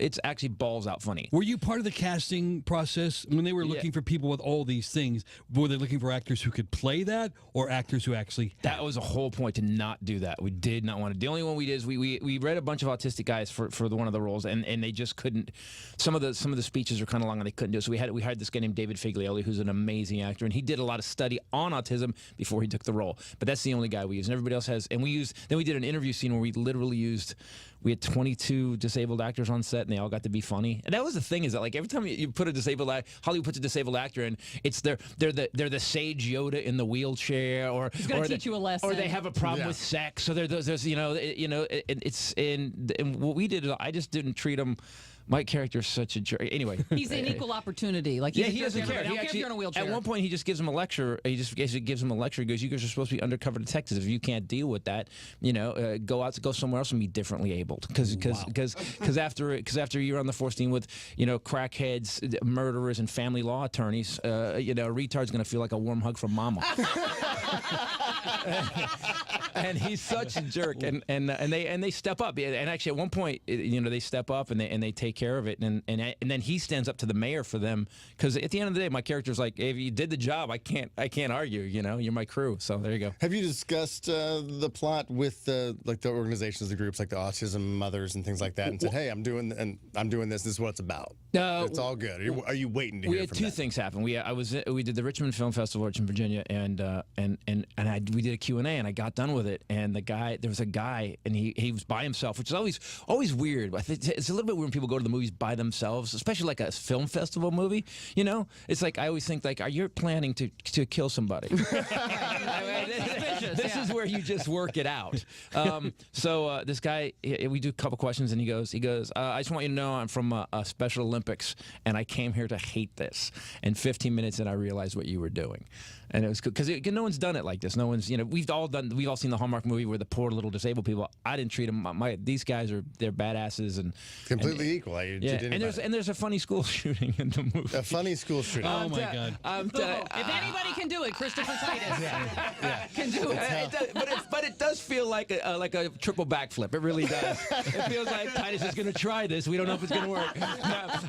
it's actually balls out funny. Were you part of the casting process when they were looking for people with all these things? Were they looking for actors who could play that, or actors who actually? That was a whole point to not do that. We did not want to. The only one we did is we read a bunch of autistic guys for one of the roles, and they just couldn't. Some of the speeches are kind of long, and they couldn't do it. So we hired this guy named David Figlioli, who's an amazing actor, and he did a lot of study on autism before he took the role. But that's the only guy we used, and everybody else has. And then we did an interview scene where we literally used. We had 22 disabled actors on set, and they all got to be funny. And that was the thing, is that like every time you put a disabled Hollywood puts a disabled actor in, it's they're the sage Yoda in the wheelchair, or he's going to teach you a lesson, or they have a problem with sex. So there's and what we did is I just didn't treat them. My character's such a jerk. Anyway, he's an equal opportunity. Like he doesn't care. He actually, if you're in a wheelchair. At one point, he just gives him a lecture. He just gives him a lecture. He goes, "You guys are supposed to be undercover detectives. If you can't deal with that, go somewhere else and be differently abled. Because after you're on the force team with crackheads, murderers, and family law attorneys, a retard's going to feel like a warm hug from mama." And he's such a jerk, and they step up, and actually at one point, they step up and they take care of it, and then he stands up to the mayor for them, because at the end of the day, my character's like, hey, if you did the job, I can't argue, you're my crew, so there you go. Have you discussed the plot with the organizations, the groups like the Autism Mothers and things like that, and said, hey, I'm doing this. This is what it's about. It's all good. Are you waiting to hear from that? We had two things happen. We did the Richmond Film Festival, Richmond, Virginia, and we did a Q&A, and I got done with it, and there was a guy, and he was by himself, which is always weird. I think it's a little bit weird when people go to the movies by themselves, especially like a film festival movie. It's like I always think, like, are you planning to kill somebody? This is where you just work it out. So this guy, we do a couple questions, and he goes, I just want you to know I'm from Special Olympics, and I came here to hate this. And 15 minutes in, I realized what you were doing. And it was good, because no one's done it like this. No one's, we've all seen the Hallmark movie where the poor little disabled people. I didn't treat them. These guys they're badasses and completely equal. And there's a funny school shooting in the movie. A funny school shooting. Oh my God! If anybody can do it, Christopher Titus can do it. But it does feel like a triple backflip. It really does. It feels like Titus is going to try this. We don't know if it's going to work.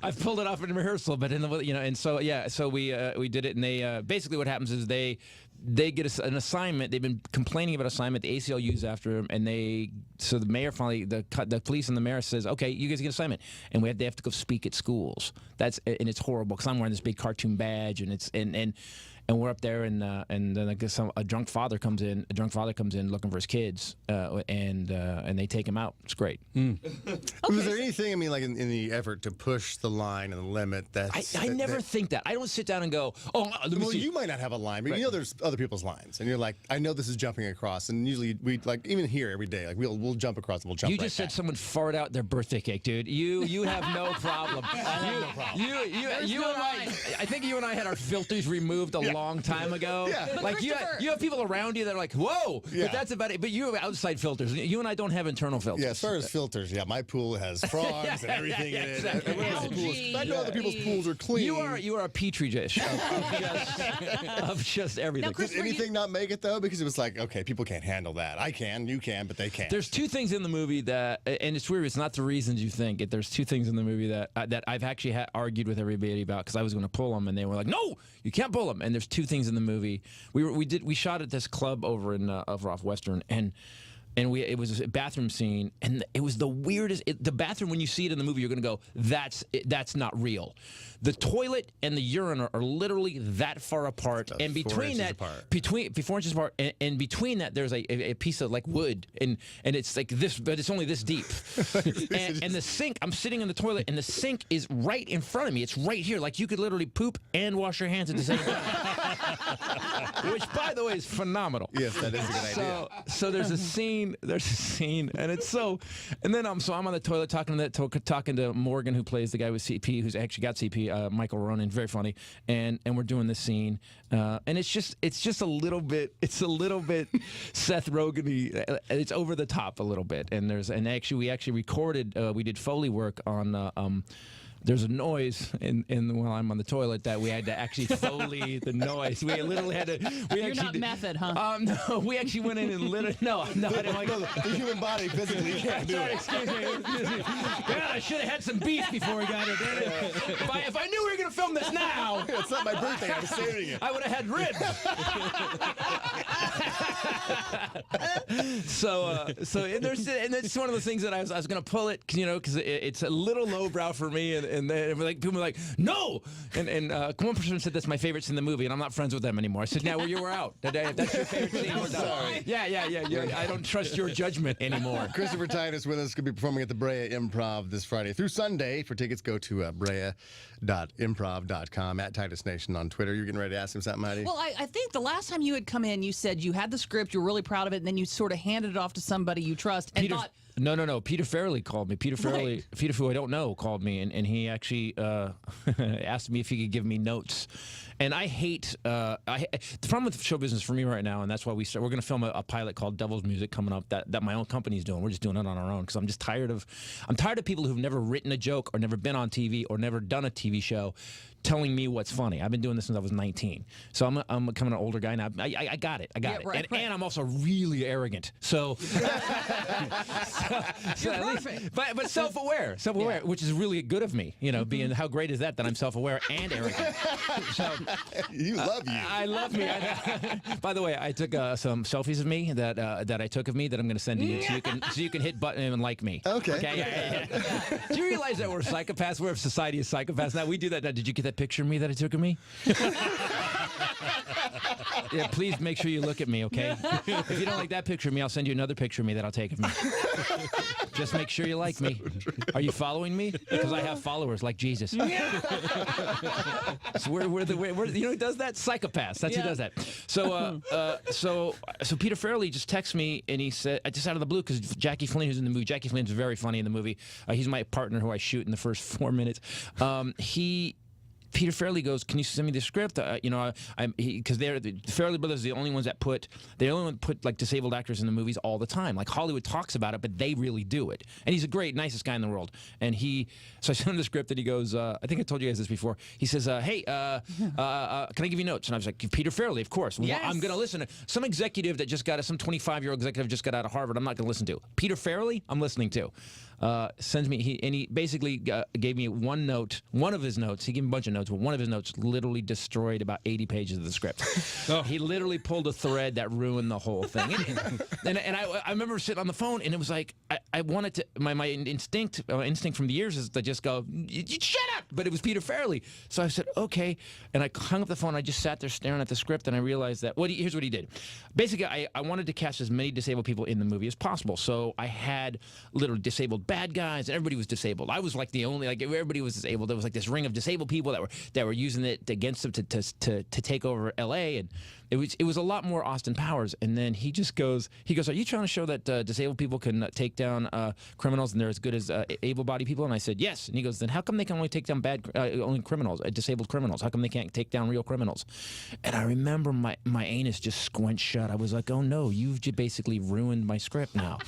I've pulled it off in rehearsal, but so we did it, and they basically what happens is they get an assignment. They've been complaining about assignment. The ACLU's after them, and so the mayor finally, the police and the mayor says, okay, you guys get an assignment, and they have to go speak at schools. And it's horrible, because I'm wearing this big cartoon badge, and we're up there, and then I guess a drunk father comes in. Looking for his kids, and they take him out. It's great. Was there anything? Like in the effort to push the line and the limit I never think that. I don't sit down and go, let me see. You might not have a line, but there's other people's lines, and you're like, I know this is jumping across, and usually we even here every day, like we'll jump across and we'll jump. You just said someone farted out their birthday cake, dude. You have no problem. I have no problem. You and I think you and I had our filters removed a long time ago. Yeah. Like you have people around you that are like, whoa, Yeah. but that's about it. But you have outside filters. You and I don't have internal filters. Yeah, as far as filters, my pool has frogs and everything in it. exactly. Everyone else's pools- I know other people's pools are clean. You are a petri dish of just everything. Did anything not make it though? Because it was like, okay, people can't handle that. I can, you can, but they can't. There's two things in the movie that, and it's weird. It's not the reasons you think it. There's two things in the movie that I've actually argued with everybody about because I was going to pull them, and they were like, "No, you can't pull them." And there's two things in the movie. We shot at this club over in off Western, and it was a bathroom scene, and it was the weirdest. The bathroom, when you see it in the movie, you're going to go, that's not real. The toilet and the urine are literally that far apart, and between that, 4 inches apart, and between that, there's a piece of like wood, and it's like this, but it's only this deep. and the sink, I'm sitting in the toilet, and the sink is right in front of me. It's right here, like you could literally poop and wash your hands at the same time. Which, by the way, is phenomenal. Yes, that is a good idea. So there's a scene, and it's so, and then I'm on the toilet talking to Morgan, who plays the guy with CP, who's actually got CP, Michael Ronan, very funny, and we're doing this scene, and it's just a little bit Seth Rogen-y, it's over the top a little bit, and we actually recorded, we did Foley work on. There's a noise while I'm on the toilet that we had to actually Foley the noise. We literally had to. You're not method, huh? No, we actually went in and literally. No, I didn't like the human body physically can't do it. Excuse me. God, I should have had some beef before we got it. If I knew we were going to film this now. It's not my birthday. I was saving it. I would have had ribs. So it's one of those things that I was going to pull it, because it's a little lowbrow for me, and people were like, no! And one person said that's my favorite scene in the movie, and I'm not friends with them anymore. I said, now you were out. If that's your favorite scene, we're done. Sorry. Yeah. I don't trust your judgment anymore. Christopher Titus with us, could be performing at the Brea Improv this Friday through Sunday. For tickets, go to brea.improv.com, at Titus Nation on Twitter. You're getting ready to ask him something, Heidi? Well, I think the last time you had come in, you said you had the script, you were really proud of it, and then you sort of handed it off to somebody you trust and thought... No. Peter Farrelly called me. Peter, who I don't know, called me, and he actually asked me if he could give me notes. And I hate the problem with show business for me right now, and that's why we're going to film a pilot called Devil's Music coming up that my own company's doing. We're just doing it on our own because I'm tired of people who've never written a joke or never been on TV or never done a TV show telling me what's funny. I've been doing this since I was 19, so I'm becoming an older guy now. I got it. Right. And I'm also really arrogant. So, but self-aware, which is really good of me. Being how great is that I'm self-aware and arrogant. So, you love you. I love me. By the way, I took some selfies of me that I took of me that I'm going to send to you, so you can hit button and like me. Okay. Yeah. Do you realize that we're psychopaths? We're a society of psychopaths. Now we do that. Now, did you get that picture of me that I took of me? Yeah, please make sure you look at me, okay? If you don't like that picture of me, I'll send you another picture of me that I'll take of me. Just make sure you like me. Are you following me? Because I have followers like Jesus. So we're who does that? Psychopaths. That's who does that. So Peter Farrelly just texts me, and he said, just out of the blue, because Jackie Flynn, who's in the movie, Jackie Flynn's very funny in the movie. He's my partner who I shoot in the first 4 minutes. Peter Farrelly goes, can you send me the script? Because the Farrelly brothers are the only ones that put like disabled actors in the movies all the time. Like Hollywood talks about it, but they really do it. And he's a great, nicest guy in the world. And so I sent him the script, and he goes, I think I told you guys this before. He says, hey, can I give you notes? And I was like, Peter Farrelly, of course. Yes. I'm going to listen. Some executive that just got some 25-year-old executive just got out of Harvard, I'm not going to listen to. Peter Farrelly, I'm listening to. Sends me, he basically gave me one of his notes. He gave me a bunch of notes, but one of his notes literally destroyed about 80 pages of the script. He literally pulled a thread that ruined the whole thing. And I remember sitting on the phone, and it was like, I wanted to, my instinct from the years is to just go, shut up! But it was Peter Farrelly. So I said, okay. And I hung up the phone, I just sat there staring at the script, and I realized that, here's what he did. Basically, I wanted to cast as many disabled people in the movie as possible. So I had literally disabled bad guys, and everybody was disabled. I was like the only, everybody was disabled. There was like this ring of disabled people that that were using it against him to take over L.A. and it was a lot more Austin Powers. And then he goes, are you trying to show that disabled people can take down criminals and they're as good as able-bodied people? And I said, yes. And he goes, then how come they can only take down only criminals, disabled criminals? How come they can't take down real criminals? And I remember my anus just squenched shut. I was like, oh no, you've just basically ruined my script now.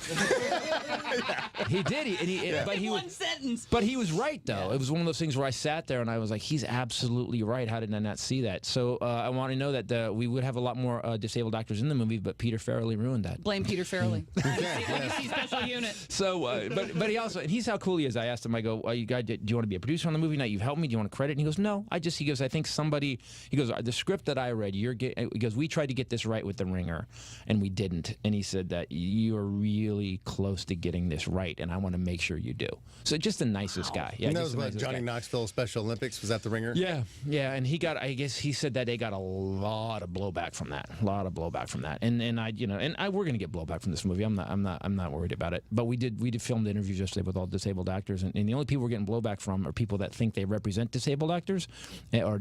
He did. But he one sentence. But he was right, though. It was one of those things where I sat there and I was like, he's absolutely right. How did I not see that? So I want to know that we would have a lot more disabled actors in the movie, but Peter Farrelly ruined that. Blame Peter Farrelly. ABC Special Unit. So, but he also, and he's how cool he is. I asked him, I go, you guys, do you want to be a producer on the movie night? You've helped me. Do you want to credit? And he goes, no. I think somebody, he goes, the script that I read, he goes, we tried to get this right with The Ringer, and we didn't. And he said that you are really close to getting this right, and I want to make sure you do. So just the nicest guy. Yeah, that was what Johnny Knoxville Special Olympics, was that The Ringer? Yeah, and I guess he said that they got a lot of blowback from that. And we're gonna get blowback from this movie. I'm not worried about it. But we did film the interviews yesterday with all disabled actors, and the only people we're getting blowback from are people that think they represent disabled actors, or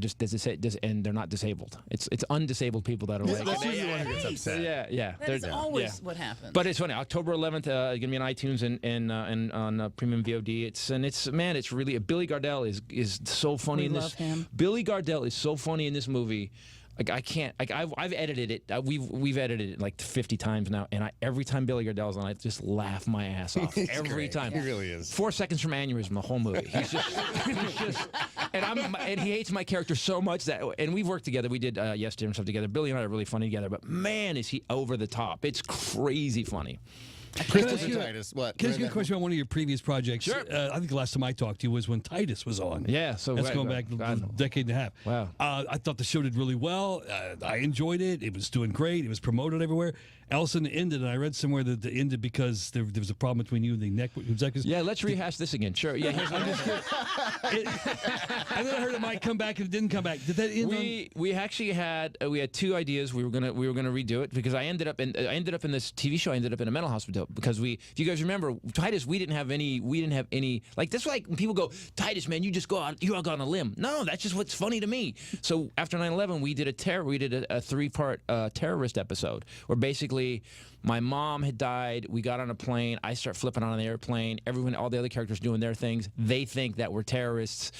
and they're not disabled. It's undisabled people that are like, that's usually one who gets upset. Yeah. That is always what happens. But it's funny. October 11th, gonna be on iTunes and on premium VOD. It's really Billy Gardell is so funny in this. Love him. Billy Gardell is so funny in this movie. Like I can't. Like I've edited it. We've edited it like 50 times now, and every time Billy Gardell's on, I just laugh my ass off every time. He really is. 4 seconds from aneurysm the whole movie. He's just, and he hates my character so much that, and we've worked together. We did Yes Dear and stuff together. Billy and I are really funny together. But man, is he over the top? It's crazy funny. Christopher Titus, what? Can I ask you a question about one of your previous projects? Sure. I think the last time I talked to you was when Titus was on. Yeah, so that's going back a decade and a half. Wow. I thought the show did really well. I enjoyed it. It was doing great. It was promoted everywhere. Allison ended, and I read somewhere that it ended because there was a problem between you and the network executives. Yeah, let's rehash this again. Sure. Yeah, I'm just kidding. And then I heard it might come back and it didn't come back. Did that end? We actually had 2 ideas. We were gonna redo it because I ended up in this TV show. I ended up in a mental hospital because if you guys remember, Titus, we didn't have any like this. Like when people go, Titus, man, you all got on a limb. No, that's just what's funny to me. So after 9/11, we did a 3-part terrorist episode where basically my mom had died. We got on a plane. I start flipping on the airplane. All the other characters doing their things. They think that we're terrorists.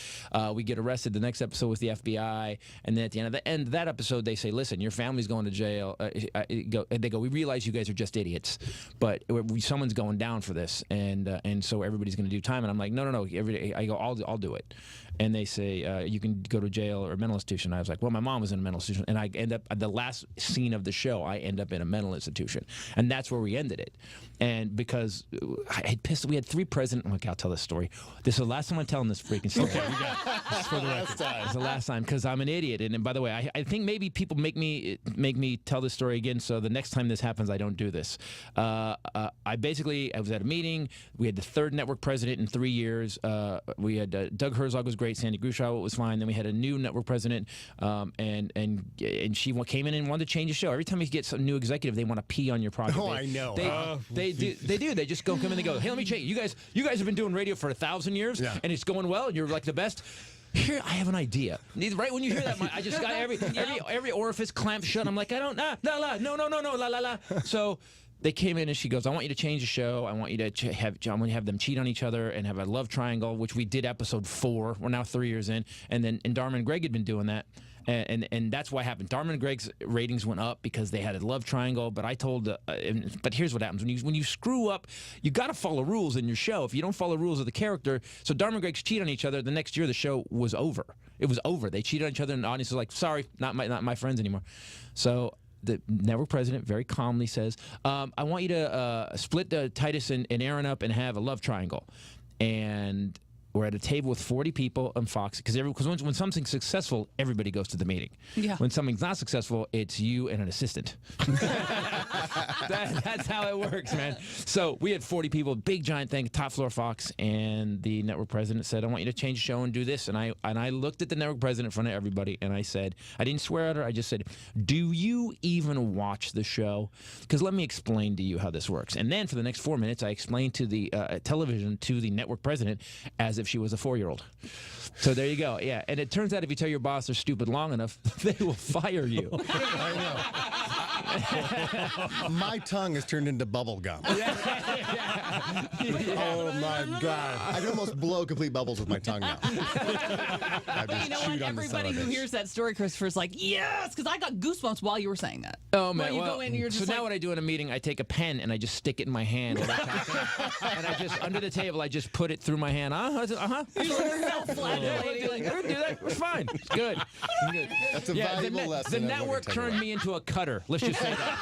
We get arrested. The next episode with the FBI, and then at the end of that episode, they say, "Listen, your family's going to jail." They go, "We realize you guys are just idiots, but someone's going down for this, and so everybody's going to do time." And I'm like, "No. Every day, I go, I'll do it." And they say, you can go to jail or a mental institution. I was like, well, my mom was in a mental institution. And I end up, the last scene of the show, I end up in a mental institution. And that's where we ended it. And because we had 3 presidents. Okay, I'll tell this story. This is the last time I'm telling this freaking story. Okay, this is for the last time. It's the last time because I'm an idiot. And by the way, I think maybe people make me tell this story again. So the next time this happens, I don't do this. I was at a meeting. We had the 3rd network president in 3 years. We had Doug Herzog was great. Sandy Grushow was fine. Then we had a new network president, and she came in and wanted to change the show. Every time you get some new executive, they want to pee on your project. I know. They do. They just come in and go, hey, let me change. You guys have been doing radio for 1,000 years, and it's going well, and you're like the best. Here, I have an idea. Right when you hear that, I just got every orifice clamped shut. I'm like, I don't, no. So they came in and she goes, I want you to change the show. I want you to have them cheat on each other and have a love triangle, which we did episode 4. We're now 3 years in. And Dharma and Greg had been doing that. And that's what happened. Dharma and Greg's ratings went up because they had a love triangle. But I told, but here's what happens when you screw up, you got to follow rules in your show. If you don't follow rules of the character, so Dharma and Greg's cheat on each other. The next year, the show was over. It was over. They cheated on each other, and the audience was like, "Sorry, not my friends anymore." So the network president very calmly says, "I want you to split Titus and Aaron up and have a love triangle," and we're at a table with 40 people on Fox because when something's successful, everybody goes to the meeting. Yeah. When something's not successful, it's you and an assistant. That's how it works, man. So we had 40 people, big giant thing, top floor Fox, and the network president said, "I want you to change the show and do this." And I looked at the network president in front of everybody, and I said, I didn't swear at her. I just said, "Do you even watch the show? Because let me explain to you how this works." And then for the next 4 minutes, I explained to the television to the network president as if if she was a 4-year-old. So there you go. Yeah, and it turns out if you tell your boss they're stupid long enough, they will fire you. My tongue has turned into bubble gum. Oh my God! I can almost blow complete bubbles with my tongue now. You know what? Everybody who hears that story, Christopher's like, yes, because I got goosebumps while you were saying that. Oh man! You go in and you're just now what I do in a meeting, I take a pen and I just stick it in my hand, and I just under the table, I just put it through my hand. We're fine. It's good. That's a valuable lesson. The network turned me into a cutter. Let's just say that.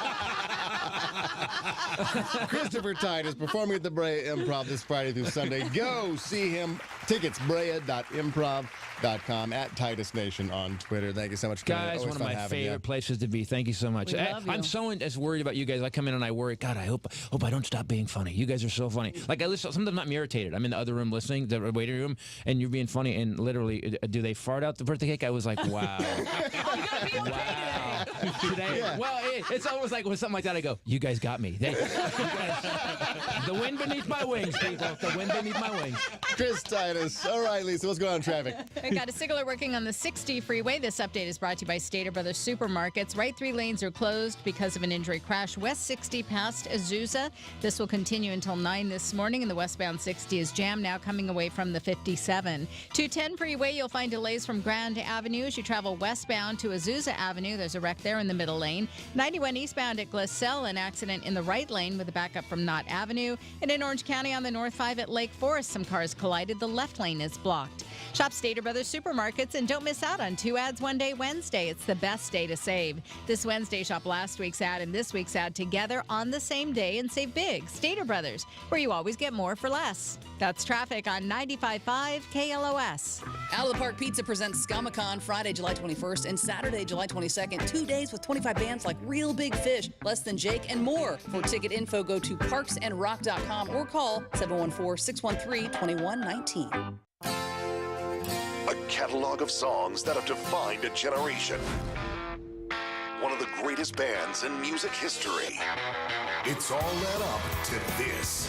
Christopher Titus performing at the Brea Improv this Friday through Sunday. Go see him. Tickets, brea.improv.com, at Titus Nation on Twitter. Thank you so much, guys. One of my favorite places to be. Thank you so much. I'm so worried about you guys. I come in and I worry. God, I hope I don't stop being funny. You guys are so funny. Like I listen. Sometimes I'm irritated. I'm in the other room listening, the waiting room, and you're being funny. And literally, do they fart out the birthday cake? I was like, wow. Today, well, it's always like when something like that, I go, you guys got me. You guys, the wind beneath my wings, people. The wind beneath my wings. Chris Titus. All right, Lisa, what's going on in traffic? I got a signaler working on the 60 freeway. This update is brought to you by Stater Brothers Supermarkets. Right 3 lanes are closed because of an injury crash. West 60 past Azusa. This will continue until 9 this morning, and the westbound 60 is jammed now coming away from the 57. 210 freeway, you'll find delays from Grand Avenue as you travel westbound to Azusa Avenue. There's a wreck there in the middle lane. 91 eastbound at Glassell, an accident in the right lane with a backup from Knott Avenue. And in Orange County on the North 5 at Lake Forest, some cars collided. The left lane is blocked. Shop Stater Brothers Supermarkets and don't miss out on 2 ads one day Wednesday. It's the best day to save. This Wednesday, shop last week's ad and this week's ad together on the same day and save big. Stater Brothers, where you always get more for less. That's traffic on 95.5 KLOS. Out of the Park Pizza presents Scumacon Friday, July 21st and Saturday, July 22nd. 2 days with 25 bands like Real Big Fish, Less Than Jake, and more. For ticket info, go to parksandrock.com or call 714-613-2119. A catalog of songs that have defined a generation. One of the greatest bands in music history. It's all led up to this.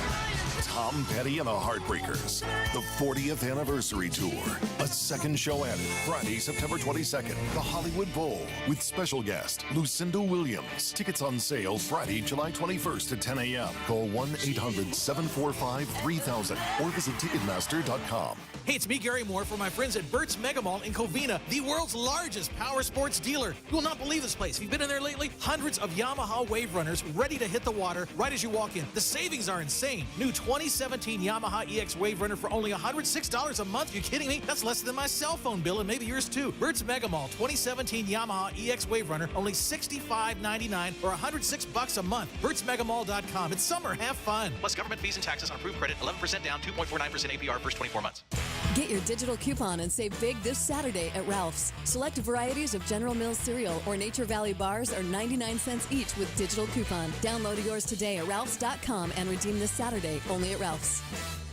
Tom Petty and the Heartbreakers, the 40th anniversary tour. A second show added Friday, September 22nd, the Hollywood Bowl, with special guest Lucinda Williams. Tickets on sale Friday, July 21st at 10 a.m. Call 1-800-745-3000 or visit Ticketmaster.com. Hey, it's me, Gary Moore, for my friends at Burt's Mega Mall in Covina, the world's largest power sports dealer. You will not believe this place. If you've been in there lately, hundreds of Yamaha Wave Runners ready to hit the water right as you walk in. The savings are insane. New 2017 Yamaha EX Wave Runner for only $106 a month. You kidding me? That's less than my cell phone bill and maybe yours too. Burt's Mega Mall 2017 Yamaha EX Wave Runner, only $65.99 or $106 a month. Burt'sMegamall.com. It's summer. Have fun. Plus government fees and taxes on approved credit. 11% down, 2.49% APR first 24 months. Get your digital coupon and save big this Saturday at Ralph's. Select varieties of General Mills cereal or Nature Valley bars are 99 cents each with digital coupon. Download yours today at Ralphs.com and redeem this Saturday only at Ralph's.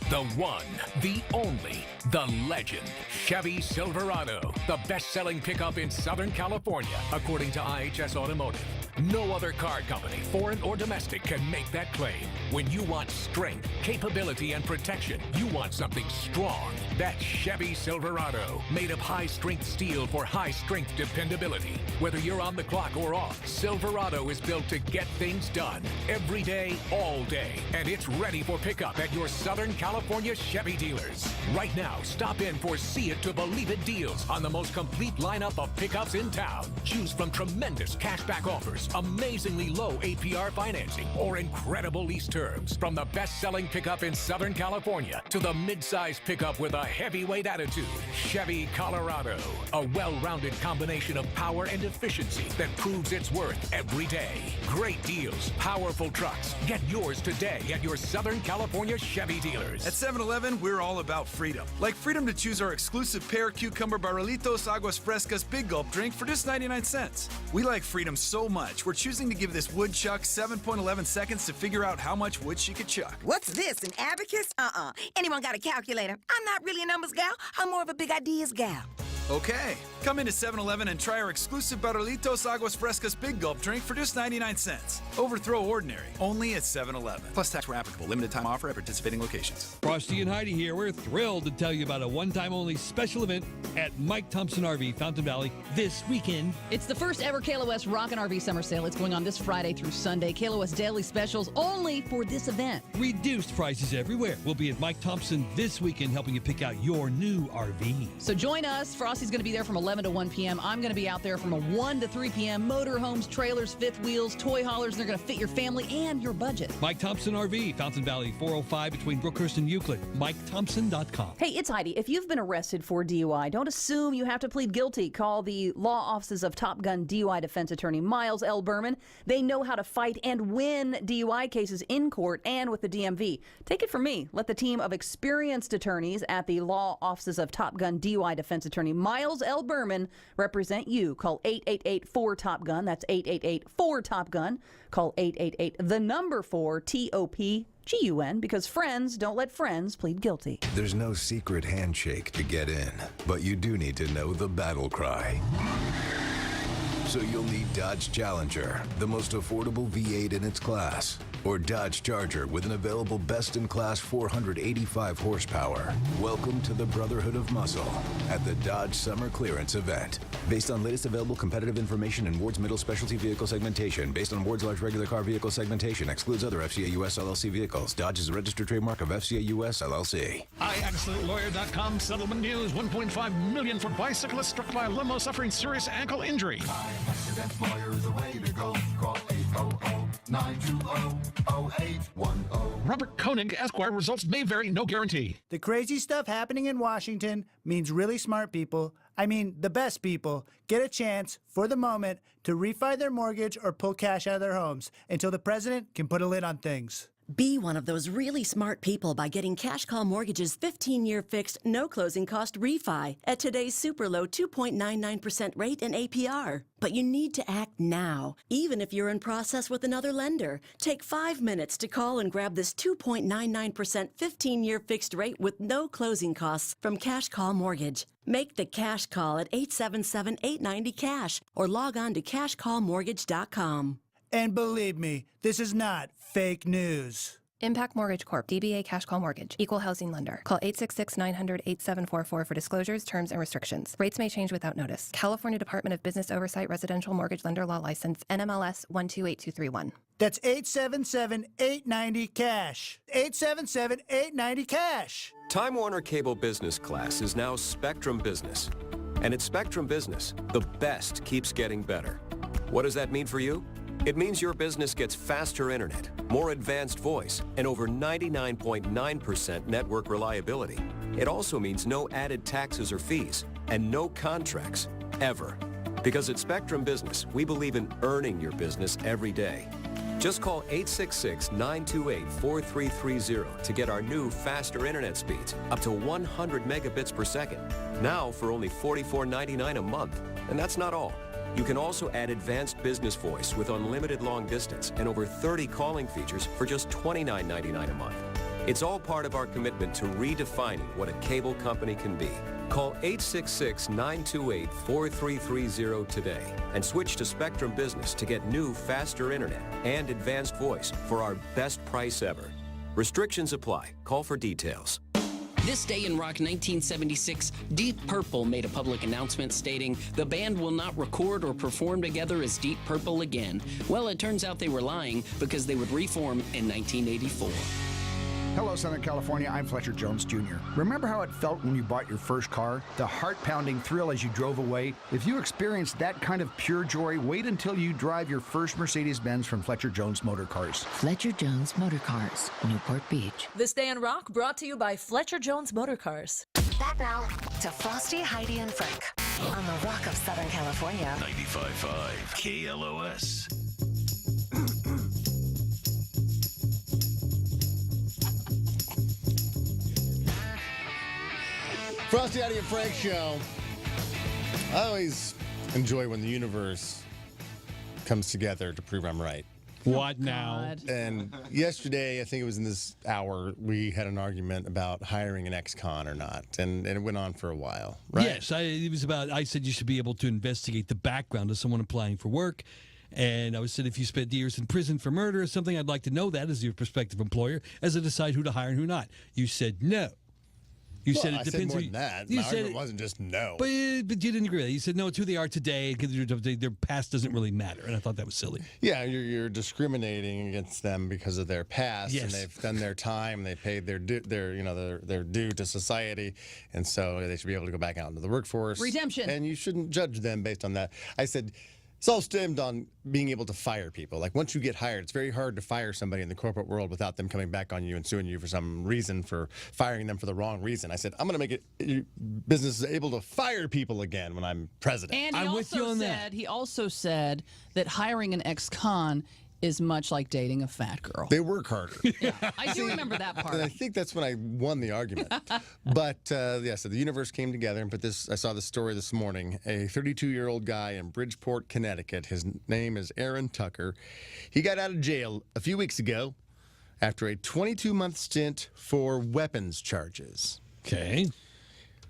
The one, the only, the legend, Chevy Silverado, the best-selling pickup in Southern California, according to IHS Automotive. No other car company, foreign or domestic, can make that claim. When you want strength, capability, and protection, you want something strong. That's Chevy Silverado, made of high-strength steel for high-strength dependability. Whether you're on the clock or off, Silverado is built to get things done every day, all day. And it's ready for pickup at your Southern California Chevy dealers. Right now, stop in for See It to Believe It deals on the most complete lineup of pickups in town. Choose from tremendous cashback offers, amazingly low APR financing, or incredible lease terms. From the best-selling pickup in Southern California to the mid-size pickup with a heavyweight attitude, Chevy Colorado. A well-rounded combination of power and efficiency that proves its worth every day. Great deals, powerful trucks. Get yours today at your Southern California Chevy dealers. At 7-Eleven, we're all about freedom. Like freedom to choose our exclusive pear cucumber barrilitos aguas frescas big gulp drink for just 99 cents. We like freedom so much, we're choosing to give this woodchuck 7.11 seconds to figure out how much wood she could chuck. What's this, an abacus? Anyone got a calculator? I'm not really a numbers gal. I'm more of a big ideas gal. Okay, come into 7-Eleven and try our exclusive Barrilitos Aguas Frescas Big Gulp drink for just 99 cents. Overthrow ordinary, only at 7-Eleven. Plus tax were applicable. Limited time offer at participating locations. Frosty and Heidi here. We're thrilled to tell you about a one-time only special event at Mike Thompson RV, Fountain Valley, this weekend. It's the first ever KLOS Rockin' RV Summer Sale. It's going on this Friday through Sunday. KLOS daily specials only for this event. Reduced prices everywhere. We'll be at Mike Thompson this weekend helping you pick out your new RV. So join us. Frosty's going to be there from 11 to 1 p.m. I'm going to be out there from 1 to 3 p.m. Motorhomes, trailers, fifth wheels, toy haulers. They're going to fit your family and your budget. Mike Thompson RV, Fountain Valley, 405 between Brookhurst and Euclid. MikeThompson.com. Hey, it's Heidi. If you've been arrested for DUI, don't assume you have to plead guilty. Call the law offices of Top Gun DUI defense attorney Miles L. Berman. They know how to fight and win DUI cases in court and with the DMV. Take it from me. Let the team of experienced attorneys at the law offices of Top Gun DUI defense attorney Miles L. Berman represent you. Call 888-4-TOP-GUN. That's 888-4-TOP-GUN. Call 888-4-TOP-GUN because friends don't let friends plead guilty. There's no secret handshake to get in, but you do need to know the battle cry. So you'll need Dodge Challenger, the most affordable V8 in its class, or Dodge Charger with an available best-in-class 485 horsepower. Welcome to the Brotherhood of Muscle at the Dodge Summer Clearance Event. Based on latest available competitive information and Ward's middle specialty vehicle segmentation, based on Ward's large regular car vehicle segmentation, excludes other FCA US LLC vehicles. Dodge is a registered trademark of FCA US LLC. iAccidentLawyer.com settlement news. $1.5 million for bicyclist struck by a limo suffering serious ankle injury. Accident Lawyer is the way to go. Call 800-920-0810. Robert Koenig, Esquire, results may vary, no guarantee. The crazy stuff happening in Washington means really smart people, I mean the best people, get a chance, for the moment, to refi their mortgage or pull cash out of their homes until the president can put a lid on things. Be one of those really smart people by getting Cash Call Mortgage's 15-year fixed, no closing cost refi at today's super low 2.99% rate and APR. But you need to act now, even if you're in process with another lender. Take 5 minutes to call and grab this 2.99% 15-year fixed rate with no closing costs from Cash Call Mortgage. Make the cash call at 877-890-CASH or log on to cashcallmortgage.com. And believe me, this is not fake news. Impact Mortgage Corp. DBA Cash Call Mortgage. Equal Housing Lender. Call 866-900-8744 for disclosures, terms, and restrictions. Rates may change without notice. California Department of Business Oversight Residential Mortgage Lender Law License. NMLS 128231. That's 877-890-CASH. 877-890-CASH. Time Warner Cable Business Class is now Spectrum Business. And at Spectrum Business, the best keeps getting better. What does that mean for you? It means your business gets faster internet, more advanced voice, and over 99.9% network reliability. It also means no added taxes or fees, and no contracts, ever. Because at Spectrum Business, we believe in earning your business every day. Just call 866-928-4330 to get our new faster internet speeds, up to 100 megabits per second. Now for only $44.99 a month. And that's not all. You can also add advanced business voice with unlimited long distance and over 30 calling features for just $29.99 a month. It's all part of our commitment to redefining what a cable company can be. Call 866-928-4330 today and switch to Spectrum Business to get new, faster internet and advanced voice for our best price ever. Restrictions apply. Call for details. This day in rock 1976, Deep Purple made a public announcement stating the band will not record or perform together as Deep Purple again. Well, it turns out they were lying because they would reform in 1984. Hello, Southern California. I'm Fletcher Jones Jr. Remember how it felt when you bought your first car? The heart-pounding thrill as you drove away? If you experienced that kind of pure joy, wait until you drive your first Mercedes-Benz from Fletcher Jones Motor Cars. Fletcher Jones Motor Cars, Newport Beach. This Day in Rock brought to you by Fletcher Jones Motor Cars. Back now to Frosty, Heidi, and Frank on the Rock of Southern California. 95.5 KLOS. Frosty, Heidi, and Frank show. I always enjoy when the universe comes together to prove I'm right. What now? And yesterday, I think it was in this hour, we had an argument about hiring an ex-con or not, and it went on for a while, right? Yes, it was about. I said you should be able to investigate the background of someone applying for work. And I said, if you spent years in prison for murder or something, I'd like to know that as your prospective employer, as I decide who to hire and who not. You said no. You said it I depends. said more than that. You My said argument wasn't just no. but you didn't agree with that. You said no, it's who they are today. Their past doesn't really matter, and I thought that was silly. Yeah, you're discriminating against them because of their past, Yes. and they've done their time, they paid their due to society, and so they should be able to go back out into the workforce. Redemption. And you shouldn't judge them based on that. I said it's all stemmed on being able to fire people. Like once you get hired, it's very hard to fire somebody in the corporate world without them coming back on you and suing you for some reason for firing them for the wrong reason. I said I'm going to make it business is able to fire people again when I'm president. And he also that. said that hiring an ex-con is much like dating a fat girl. They work harder. Yeah, I do remember that part. And I think that's when I won the argument. But, so the universe came together and put this. I saw this story this morning. A 32-year-old guy in Bridgeport, Connecticut. His name is Aaron Tucker. He got out of jail a few weeks ago after a 22-month stint for weapons charges. Okay.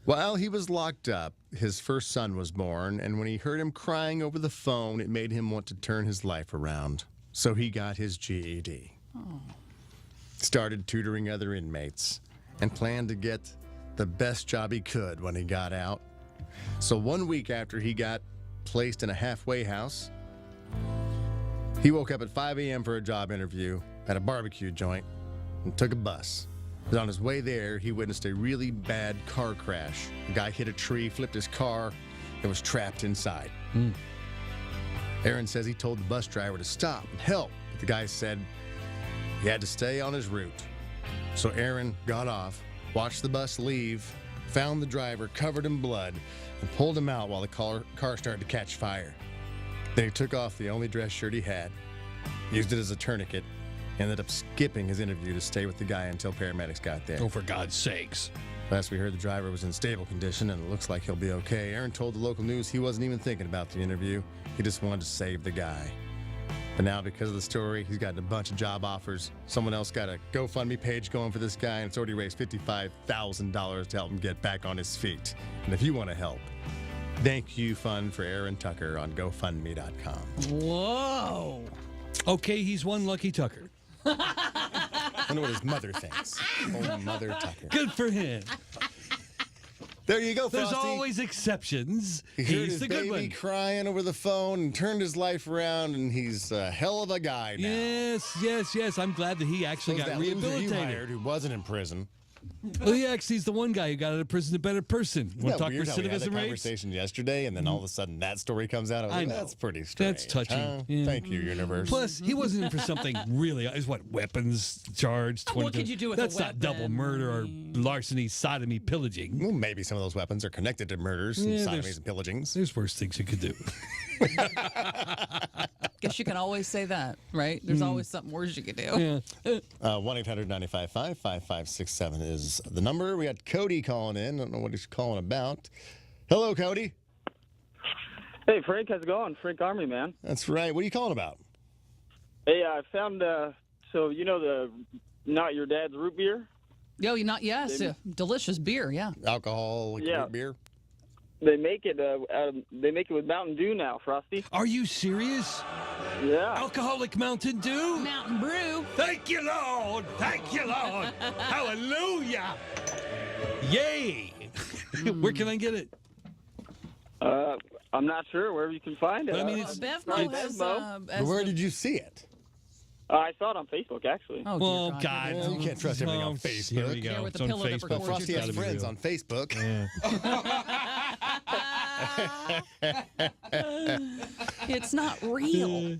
While he was locked up, his first son was born, and when he heard him crying over the phone, it made him want to turn his life around. So he got his GED. Started tutoring other inmates and planned to get the best job he could when he got out. So 1 week after he got placed in a halfway house, he woke up at 5 a.m. for a job interview at a barbecue joint and took a bus. But on his way there, he witnessed a really bad car crash. The guy hit a tree, flipped his car, and was trapped inside. Aaron says he told the bus driver to stop and help, but the guy said he had to stay on his route. So Aaron got off, watched the bus leave, found the driver covered in blood, and pulled him out while the car started to catch fire. Then he took off the only dress shirt he had, used it as a tourniquet, ended up skipping his interview to stay with the guy until paramedics got there. Oh, for God's sakes. Last we heard, the driver was in stable condition, and it looks like he'll be okay. Aaron told the local news he wasn't even thinking about the interview. He just wanted to save the guy. But now, because of the story, he's gotten a bunch of job offers. Someone else got a GoFundMe page going for this guy, and it's already raised $55,000 to help him get back on his feet. And if you want to help, thank you fund for Aaron Tucker on GoFundMe.com. Whoa. Okay, he's one lucky Tucker. I wonder what his mother thinks. Oh, Mother Tucker. Good for him. There you go, There's Frosty. always exceptions. He heard He's his the good baby one. crying over the phone and turned his life around, and he's a hell of a guy now. Yes. I'm glad that he actually So's got that loser you rehabilitated. hired who wasn't in prison. Well, he's the one guy who got out of prison a better person. Isn't Want that to talk weird how we had that recidivism rates? conversation yesterday, and then all of a sudden that story comes out? I know. That's pretty strange. That's touching. Huh? Yeah. Thank you, universe. Plus, he wasn't in for something really. Is what weapons charge? What could you do with a That's not double murder or larceny, sodomy, pillaging. Well, maybe some of those weapons are connected to murders and sodomies and pillagings. There's worse things you could do. Guess you can always say that, right? There's always something worse you could do. Yeah. 1-800-955-5567 is the number. We got Cody calling in. I don't know what he's calling about. Hello, Cody. Hey, Frank, how's it going? Frank Army, man. That's right. What are you calling about? Hey, I found, so you know the Not Your Dad's root beer? Yo, yes, delicious beer, yeah. Alcohol, root beer? They make it with Mountain Dew now, Frosty. Are you serious? Yeah. Alcoholic Mountain Dew? Mountain Brew. Thank you, Lord. Thank you, Lord. Hallelujah. Yay. Where can I get it? I'm not sure. Wherever you can find it. But I mean, it's Bevmo has... But where did you see it? I saw it on Facebook, actually. Oh, Oh, dear God. Well, you can't trust everything on Here Facebook. we go. Yeah, with the It's on pillow that Facebook. records Frosty your has gotta be friends real. on Facebook. It's not real.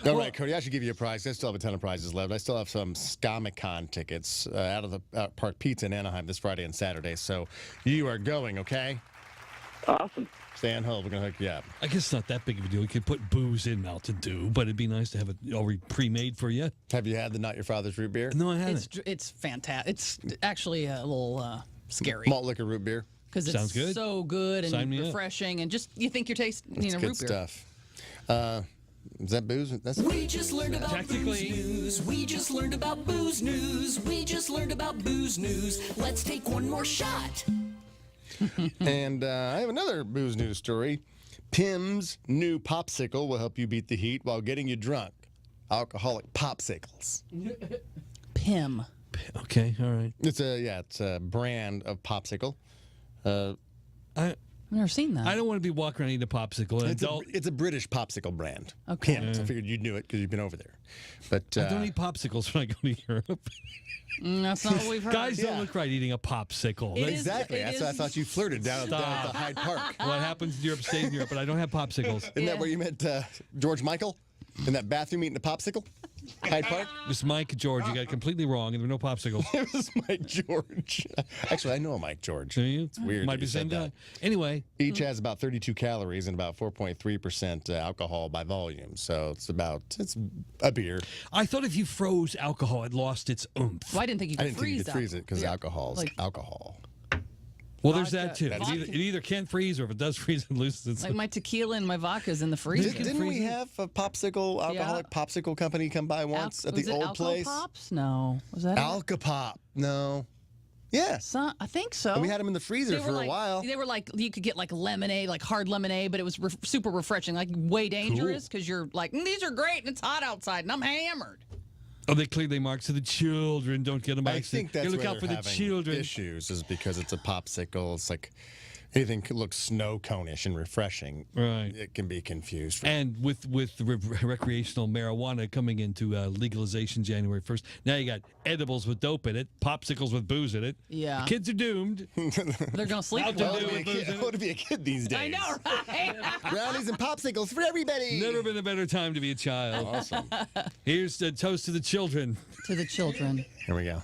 All right, Cody, I should give you a prize. I still have a ton of prizes left. I still have some Scamicon tickets out of the Park Pizza in Anaheim this Friday and Saturday. So you are going, okay? Awesome. Stay on hold. We're going to hook you up. I guess it's not that big of a deal. We could put booze in Mountain Dew, but it'd be nice to have it already pre-made for you. Have you had the Not Your Father's root beer? No, I haven't. It's fantastic. It's actually a little scary. Malt liquor root beer. Because Sounds it's good. so good Sign and me up. refreshing, and just you think you're tasting It's root good beer. stuff. Is that booze? That's We just learned about Technically- booze news. We just learned about booze news. We just learned about booze news. Let's take one more shot. And I have another booze news story. Pim's new popsicle will help you beat the heat while getting you drunk. Alcoholic popsicles. Pim. Okay, all right. It's a brand of popsicle. I've never seen that. I don't want to be walking around eating a popsicle. It's a British popsicle brand. Okay. Pim's. I figured you'd know it because you've been over there. But I don't eat popsicles when I go to Europe. That's not what we've heard. Guys don't look right eating a popsicle. Exactly. That's why I thought you flirted down at the Hyde Park. What happens in Europe stays in Europe, but I don't have popsicles. Isn't that where you met George Michael? In that bathroom eating a popsicle? Hyde Park? It was Mike George. You got it completely wrong, and there were no popsicles. It was Mike George. Actually, I know a Mike George. Do you? It's weird. Might that be you the same said guy. that. Anyway. Each has about 32 calories and about 4.3% alcohol by volume. So it's a beer. I thought if you froze alcohol, it lost its oomph. Well, I didn't think you I could didn't think you could freeze it because Yeah. alcohol's Like- alcohol. Well, there's that too. Vodka. It either can't freeze, or if it does freeze, it loses its Like my tequila and my vodka's in the freezer. Didn't we have a alcoholic popsicle company come by once at the old place? Pops? No. Was that it? Alka-Pop. No. Yeah. I think so. And we had them in the freezer for a while. They were like, you could get like lemonade, like hard lemonade, but it was super refreshing, like way dangerous because you're like, these are great and it's hot outside and I'm hammered. Oh, they clearly marked so the children don't get them. I think that's look where out for they're the having children. issues is because it's a popsicle. It's like anything could look snow cone-ish and refreshing. Right. It can be confused. And with recreational marijuana coming into legalization January 1st, now you got edibles with dope in it, popsicles with booze in it. Yeah. The kids are doomed. They're going to sleep. I want to be a kid these days. I know, right? Brownies and popsicles for everybody. Never been a better time to be a child. Awesome. Here's the toast to the children. To the children. Here we go.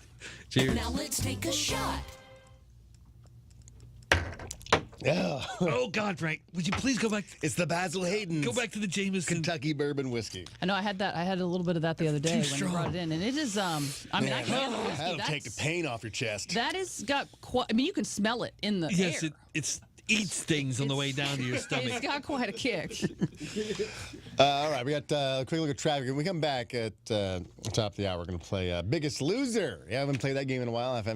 Cheers. Now let's take a shot. Yeah. Oh, God, Frank, would you please go back? It's the Basil Hayden's. Go back to the Jameson. Kentucky bourbon whiskey. I know I had that. I had a little bit of that the other day when you brought it in, and it is. I mean, I can't. That'll take the pain off your chest. That has got quite. I mean, you can smell it in the Yes, air. it eats things on the way down to your stomach. It's got quite a kick. All right, we got a quick look at traffic. When we come back at the top of the hour, we're going to play Biggest Loser. I haven't played that game in a while. I've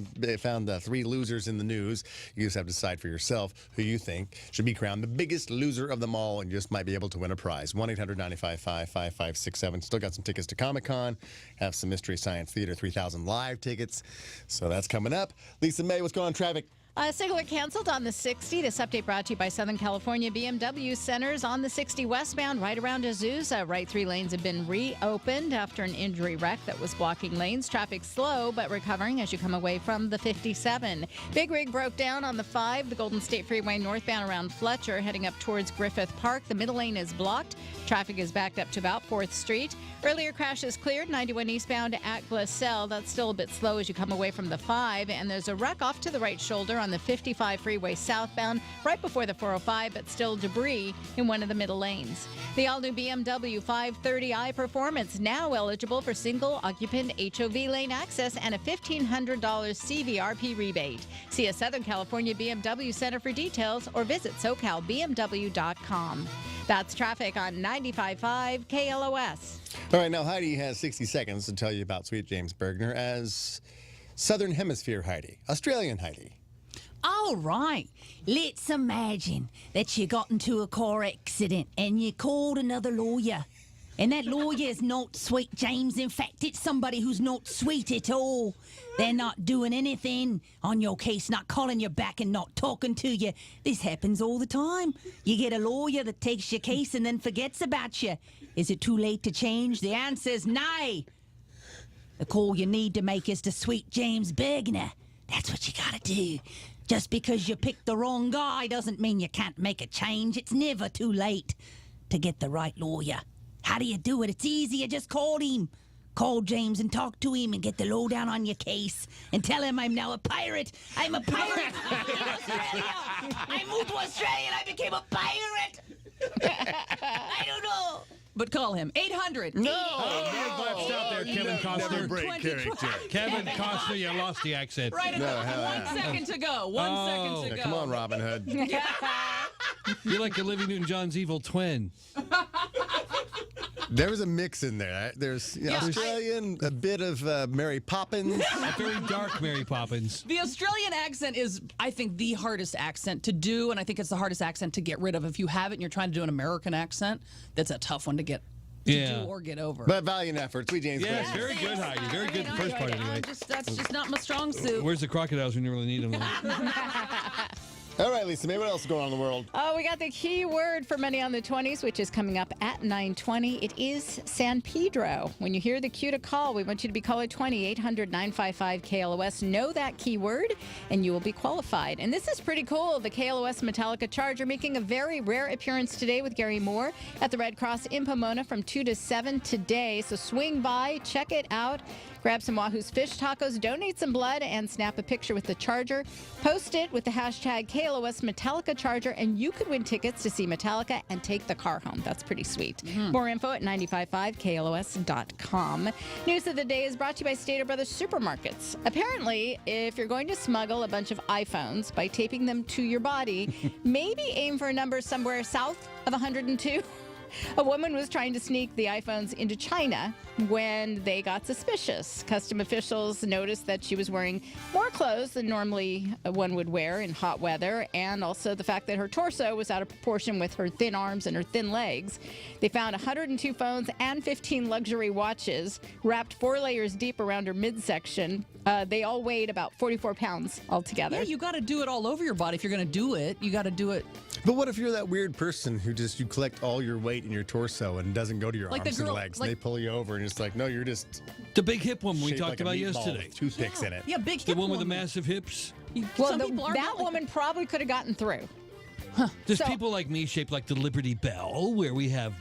found 3 losers in the news. You just have to decide for yourself who you think should be crowned the biggest loser of them all and just might be able to win a prize. 1-800-955-5567. Still got some tickets to Comic-Con. Have some Mystery Science Theater 3000 live tickets. So that's coming up. Lisa May, what's going on in traffic? Signal canceled on the 60. This update brought to you by Southern California BMW Centers on the 60 westbound right around Azusa. Right 3 lanes have been reopened after an injury wreck that was blocking lanes. Traffic slow but recovering as you come away from the 57. Big rig broke down on the 5, the Golden State Freeway northbound around Fletcher heading up towards Griffith Park. The middle lane is blocked. Traffic is backed up to about 4th Street. Earlier crashes cleared 91 eastbound at Glassell. That's still a bit slow as you come away from the 5. And there's a wreck off to the right shoulder on the 55 freeway southbound right before the 405, but still debris in one of the middle lanes. The all-new BMW 530i Performance now eligible for single occupant HOV lane access and a $1,500 CVRP rebate. See a Southern California BMW Center for details or visit SoCalBMW.com. That's traffic on 95.5 KLOS. All right, now Heidi has 60 seconds to tell you about Sweet James Bergner as Southern Hemisphere Heidi, Australian Heidi. All right, let's imagine that you got into a car accident and you called another lawyer. And that lawyer is not Sweet James. In fact, it's somebody who's not sweet at all. They're not doing anything on your case, not calling you back and not talking to you. This happens all the time. You get a lawyer that takes your case and then forgets about you. Is it too late to change? The answer's nay. The call you need to make is to Sweet James Bergner. That's what you gotta do. Just because you picked the wrong guy doesn't mean you can't make a change. It's never too late to get the right lawyer. How do you do it? It's easy. You just call him. Call James and talk to him and get the lowdown on your case and tell him I'm now a pirate. I'm a pirate. I moved to Australia. I moved to Australia and I became a pirate. I don't know. But call him 800. No! Stop there, Kevin Costner. Never break character. Kevin Costner, you lost the accent. Right about 1 second to go. 1 second to go. Come on, Robin Hood. You're like Olivia Newton-John's evil twin. There was a mix in there. There's Australian, a bit of Mary Poppins. A very dark Mary Poppins. The Australian accent is, I think, the hardest accent to do, and I think it's the hardest accent to get rid of. If you have it and you're trying to do an American accent, that's a tough one to get do or get over. But valiant effort. Sweet James. Yes, very good, Heidi. Very good. The first part, anyway. That's just not my strong suit. Where's the crocodiles when you really need them? All right, Lisa, maybe what else is going on in the world? Oh, we got the key word for Money on the 20s, which is coming up at 9:20. It is San Pedro. When you hear the cue to call, we want you to be caller 20-800-955-KLOS. Know that keyword, and you will be qualified. And this is pretty cool. The KLOS Metallica Charger making a very rare appearance today with Gary Moore at the Red Cross in Pomona from 2 to 7 today. So swing by, check it out. Grab some Wahoo's fish tacos, donate some blood, and snap a picture with the Charger. Post it with the hashtag KLOS Metallica Charger, and you could win tickets to see Metallica and take the car home. That's pretty sweet. More info at 955KLOS.com. News of the day is brought to you by Stater Brothers Supermarkets. Apparently, if you're going to smuggle a bunch of iPhones by taping them to your body, maybe aim for a number somewhere south of 102. A woman was trying to sneak the iPhones into China when they got suspicious. Custom officials noticed that she was wearing more clothes than normally one would wear in hot weather, and also the fact that her torso was out of proportion with her thin arms and her thin legs. They found 102 phones and 15 luxury watches wrapped 4 layers deep around her midsection. They all weighed about 44 pounds altogether. Yeah, you got to do it all over your body. If you're going to do it, you got to do it. But what if you're that weird person who just, you collect all your weight in your torso and doesn't go to your Like the arms and girl- legs, like- and they pull you over and it's like, no, you're just The big hip one we shaped talked like a about meatball yesterday. with toothpicks in it. Yeah, big The hip one with the woman. massive hips. Well, Some people are that not like- woman probably could have gotten through. There's So- people like me shaped like the Liberty Bell, where we have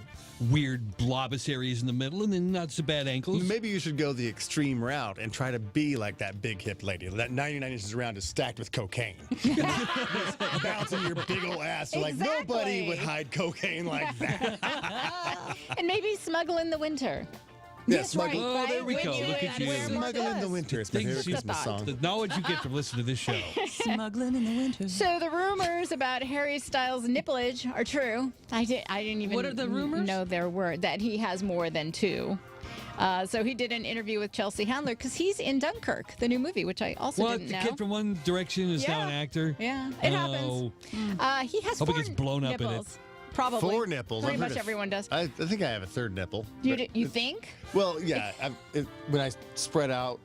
weird blobous areas in the middle and then not so bad ankles. Maybe you should go the extreme route and try to be like that big hip lady. That 99 inches around is stacked with cocaine. Just bouncing your big old ass. You're like, nobody Exactly. would hide cocaine like that. And maybe smuggle in the winter. Yeah, That's smuggle. right, Oh, right? there we When go. you Look at you. wear more Smuggle in the clothes. winter. It's my Things favorite you- Christmas song. The knowledge you get from listening to this show. Smuggling in the winter. So the rumors about Harry Styles' nipplage are true. I didn't even What are the rumors? know there were, that he has more than 2. So he did an interview with Chelsea Handler because he's in Dunkirk, the new movie, which I also What? didn't The know. kid from One Direction is now an actor? Yeah, it Oh. happens. He has Hope he 4 gets blown up in it. nipples. Probably. 4 nipples. Pretty I've heard much of- everyone does. I think I have a 3rd nipple. You think? Well, yeah. When I spread out,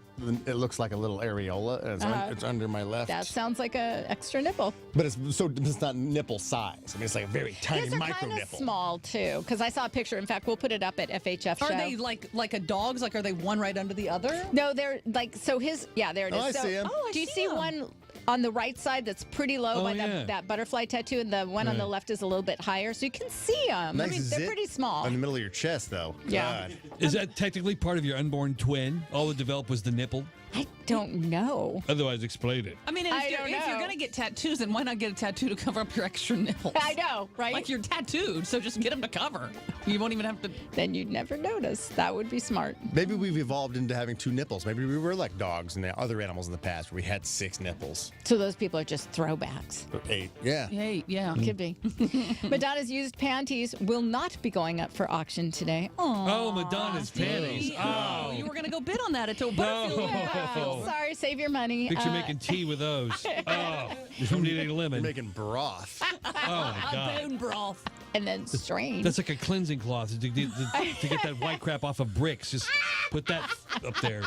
it looks like a little areola. And it's under my left. That sounds like a extra nipple. But it's not nipple size. I mean, it's like a very tiny His are micro kind of nipple. small too, because I saw a picture. In fact, we'll put it up at FHF Are show. they like a dog's? Like, are they one right under the other? No, they're like, so his, yeah, there it is. Oh, I So, see 'em. Oh, I do you see see 'em. one on the right side that's pretty low Oh, by yeah. that butterfly tattoo, and the one on the left is a little bit higher, so you can see them. Nice I mean, they're zit pretty small. in the middle of your chest, though. Yeah. God. Is that technically part of your unborn twin? All that developed was the nipple? I don't know. Otherwise, explain it. I mean, I if don't you're know. going to get tattoos, then why not get a tattoo to cover up your extra nipples? I know, right? Like, you're tattooed, so just get them to cover. You won't even have to. Then you'd never notice. That would be smart. Maybe we've evolved into having 2 nipples. Maybe we were like dogs and other animals in the past where we had 6 nipples. So those people are just throwbacks. Or 8. Yeah. Hey, yeah. Could be. Madonna's used panties will not be going up for auction today. Oh, Madonna's panties. Oh. You were going to go bid on that at No. Butterfield. Yeah, sorry, save your money. Picture making tea with those. Oh, you don't need any lemon. Making broth. Oh, my God. Bone broth. And then strain. That's like a cleansing cloth to get that white crap off of bricks. Just put that up there.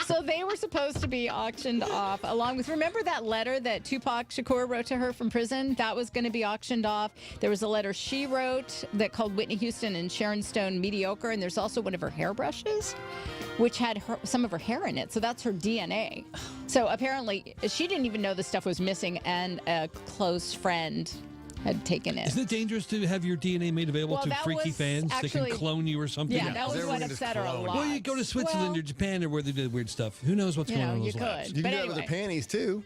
So they were supposed to be auctioned off along with, remember that letter that Tupac Shakur wrote to her from prison? That was going to be auctioned off. There was a letter she wrote that called Whitney Houston and Sharon Stone mediocre. And there's also one of her hairbrushes, which had some of her hair in it. So that's her DNA. So apparently she didn't even know the stuff was missing, and a close friend had taken it. Isn't it dangerous to have your DNA made available Well, to that freaky was fans? They actually- can clone you or something? Yeah, that was what upset her a lot. Well, you go to Switzerland or Japan or where they do weird stuff. Who knows what's going on in you those labs? could. You But can do that with anyway. the panties, too.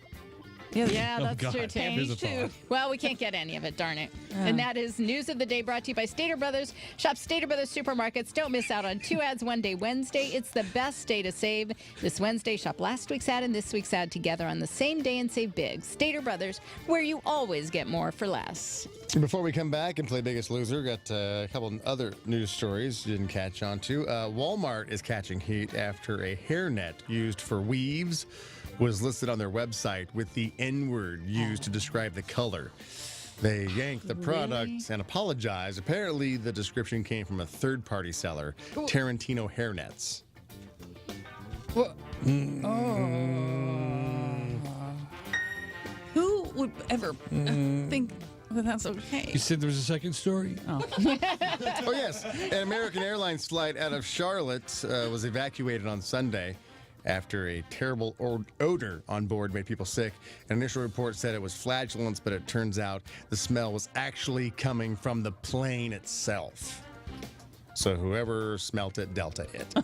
Yeah, Oh, that's God. true, too. Here's a thought. Well, we can't get any of it, darn it. And that is News of the Day brought to you by Stater Brothers. Shop Stater Brothers Supermarkets. Don't miss out on 2 ads one day Wednesday. It's the best day to save. This Wednesday, shop last week's ad and this week's ad together on the same day and save big. Stater Brothers, where you always get more for less. Before we come back and play Biggest Loser, got a couple other news stories you didn't catch on to. Walmart is catching heat after a hairnet used for weaves was listed on their website with the N-word used to describe the color. They yanked the product and apologized. Apparently, the description came from a third-party seller, Tarantino Hairnets. Who would ever think that that's okay? You said there was a second story? Oh. Oh, yes. An American Airlines flight out of Charlotte was evacuated on Sunday after a terrible odor on board made people sick. An initial report said it was flatulence, but it turns out the smell was actually coming from the plane itself. So whoever smelt it, Delta it. All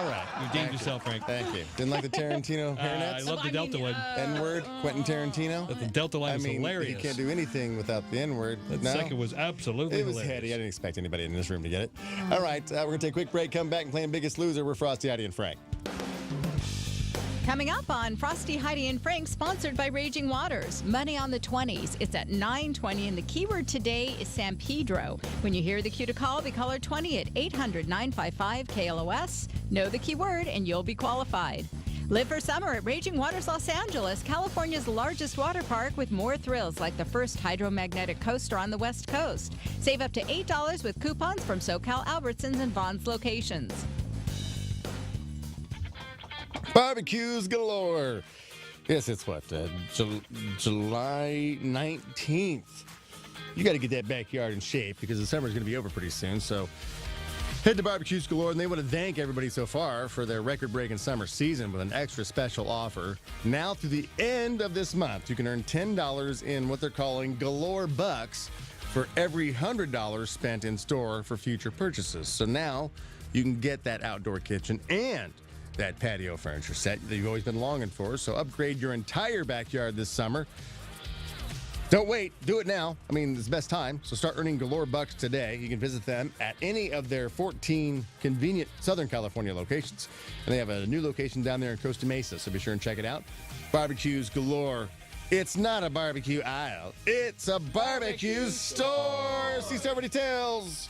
right. You gamed yourself, Frank. Thank you. Didn't like the Tarantino hairnets? I love the Delta one. N-word, Quentin Tarantino? The Delta line is hilarious. You can't do anything without the N-word. That No? second was absolutely It was hilarious. heady. I didn't expect anybody in this room to get it. All right, we're going to take a quick break, come back and play Biggest Loser. We're Frosty, Heidi, and Frank. Coming up on Frosty, Heidi, and Frank, sponsored by Raging Waters. Money on the 20s. It's at 9:20, and the keyword today is San Pedro. When you hear the cue to call, be caller 20 at 800-955-KLOS. Know the keyword, and you'll be qualified. Live for summer at Raging Waters Los Angeles, California's largest water park with more thrills like the first hydromagnetic coaster on the West Coast. Save up to $8 with coupons from SoCal Albertsons and Vons locations. Barbecues galore. Yes, it's what? July 19th. You got to get that backyard in shape because the summer's going to be over pretty soon. So head to Barbecues Galore, and they want to thank everybody so far for their record-breaking summer season with an extra special offer. Now through the end of this month, you can earn $10 in what they're calling Galore Bucks for every $100 spent in store for future purchases. So now you can get that outdoor kitchen and that patio furniture set that you've always been longing for. So upgrade your entire backyard this summer. Don't wait. Do it now. I mean, it's the best time. So start earning Galore Bucks today. You can visit them at any of their 14 convenient Southern California locations. And they have a new location down there in Costa Mesa, so be sure and check it out. Barbecues Galore. It's not a barbecue aisle. It's a barbecue store. See so many details.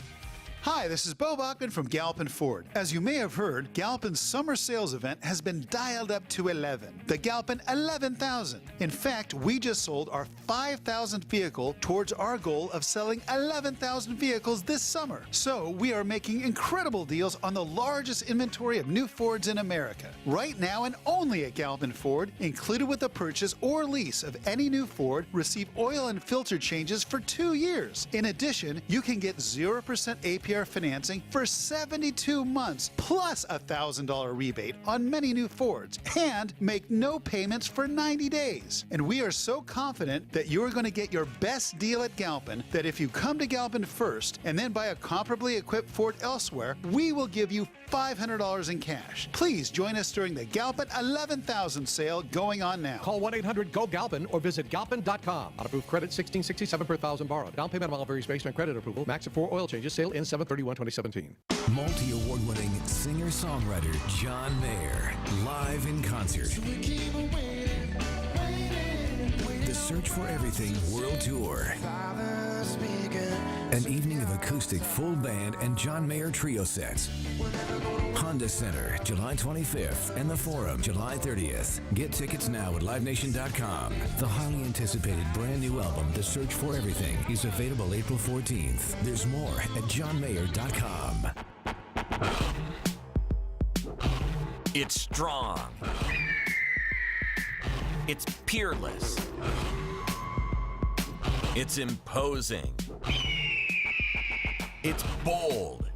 Hi, this is Bo Bachman from Galpin Ford. As you may have heard, Galpin's summer sales event has been dialed up to 11. The Galpin 11,000. In fact, we just sold our 5,000th vehicle towards our goal of selling 11,000 vehicles this summer. So we are making incredible deals on the largest inventory of new Fords in America. Right now and only at Galpin Ford, included with the purchase or lease of any new Ford, receive oil and filter changes for 2 years. In addition, you can get 0% APR financing for 72 months plus a $1,000 rebate on many new Fords and make no payments for 90 days. And we are so confident that you are going to get your best deal at Galpin that if you come to Galpin first and then buy a comparably equipped Ford elsewhere, we will give you $500 in cash. Please join us during the Galpin 11,000 sale going on now. Call 1-800-GO-GALPIN or visit galpin.com. Auto-approved credit $1,667 per $1,000 borrowed. Down payment amount varies based on credit approval. Max of 4 oil changes. Sale ends 7/31/2017. Multi-award-winning singer-songwriter John Mayer, live in concert. The Search for Everything World Tour. An evening of acoustic full band and John Mayer trio sets. Honda Center, July 25th, and the Forum, July 30th. Get tickets now at LiveNation.com. The highly anticipated brand new album, The Search for Everything, is available April 14th. There's more at JohnMayer.com. It's strong. It's peerless. It's imposing. It's bold.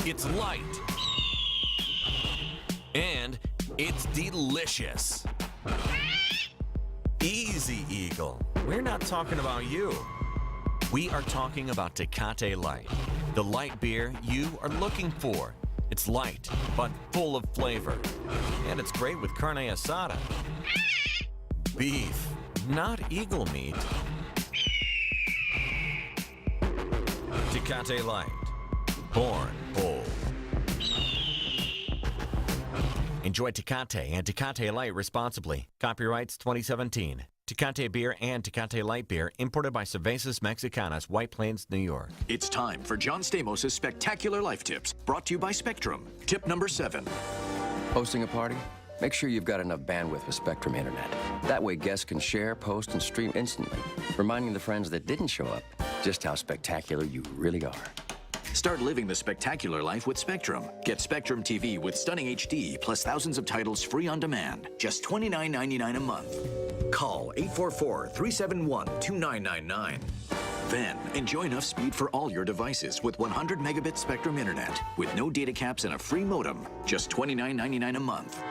It's light. And it's delicious. Easy, Eagle. We're not talking about you. We are talking about Tecate Light, the light beer you are looking for. It's light, but full of flavor. And it's great with carne asada. Beef, not eagle meat. Tecate Light. Born bold. Enjoy Tecate and Tecate Light responsibly. Copyrights 2017. Tecate Beer and Tecate Light Beer imported by Cervezas Mexicanas, White Plains, New York. It's time for John Stamos' Spectacular Life Tips, brought to you by Spectrum. Tip number 7. Hosting a party? Make sure you've got enough bandwidth with Spectrum Internet. That way guests can share, post, and stream instantly, reminding the friends that didn't show up just how spectacular you really are. Start living the spectacular life with Spectrum. Get Spectrum TV with stunning HD plus thousands of titles free on demand. Just $29.99 a month. Call 844-371-2999. Then, enjoy enough speed for all your devices with 100 megabit Spectrum Internet with no data caps and a free modem. Just $29.99 a month.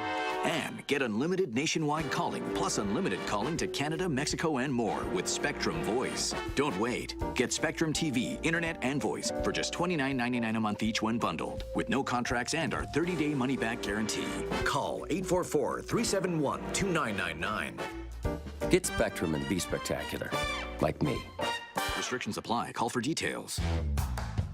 And get unlimited nationwide calling, plus unlimited calling to Canada, Mexico, and more with Spectrum Voice. Don't wait. Get Spectrum TV, Internet, and Voice for just $29.99 a month each when bundled, with no contracts and our 30-day money-back guarantee. Call 844-371-2999. Get Spectrum and be spectacular, like me. Restrictions apply. Call for details.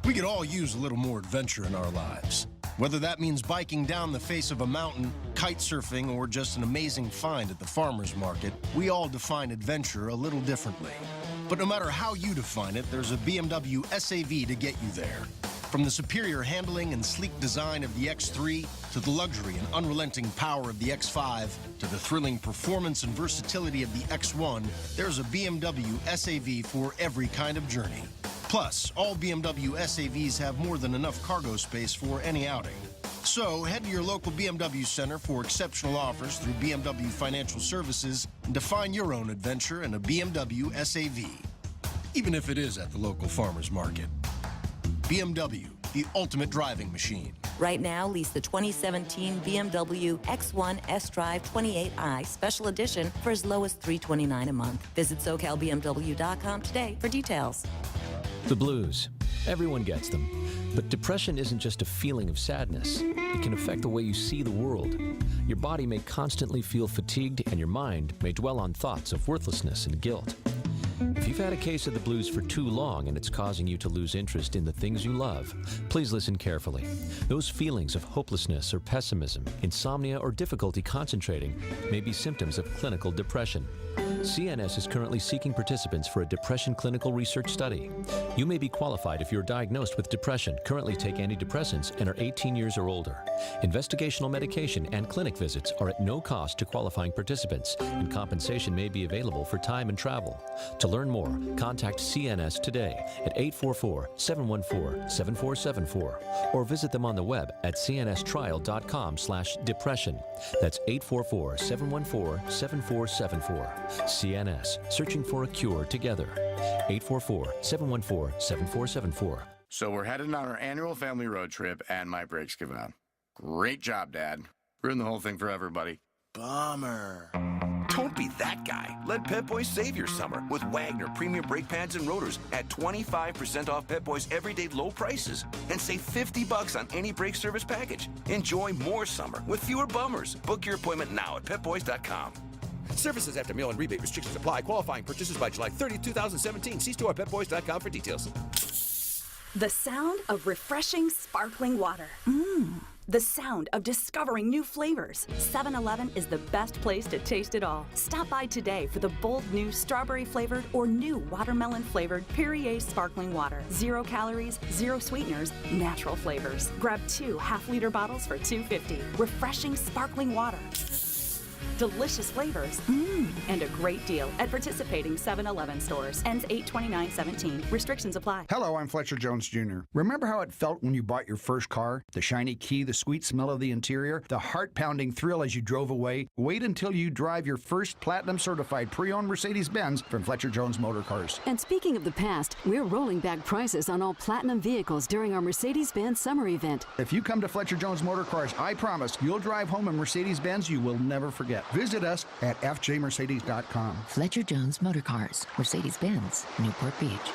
We could all use a little more adventure in our lives. Whether that means biking down the face of a mountain, kite surfing, or just an amazing find at the farmer's market, we all define adventure a little differently. But no matter how you define it, there's a BMW SAV to get you there. From the superior handling and sleek design of the X3, to the luxury and unrelenting power of the X5, to the thrilling performance and versatility of the X1, there's a BMW SAV for every kind of journey. Plus, all BMW SAVs have more than enough cargo space for any outing. So, head to your local BMW center for exceptional offers through BMW Financial Services and define your own adventure in a BMW SAV. Even if it is at the local farmer's market. BMW, the ultimate driving machine. Right now, lease the 2017 BMW X1 S-Drive 28i Special Edition for as low as $329 a month. Visit SoCalBMW.com today for details. The blues. Everyone gets them. But depression isn't just a feeling of sadness. It can affect the way you see the world. Your body may constantly feel fatigued, and your mind may dwell on thoughts of worthlessness and guilt. If you've had a case of the blues for too long and it's causing you to lose interest in the things you love, please listen carefully. Those feelings of hopelessness or pessimism, insomnia, or difficulty concentrating may be symptoms of clinical depression. CNS is currently seeking participants for a depression clinical research study. You may be qualified if you're diagnosed with depression, currently take antidepressants, and are 18 years or older. Investigational medication and clinic visits are at no cost to qualifying participants, and compensation may be available for time and travel. To learn more, contact CNS today at 844-714-7474 or visit them on the web at cnstrial.com/depression. That's 844-714-7474. CNS, searching for a cure together. 844-714-7474. So we're headed on our annual family road trip, and my brakes give out. Great job, Dad. Ruined the whole thing for everybody. Bummer. Don't be that guy. Let Pep Boys save your summer with Wagner premium brake pads and rotors at 25% off Pep Boys' everyday low prices. And save $50 on any brake service package. Enjoy more summer with fewer bummers. Book your appointment now at PepBoys.com. Services after meal and rebate restrictions apply. Qualifying purchases by July 30, 2017. See store at PepBoys.com for details. The sound of refreshing, sparkling water. The sound of discovering new flavors. 7-Eleven is the best place to taste it all. Stop by today for the bold new strawberry-flavored or new watermelon-flavored Perrier sparkling water. 0 calories, 0 sweeteners, natural flavors. Grab 2 half-liter bottles for $2.50. Refreshing, sparkling water. Delicious flavors, and a great deal at participating 7-Eleven stores. Ends 8/29/17. Restrictions apply. Hello, I'm Fletcher Jones Jr. Remember how it felt when you bought your first car? The shiny key, the sweet smell of the interior, the heart-pounding thrill as you drove away? Wait until you drive your first Platinum-certified pre-owned Mercedes-Benz from Fletcher Jones Motor Cars. And speaking of the past, we're rolling back prices on all Platinum vehicles during our Mercedes-Benz summer event. If you come to Fletcher Jones Motor Cars, I promise you'll drive home a Mercedes-Benz you will never forget. Visit us at fjmercedes.com. Fletcher Jones Motor Cars, Mercedes-Benz, Newport Beach.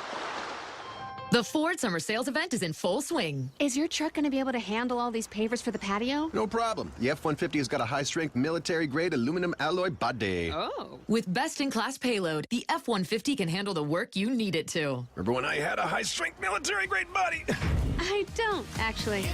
The Ford Summer Sales Event is in full swing. Is your truck going to be able to handle all these pavers for the patio? No problem. The F-150 has got a high-strength military-grade aluminum alloy body. Oh. With best-in-class payload, the F-150 can handle the work you need it to. Remember when I had a high-strength military-grade body? I don't, actually.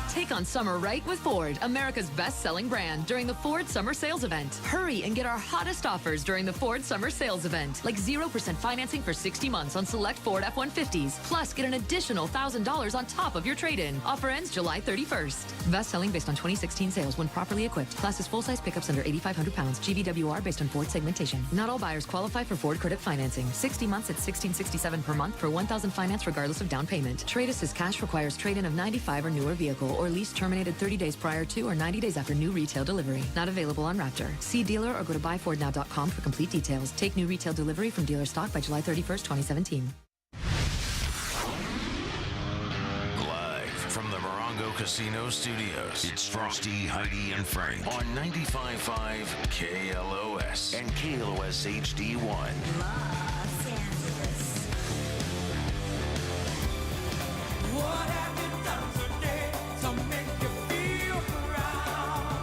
Take on summer right with Ford, America's best-selling brand, during the Ford Summer Sales Event. Hurry and get our hottest offers during the Ford Summer Sales Event, like 0% financing for 60 months on select Ford F-150s. Plus, get an additional $1,000 on top of your trade-in. Offer ends July 31st. Best selling based on 2016 sales when properly equipped. Class is full-size pickups under 8,500 pounds. GVWR based on Ford segmentation. Not all buyers qualify for Ford credit financing. 60 months at $1,667 per month for $1,000 finance regardless of down payment. Trade assist cash requires trade-in of 95 or newer vehicle or lease terminated 30 days prior to or 90 days after new retail delivery. Not available on Raptor. See dealer or go to buyfordnow.com for complete details. Take new retail delivery from dealer stock by July 31st, 2017. Live from the Morongo Casino Studios, it's Frosty, Heidi, and Frank on 95.5 KLOS and KLOS HD1. What have you done today to make you feel proud?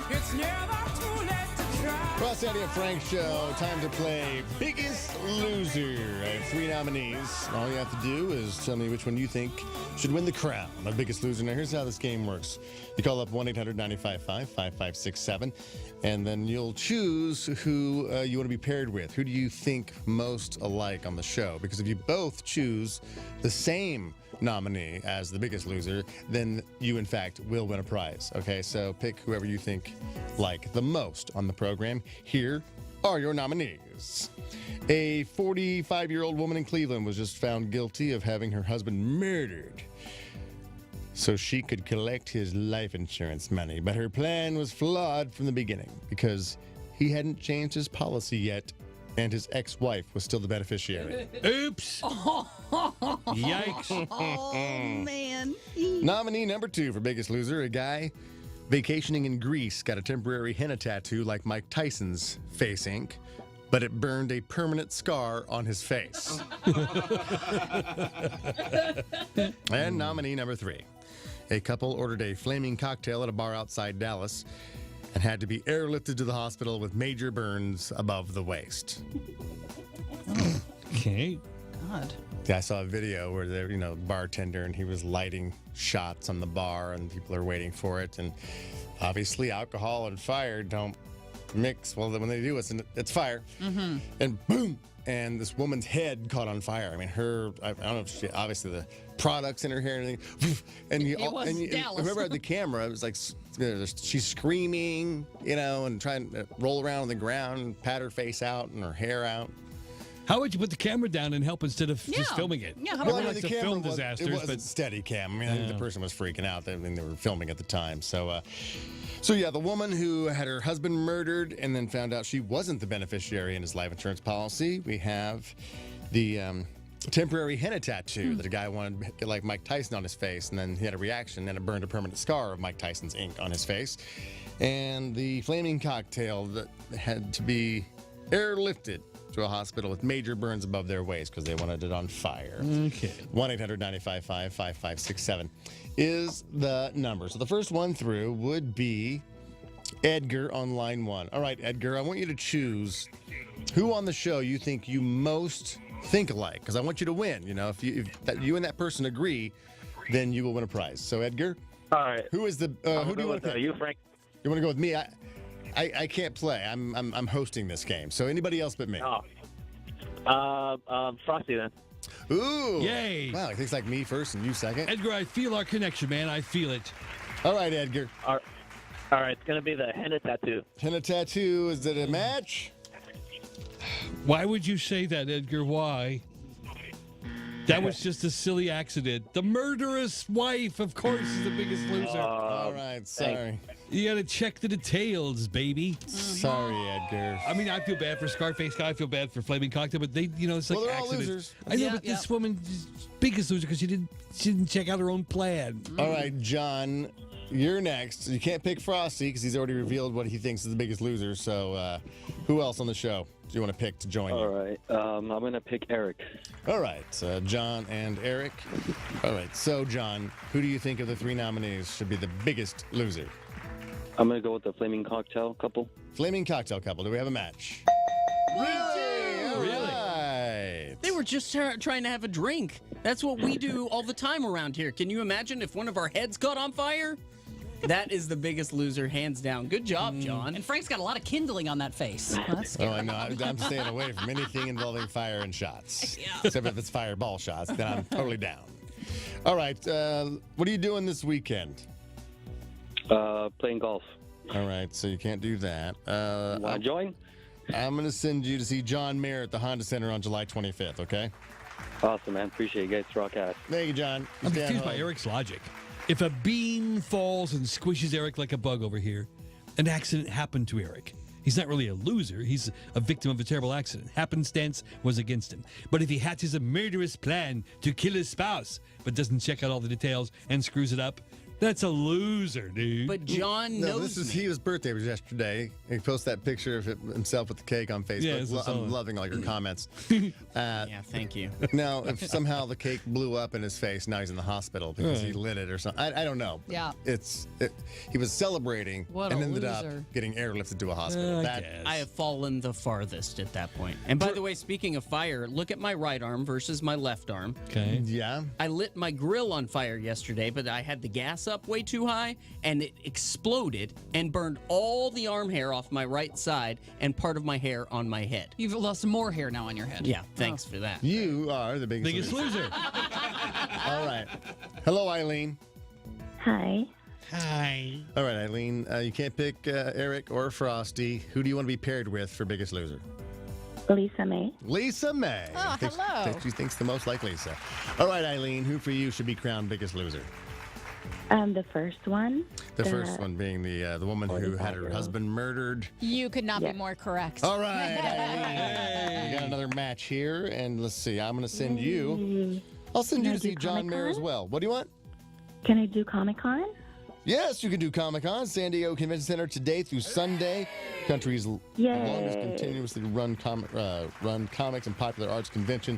It's never too late to try. Frosty, Heidi, and Frank show. Time to play Biggest Loser. I have 3 nominees. All you have to do is tell me which one you think should win the crown of Biggest Loser. Now, here's how this game works. You call up 1-800-955-5567, and then you'll choose who you want to be paired with. Who do you think most alike on the show? Because if you both choose the same nominee as the Biggest Loser, then you, in fact, will win a prize. Okay, so pick whoever you think like the most on the program. Here are your nominees. A 45-year-old woman in Cleveland was just found guilty of having her husband murdered so she could collect his life insurance money. But her plan was flawed from the beginning because he hadn't changed his policy yet, and his ex-wife was still the beneficiary. Oops. Yikes. Oh, man. Nominee number 2 for Biggest Loser, a guy vacationing in Greece got a temporary henna tattoo like Mike Tyson's face ink, but it burned a permanent scar on his face. And nominee number 3. A couple ordered a flaming cocktail at a bar outside Dallas and had to be airlifted to the hospital with major burns above the waist. Okay. God. Yeah, I saw a video where they're, bartender, and he was lighting shots on the bar, and people are waiting for it. And obviously, alcohol and fire don't mix. Well, when they do, it's fire. Mm-hmm. And boom! And this woman's head caught on fire. I mean, I don't know if she, obviously the products in her hair and everything. And you remember the camera, it was like, she's screaming, and trying to roll around on the ground and pat her face out and her hair out. How would you put the camera down and help instead of just filming it? Yeah, Well, like the to film camera disasters, it wasn't but steady cam. I mean, I think the person was freaking out. They were filming at the time. So yeah, the woman who had her husband murdered and then found out she wasn't the beneficiary in his life insurance policy. We have the temporary henna tattoo that a guy wanted to get like Mike Tyson on his face, and then he had a reaction and it burned a permanent scar of Mike Tyson's ink on his face. And the flaming cocktail that had to be airlifted to a hospital with major burns above their waist because they wanted it on fire. Okay. 1-800-955-5567 is the number. So the first one through would be Edgar on line 1. All right, Edgar, I want you to choose who on the show you think you most think alike, because I want you to win. If you and that person agree, then you will win a prize. So Edgar, all right. Who is the who do you want to pick? You, Frank. You want to go with me? I can't play. I'm hosting this game. So anybody else but me. Frosty then. Ooh. Yay. Wow, it thinks like me first and you second. Edgar, I feel our connection, man. I feel it. All right, Edgar. All right, it's gonna be the henna tattoo. Henna tattoo. Is it a match? Why would you say that, Edgar? Why? That was just a silly accident. The murderous wife, of course, is the Biggest Loser. All right, sorry. You got to check the details, baby. Sorry, Edgar. I mean, I feel bad for Scarface guy. I feel bad for Flaming Cocktail, but they, it's like they're all accidents. losers. I know, but this woman is Biggest Loser because she didn't check out her own plan. All right, John, you're next. You can't pick Frosty because he's already revealed what he thinks is the Biggest Loser. So, who else on the show? do you want to pick to join All you? right. I'm going to pick Eric. All right, John and Eric. All right, so John, who do you think of the three nominees should be the biggest loser? I'm going to go with the Flaming Cocktail couple. Flaming Cocktail couple. Do we have a match? Really? All right. They were just trying to have a drink. That's what we do all the time around here. Can you imagine if one of our heads caught on fire? That is the biggest loser, hands down. Good job, John. And Frank's got a lot of kindling on that face. Oh, I know. I'm staying away from anything involving fire and shots. Except if it's fireball shots, then I'm totally down. All right. What are you doing this weekend? Playing golf. All right, so you can't do that. Want to join? I'm going to send you to see John Mayer at the Honda Center on July 25th, okay? Awesome, man. Appreciate you guys. Rock ass. Thank you, John. I'm confused by Eric's logic. If a beam falls and squishes Eric like a bug over here, an accident happened to Eric. He's not really a loser. He's a victim of a terrible accident. Happenstance was against him. But if he hatches a murderous plan to kill his spouse, but doesn't check out all the details and screws it up, that's a loser, dude. But John knows his birthday was yesterday. He posted that picture of himself with the cake on Facebook. Yes, I saw I'm it. loving all your comments. Yeah, thank you. Now, if somehow the cake blew up in his face, now he's in the hospital because he Right. lit it or something. I don't know. Yeah. He was celebrating What and a ended up loser. getting airlifted to a hospital. I have fallen the farthest at that point. And by the way, speaking of fire, look at my right arm versus my left arm. Okay. Yeah. I lit my grill on fire yesterday, but I had the gas up way too high, and it exploded and burned all the arm hair off my right side and part of my hair on my head. You've lost more hair now on your head. Yeah, thanks for that. You are the biggest loser. All right. Hello, Eileen. Hi. Hi. All right, Eileen. You can't pick Eric or Frosty. Who do you want to be paired with for Biggest Loser? Lisa May. Lisa May. Oh, hello. She thinks the most like Lisa. All right, Eileen. Who for you should be crowned Biggest Loser? The first one. The first one being the woman who had her 45-year-old. husband murdered. You could not be more correct. All right, Eileen. We got another match here, and let's see. I'm going to send you. I'll send you Can I to see do John Mayer as Comic-Con? well. What do you want? Can I do Comic-Con? Yes, you can do Comic-Con, San Diego Convention Center today through Sunday. Country's Yay. longest continuously run comics and popular arts convention.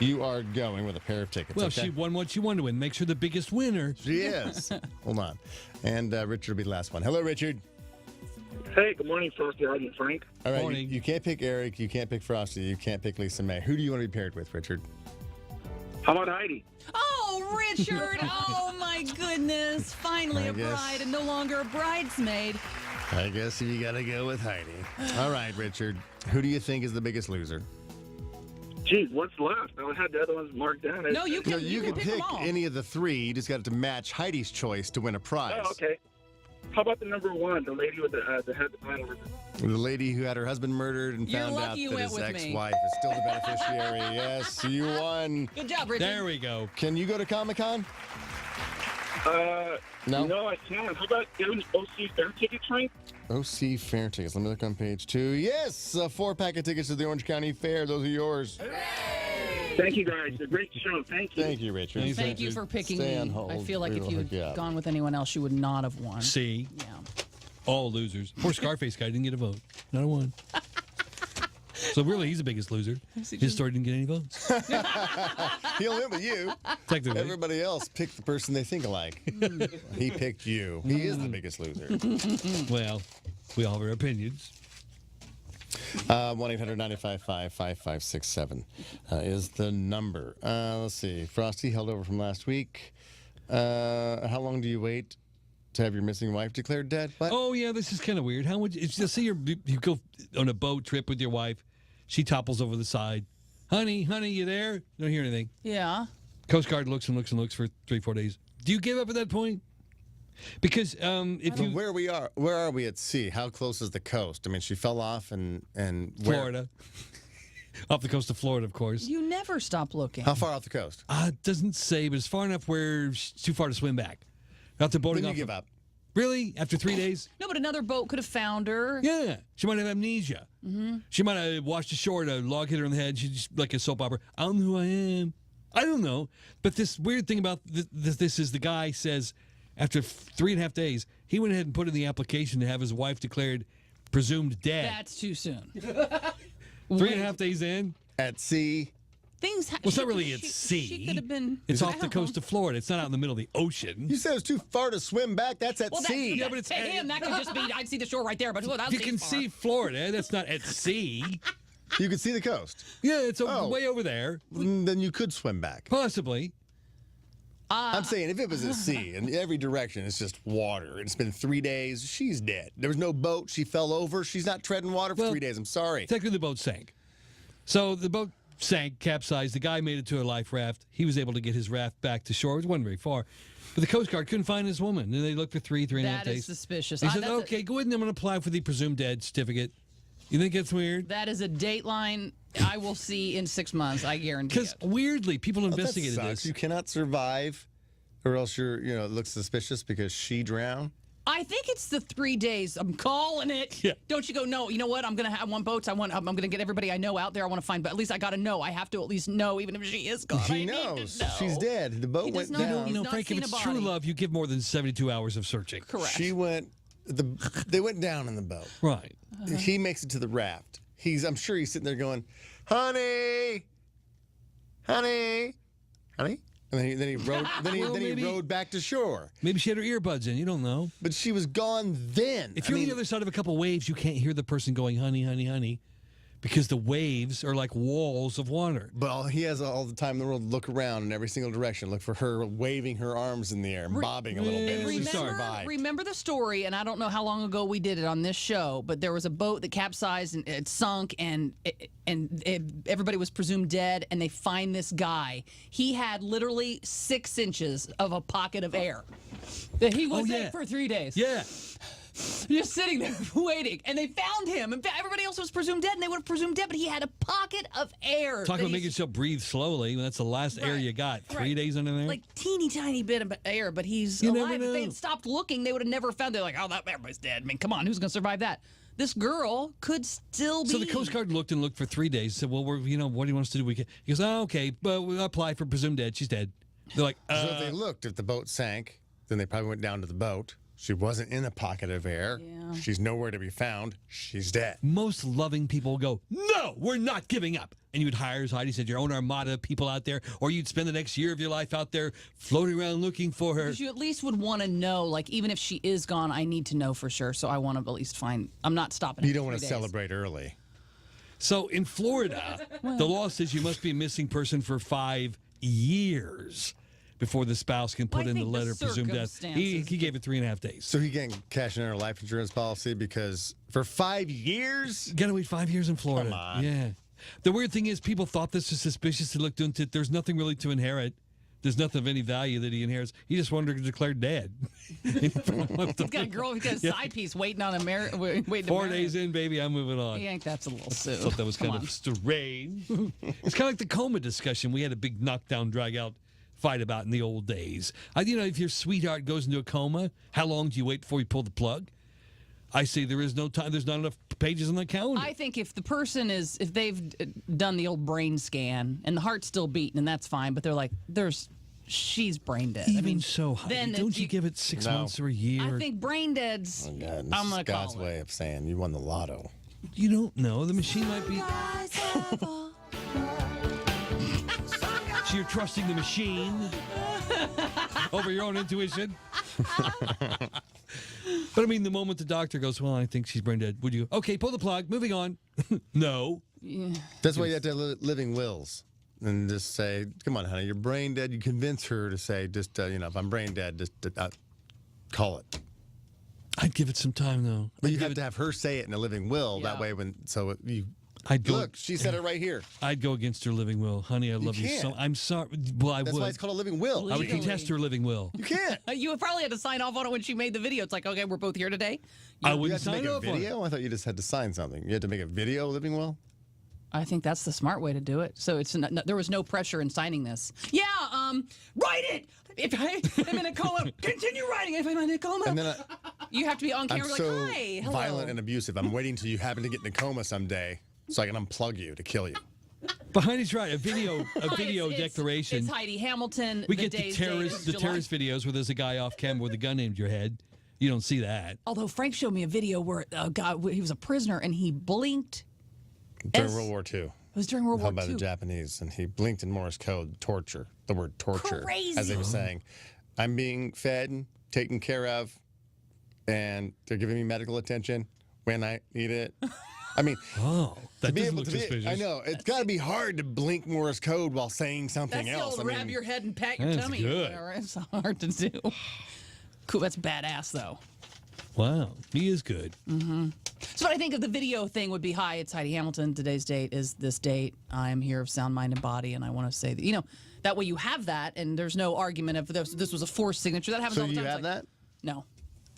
You are going with a pair of tickets. Well, okay? she won what she wanted to win. Makes her the biggest winner. She is. Hold on. And Richard will be the last one. Hello, Richard. Hey, good morning, Frosty, Heidi, and Frank. All right, you can't pick Eric, you can't pick Frosty, you can't pick Lisa May. Who do you want to be paired with, Richard? How about Heidi? Oh, Richard! Oh my goodness! Finally I a guess- bride and no longer a bridesmaid. I guess you got to go with Heidi. All right, Richard. Who do you think is the biggest loser? Geez, what's left? I had the other ones marked down. No, you can pick them all. any of the three. You just got to match Heidi's choice to win a prize. Oh, okay. How about the number one, the lady with the head final? The lady who had her husband murdered and You're found lucky out you that went his with me. ex-wife is still the beneficiary. Yes, you won. Good job, Richard. There we go. Can you go to Comic-Con? No? No, I can't. How about getting OC Fair tickets, Frank? OC Fair tickets. Let me look on page 2. Yes, a 4-pack of tickets to the Orange County Fair. Those are yours. Thank you, guys. A great show. Thank you. Thank you, Richard. Thank you for picking Stay me. on hold. I feel like We if will you hook you had up. gone with anyone else, you would not have won. See? Yeah. All losers. Poor Scarface guy didn't get a vote. Not a one. So really, he's the biggest loser. His story didn't get any votes. He'll win with you. Technically. Everybody else picked the person they think alike. He picked you. He is the biggest loser. Well, we all have our opinions. 1-800-955-5567 is the number. Let's see. Frosty held over from last week. How long do you wait to have your missing wife declared dead? What? Oh, yeah, this is kind of weird. How would you say you go on a boat trip with your wife, she topples over the side. Honey, you there? You don't hear anything. Yeah. Coast Guard looks and looks and looks for 3-4 days. Do you give up at that point? Because if you where are we at sea? How close is the coast? I mean, she fell off and where? Florida, off the coast of Florida, of course. You never stop looking. How far off the coast? It doesn't say, but it's far enough where it's too far to swim back. Not the boating Then you off. give up. Really? After 3 days? No, but another boat could have found her. Yeah. She might have amnesia. Mm-hmm. She might have washed ashore and a log hit her in the head. She's just like a soap opera. I don't know who I am. I don't know. But this weird thing about this is the guy says after 3.5 days, he went ahead and put in the application to have his wife declared presumed dead. That's too soon. 3.5 days in? At sea. Things. Well, it's not really at sea. She could have been. It's off the coast of Florida. It's not out in the middle of the ocean. You said it's too far to swim back. That's at sea. Yeah, but it's to him. That could just be. I'd see the shore right there, but You can see Florida. That's not at sea. You can see the coast. Yeah, it's way over there. Then you could swim back. Possibly. I'm saying if it was at sea in every direction, it's just water. It's been 3 days. She's dead. There was no boat. She fell over. She's not treading water for 3 days. I'm sorry. Technically, the boat sank. So the boat sank, capsized. The guy made it to a life raft. He was able to get his raft back to shore. It wasn't very far. But the Coast Guard couldn't find his woman. And they looked for 3.5 days. That is suspicious. He said, okay, go ahead and I'm going to apply for the presumed dead certificate. You think it's weird? That is a dateline I will see in 6 months. I guarantee it. Because weirdly, people investigated this. You cannot survive, or else it looks suspicious because she drowned. I think it's the 3 days. I'm calling it. Yeah. Don't you go, no, you know what? I want boats. I'm going to get everybody I know out there. I want to find, but at least I got to know. I have to at least know, even if she is gone. She knows. She's dead. The boat went down. You know, Frank, if it's true love, you give more than 72 hours of searching. Correct. They went down in the boat. Right. He makes it to the raft. I'm sure he's sitting there going, honey, honey, honey. And then he rode. He rode back to shore. Maybe she had her earbuds in. You don't know. But she was gone then. If you're on the other side of a couple waves, you can't hear the person going, honey, honey, honey, because the waves are like walls of water. But he has all the time in the world to look around in every single direction, look for her waving her arms in the air, and bobbing a little bit. Remember the story, and I don't know how long ago we did it on this show, but there was a boat that capsized and it sunk, and everybody was presumed dead, and they find this guy. He had literally 6 inches of a pocket of air that he was in for 3 days. Yeah. Just sitting there waiting, and they found him. And everybody else was presumed dead, and they would have presumed dead, but he had a pocket of air. Talk about making yourself breathe slowly. That's the last air you got. 3 days under there? Like teeny tiny bit of air, but he's You alive. never If they know. had stopped looking, they would have never found. They're like, oh, everybody's dead. I mean, come on, who's going to survive that? This girl could still be. So the Coast Guard looked for 3 days. Said, well, what do you want us to do? He goes, oh, okay, but we'll apply for presumed dead. She's dead. They're like, So if they looked, if the boat sank, then they probably went down to the boat. She wasn't in a pocket of air. Yeah. She's nowhere to be found. She's dead. Most loving people go, no, we're not giving up. And you would hire, as Heidi said, your own armada of people out there, or you'd spend the next year of your life out there floating around looking for her. Because you at least would want to know, like, even if she is gone, I need to know for sure. So I want to at least find. I'm not stopping. You don't want to celebrate early. So in Florida, the law says you must be a missing person for 5 years before the spouse can put in the letter presumed death. He gave it 3.5 days. So he can't cash in our life insurance policy because for 5 years? You got to wait 5 years in Florida. Come on. Yeah. The weird thing is people thought this was suspicious. They looked into it. There's nothing really to inherit. There's nothing of any value that he inherits. He just wanted to declare dead. He's got a girl, he's got a side piece waiting on waiting 4 days in, baby, I'm moving on. I think that's a little soon. I thought that was kind of strange. It's kind of like the coma discussion. We had a big knockdown, drag out fight about in the old days. If your sweetheart goes into a coma, how long do you wait before you pull the plug? I say there is no time. There's not enough pages on the calendar. I think if the person if they've done the old brain scan and the heart's still beating, and that's fine, but they're like, she's brain dead. Even so, then don't you give it 6 months or a year? I think brain dead's. Oh God, I'm gonna call God's way of saying you won the lotto. You don't know. The machine might be. So you're trusting the machine over your own intuition? But I mean, the moment the doctor goes, well, I think she's brain dead, would you? Okay, pull the plug, moving on. No. Yeah. That's why you have to have living wills. And just say, come on, honey, you're brain dead. You convince her to say, just, if I'm brain dead, just call it. I'd give it some time, though. But you have to have her say it in a living will. Yeah. That way, I'd go, look, she said it right here. I'd go against her living will. Honey, I love you so. I'm sorry. Well, I That's would. why it's called a living will. I would contest her living will. You can't. You probably had to sign off on it when she made the video. It's like, okay, we're both here today. I You wouldn't have to sign make a off on it. video? I thought you just had to sign something. You had to make a video living will? I think that's the smart way to do it. So there was no pressure in signing this. Yeah, write it. If I'm in a coma, continue writing. If I'm in a coma, And then you have to be on I'm camera so like, hi, hello. violent and abusive. I'm waiting till you happen to get in a coma someday so I can unplug you to kill you. But Heidi's right. A video declaration. It's Heidi Hamilton. We get the terrorist videos where there's a guy off camera with a gun aimed at your head. You don't see that. Although Frank showed me a video where a guy, he was a prisoner and he blinked During World War II. It was during World War Held by the II. Japanese, and he blinked in Morse code, torture, the word torture, as they were saying, I'm being fed, taken care of, and they're giving me medical attention when I need it. I mean, that doesn't look suspicious. I know, it's got to be hard to blink Morse code while saying something That's else. the old rab your head and pat your That's tummy. good. It's hard to do. Cool, that's badass, though. Wow, he is good. Mm-hmm. So what I think of the video thing would be, hi, it's Heidi Hamilton. Today's date is this date. I am here of sound, mind, and body, and I want to say that, that way you have that, and there's no argument of this was a forced signature. That happens So all the you time. have that? No.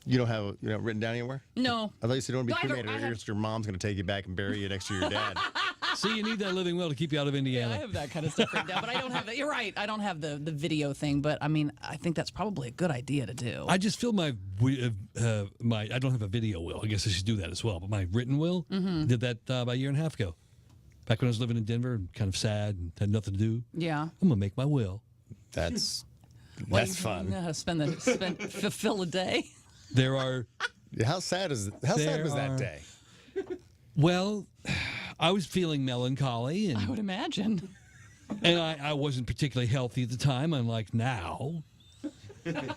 You don't have it written down anywhere? No. I thought you said you don't want to be No, I have- cremated. I Or have- your mom's going to take you back and bury you next to your dad. See, you need that living will to keep you out of Indiana. I have that kind of stuff written down, but I don't have that. You're right. I don't have the video thing, but I mean, I think that's probably a good idea to do. I just feel my I don't have a video will. I guess I should do that as well. But my written will did that about a year and a half ago. Back when I was living in Denver and kind of sad and had nothing to do. Yeah. I'm gonna make my will. That's fun. Fulfill a day. There are. How sad was that day? Well, I was feeling melancholy, and I would imagine. And I wasn't particularly healthy at the time, unlike now. And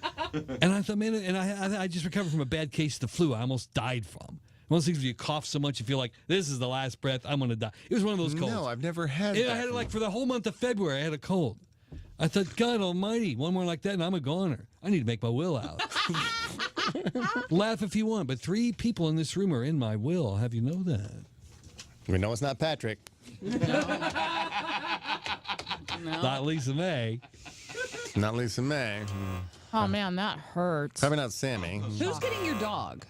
I thought, man, and I just recovered from a bad case of the flu I almost died from. One of those things where you cough so much you feel like this is the last breath, I'm going to die. It was one of those colds. No, I've never had I that. had it like for the whole month of February, I had a cold. I thought, God almighty, one more like that and I'm a goner. I need to make my will out. Laugh if you want, but 3 people in this room are in my will. I'll have you know that. We know it's not Patrick. Not Lisa May. Not Lisa May. Oh, man, that hurts. Probably not Sammy. Who's getting your dog?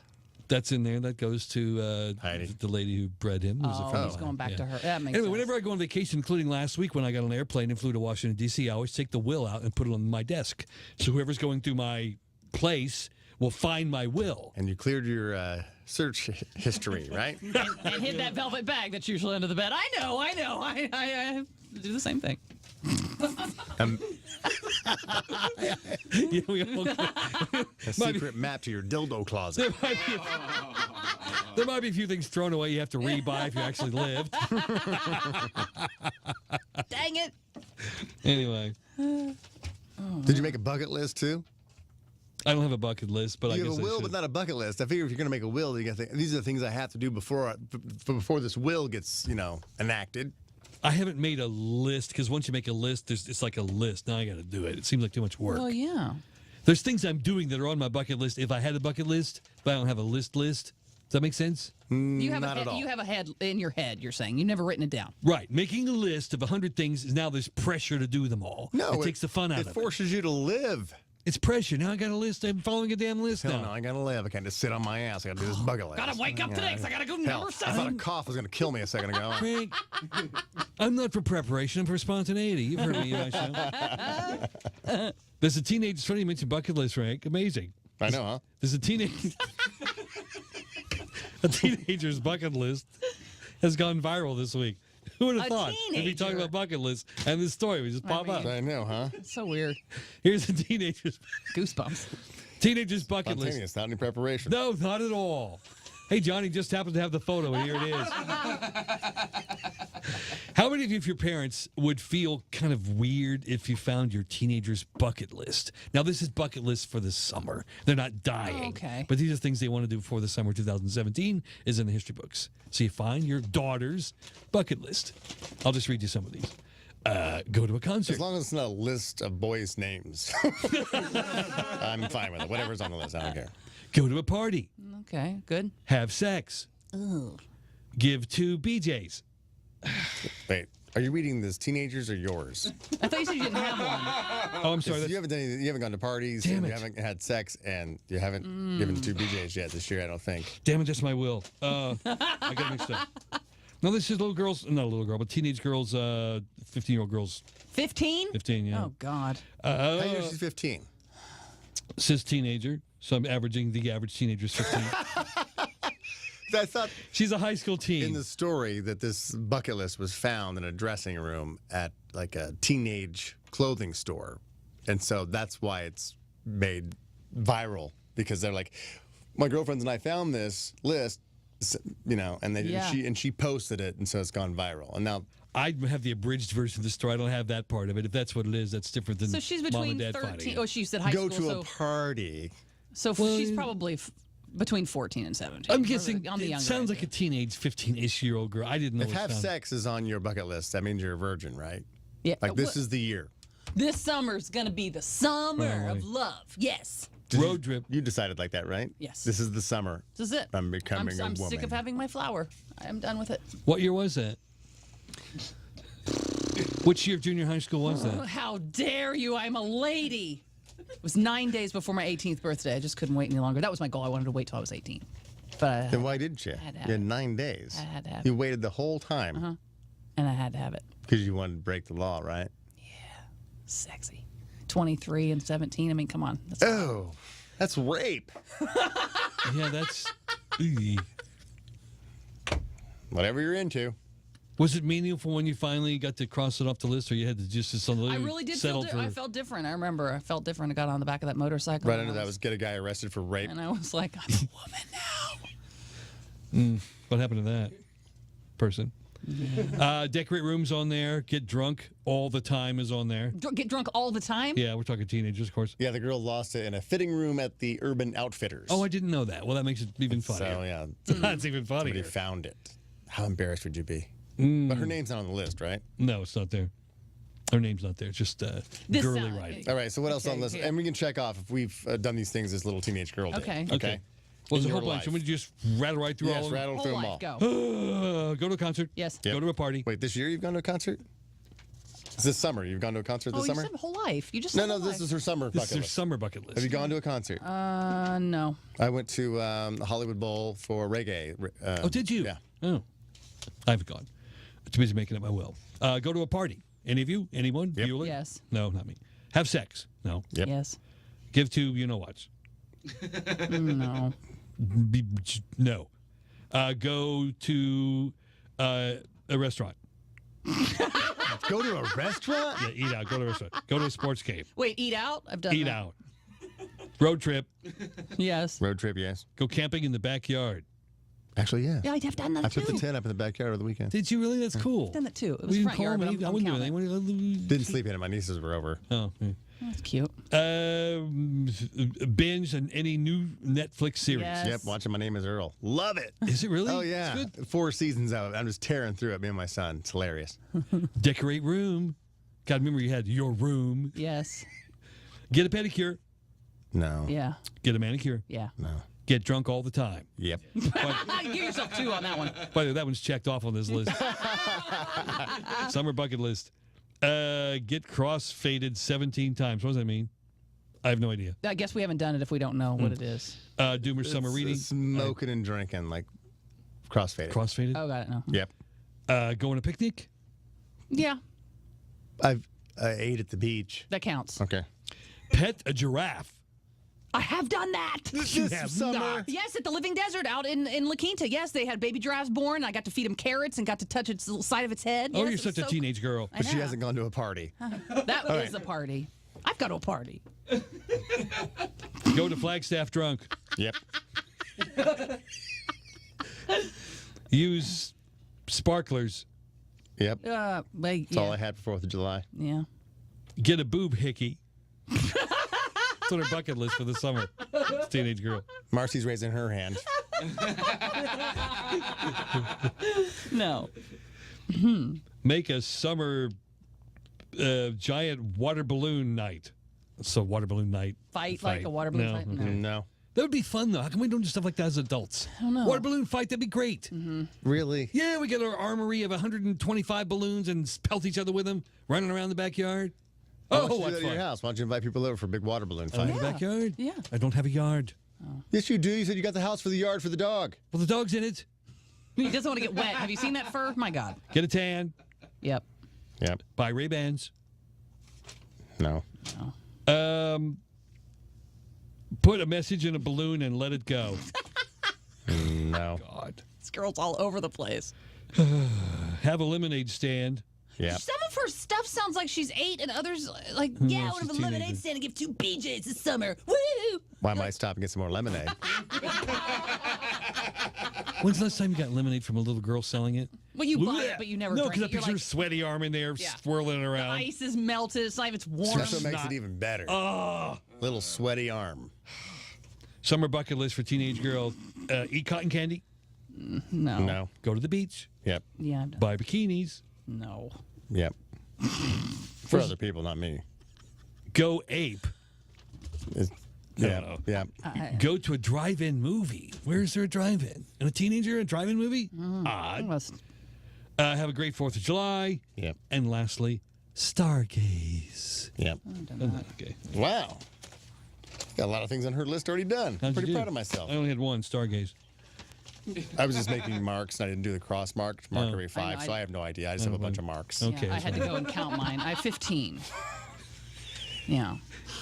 That's in there. That goes to Heidi, the lady who bred him. He's going back to her. That makes Anyway, sense. whenever I go on vacation, including last week when I got on an airplane and flew to Washington, D.C., I always take the will out and put it on my desk. So whoever's going through my place will find my will. And you cleared your search history, right? and hid that velvet bag that's usually under the bed. I know. I do the same thing. Yeah, we all a secret map to your dildo closet. There might be a few things thrown away you have to rebuy if you actually lived. Dang it. Anyway. Did you make a bucket list too? I don't have a bucket list, but I you guess have a will, but not a bucket list. I figure if you're going to make a will, you got to think, these are the things I have to do before this will gets, enacted. I haven't made a list because once you make a list, it's like a list. Now I got to do it. It seems like too much work. Well, yeah. There's things I'm doing that are on my bucket list if I had a bucket list, but I don't have a list. Does that make sense? You have Not at all. You have a head in your head. You're saying you've never written it down. Right. Making a list of 100 things is now there's pressure to do them all. No, it takes the fun out of it. It forces you to live. It's pressure. Now I got a list. I'm following a damn list Hell now. no, I got to live. I can't just sit on my ass. I got to do this bucket list. Gotta wake up today because I gotta go Hell, number I thought a 7. cough was going to kill me a second ago. Frank, I'm not for preparation. I'm for spontaneity. You've heard me in my show. There's a teenage. Funny you mentioned bucket list, Frank. Amazing. I know, huh? There's a teenage. A teenager's bucket list has gone viral this week. Who would have thought? We'd be talking about bucket lists, and this story would just pop up. I know, huh? It's so weird. Here's a teenager's Goosebumps. Teenager's bucket list. Spontaneous, not any preparation. No, not at all. Hey, Johnny just happened to have the photo, and here it is. How many of you, if your parents, would feel kind of weird if you found your teenager's bucket list? Now, this is bucket list for the summer. They're not dying. Oh, okay. But these are things they want to do before the summer 2017 is in the history books. So you find your daughter's bucket list. I'll just read you some of these. Go to a concert. As long as it's not a list of boys' names. I'm fine with it. Whatever's on the list, I don't care. Go to a party. Okay, good. Have sex. Ooh. Give 2 BJs. Wait, are you reading this teenagers or yours? I thought you said you didn't have one. Oh, I'm sorry. You haven't done anything, you haven't gone to parties, Damn and it. you haven't had sex, and you haven't given 2 BJs yet this year, I don't think. Damn it, that's my will. I got mixed up. No, this is little girls, not a little girl, but teenage girls, 15-year-old girls. 15? 15, yeah. Oh, God. How young is she 15? Says teenager, so I'm averaging the average teenager's 15. I thought she's a high school teen. In the story that this bucket list was found in a dressing room at like a teenage clothing store. And so that's why it's made viral, because they're like, my girlfriends and I found this list And then Yeah. she posted it, and so it's gone viral. And now I have the abridged version of the story. I don't have that part of it. If that's what it is, that's different than So she's mom between and dad 13. fighting. Oh, she said high go school. to a party. So she's probably between 14 and 17. I'm guessing on the it younger sounds end. like a teenage 15-ish-year-old girl. I didn't know If it have sounded- sex is on your bucket list, that means you're a virgin, right? Yeah. Like this is the year. This summer's gonna be the summer Oh, of love. Yes. Road trip. You decided like that, right? Yes. This is the summer. This is it. I'm becoming a I'm woman. sick of having my flower. I'm done with it. What year was that? Which year of junior high school was Oh, that? how dare you? I'm a lady. It was 9 days before my 18th birthday. I just couldn't wait any longer. That was my goal. I wanted to wait till I was 18. But Then why didn't you? had to have You had 9 days. I had to have You waited the whole time and I had to have it. because you wanted to break the law, right? Sexy. 23 and 17. I mean, come on. That's rape. Yeah, that's. Eey. Whatever you're into. Was it meaningful when you finally got to cross it off the list, or you had to just I really did feel I felt different. I remember I felt different. I got on the back of that motorcycle. Right and under I that was get a guy arrested for rape. And I was like, I'm a woman now. What happened to that person? Decorate rooms on there. Get drunk all the time is on there. Get drunk all the time? Yeah, we're talking teenagers, of course. Yeah, the girl lost it in a fitting room at the Urban Outfitters. Oh, I didn't know that. Well, that makes it even funnier. So, yeah. That's even funnier. Somebody found it. How embarrassed would you be? Mm. But her name's not on the list, right? No, it's not there. Her name's not there. It's just girly writing. All right, so what else on Okay, the list? yeah. And we can check off if we've done these things this little teenage girl did. Okay. Okay. Well, there's In a whole your bunch. life. Should we just rattle right through Yes, all of them? rattle through them all. Go. Go to a concert. Yes. Yep. Go to a party. Wait, this year you've gone to a concert? It's this summer. You've gone to a concert this Oh, summer? you said whole life. You just No, said no, whole this life. is her summer This bucket is her list. summer bucket list. Have you gone to a concert? No. I went to the Hollywood Bowl for reggae. Oh, did you? Yeah. Oh, I haven't gone. Too busy making up my will. Go to a party. Any of you? Anyone? Yep. Bueller? Yes. No, not me. Have sex? No. Yep. Yes. Give to you know what? No. No. Go to a restaurant. Go to a restaurant? Yeah, eat out. Go to a restaurant. Go to a sports game. Wait, eat out? I've done Eat that. out. Road trip. Yes. Road trip, yes. Go camping in the backyard. Actually, yeah. Yeah, I've done that I too. put the tent up in the backyard over the weekend. Did you really? That's cool. I've done that too. It was We didn't front call yard, me. but I I'm wouldn't do counting. anything. Didn't sleep in it. My nieces were over. Oh, yeah. That's cute. Binge on any new Netflix series. Yes. Yep, watching My Name is Earl. Love it. Is it really? Oh, yeah. It's good. 4 seasons of it. I'm just tearing through it, me and my son. It's hilarious. Decorate room. God, remember you had your room. Yes. Get a pedicure. No. Yeah. Get a manicure. Yeah. No. Get drunk all the time. Yep. Give yourself 2 on that one. By the way, that one's checked off on this list. Summer bucket list. Get cross-faded 17 times. What does that mean? I have no idea. I guess we haven't done it if we don't know what it is. Do more summer reading. Smoking and drinking, like crossfaded. Cross-faded. Oh, got it now. Yep. Go on a picnic. Yeah, I ate at the beach. that counts. Okay. Pet a giraffe. I have done that. You have summer. not. Yes, at the Living Desert out in La Quinta. Yes, they had baby giraffes born. I got to feed them carrots and got to touch its little side of its head. Oh, Yes, you're it was such a so teenage girl. I But she know. hasn't gone to a party. That All is right. a party. I've got to a party. Go to Flagstaff drunk. Yep. Use sparklers. Yep. But, That's all I had for 4th of July. Yeah. Get a boob hickey. It's on her bucket list for the summer. It's a teenage girl. Marcy's raising her hand. No. Make a summer giant water balloon night. So water balloon night. Fight like a water balloon No. fight? No. No. That would be fun, though. How come we don't do stuff like that as adults? I don't know. Water balloon fight, that'd be great. Really? Yeah, we get our armory of 125 balloons and pelt each other with them, running around the backyard. Why Oh, don't you do what that at your fun. house? Why don't you invite people over for a big water balloon Oh, in fight? the backyard? Yeah. I don't have a yard. Yes, you do. You said you got the house for the yard for the dog. Well, the dog's in it. He doesn't want to get wet. Have you seen that fur? My God. Get a tan. Yep. Yep. Buy Ray-Bans. No. Put a message in a balloon and let it go. No. God. This girl's all over the place. Have a lemonade stand. Yeah. Some of her stuff sounds like she's 8 and others like, yeah, I want to she's have a lemonade teenager. stand and give 2 BJs this summer. Woo! Why might I stop and get some more lemonade? When's the last time you got lemonade from a little girl selling it? Well, you buy it, but you never No, drink because I it. You're picture her like, sweaty arm in there swirling it the around. ice is melted. It's not even warm. That's what makes it even better. Oh. Little sweaty arm. Summer bucket list for teenage girl. Eat cotton candy. No. No. Go to the beach. Yep. Yeah. I've done. Buy bikinis. No. Yep. For other people, not me. Go ape. Yeah. Yeah. Go to a drive-in movie. Where is there a drive-in? And a teenager in a drive-in movie? Odd. Have a great 4th of July. Yep. And lastly, stargaze. Yep. Okay. Wow. Got a lot of things on her list already done. How'd you Pretty do? proud of myself. I only had one, stargaze. I was just making marks, and I didn't do the cross mark every I 5, know, so I have no idea. I just have a bunch of marks. Yeah, I had to go and count mine. I have 15. Yeah.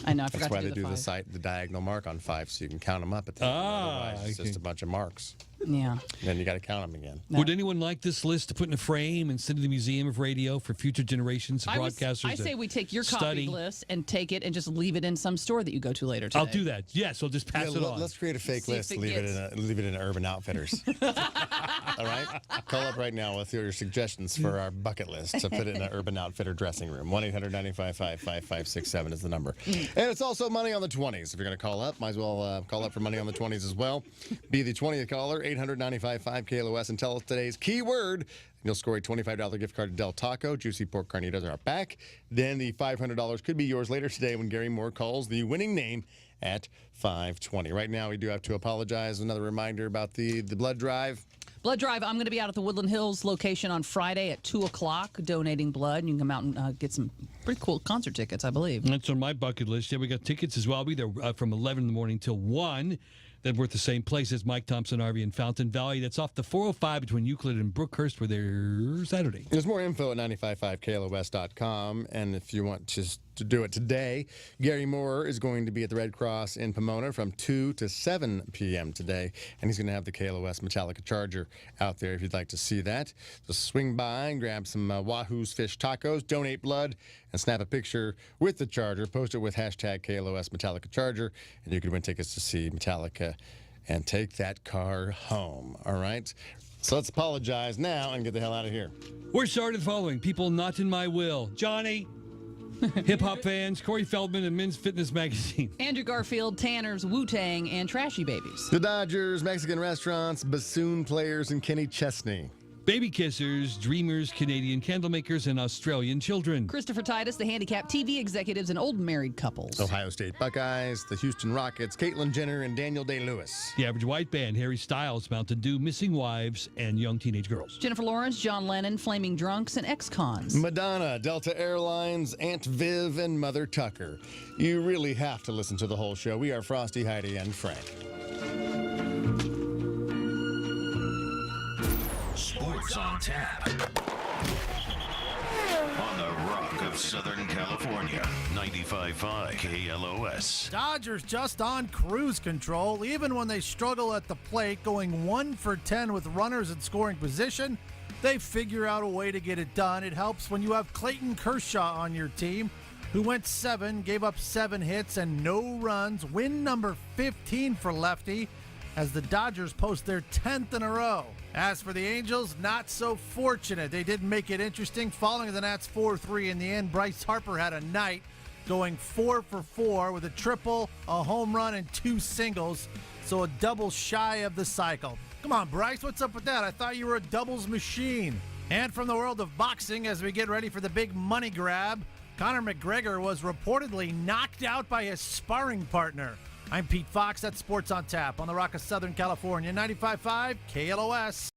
I know. I forgot That's why to they do do the 5. the diagonal mark on 5, so you can count them up at the end. Otherwise, it's just a bunch of marks. Yeah. Then you got to count them again. Would anyone like this list to put in a frame and send to the Museum of Radio for future generations of broadcasters? I say we take your study? copy list and take it and just leave it in in some store that you go to later today. I'll do that. Yes, I'll just pass it on. Let's create a fake See if list. it Leave gets- it in Urban Outfitters. All right? Call up right now with your suggestions for our bucket list to put it in an Urban Outfitter dressing room. 1-800-955-5567 is the number. And it's also money on the 20s. If you're going to call up, might as well call up for money on the 20s as well. Be the 20th caller, 800-955-KLOS, and tell us today's keyword. You'll score a $25 gift card to Del Taco. Juicy pork carnitas are back. Then the $500 could be yours later today when Gary Moore calls the winning name at 5:20. Right now, we do have to apologize. Another reminder about the blood drive. Blood drive. I'm going to be out at the Woodland Hills location on Friday at 2 o'clock donating blood. You can come out and get some pretty cool concert tickets, I believe. That's on my bucket list. Yeah, we got tickets as well. I'll be there from 11 in the morning till 1. Then we're at the same place as Mike Thompson RV in Fountain Valley. That's off the 405 between Euclid and Brookhurst. We're there Saturday. There's more info at 955KLOS.com. And if you want to do it today, Gary Moore is going to be at the Red Cross in Pomona from 2 to 7 p.m. today. And he's going to have the KLOS Metallica Charger out there if you'd like to see that. So swing by and grab some Wahoo's Fish Tacos, donate blood, and snap a picture with the Charger. Post it with hashtag KLOS Metallica Charger, and you can win tickets to see Metallica and take that car home. All right? So let's apologize now and get the hell out of here. We're sorry to the following. People not in my will. Johnny. Hip-hop fans, Corey Feldman, and Men's Fitness Magazine. Andrew Garfield, Tanner's, Wu-Tang, and Trashy Babies. The Dodgers, Mexican restaurants, bassoon players, and Kenny Chesney. Baby kissers, dreamers, Canadian candlemakers, and Australian children. Christopher Titus, the handicapped TV executives, and old married couples. Ohio State Buckeyes, the Houston Rockets, Caitlyn Jenner, and Daniel Day-Lewis. The Average White Band, Harry Styles, Mountain Dew, Missing Wives, and Young Teenage Girls. Jennifer Lawrence, John Lennon, Flaming Drunks, and Ex-Cons. Madonna, Delta Airlines, Aunt Viv, and Mother Tucker. You really have to listen to the whole show. We are Frosty, Heidi, and Frank. Sports on Tap. On the Rock of Southern California. 95.5 KLOS. Dodgers just on cruise control, even when they struggle at the plate, going 1 for 10 with runners in scoring position. They figure out a way to get it done. It helps when you have Clayton Kershaw on your team, who went 7, gave up 7 hits and no runs. Win number 15 for lefty as the Dodgers post their 10th in a row. As for the Angels, not so fortunate. They didn't make it interesting, falling to the Nats 4-3 in the end. Bryce Harper had a night, going 4 for 4 with a triple, a home run, and 2 singles, so a double shy of the cycle. Come on, Bryce, what's up with that? I thought you were a doubles machine. And from the world of boxing, as we get ready for the big money grab, Conor McGregor was reportedly knocked out by his sparring partner. I'm Pete Fox. That's Sports on Tap on the Rock of Southern California, 95.5 KLOS.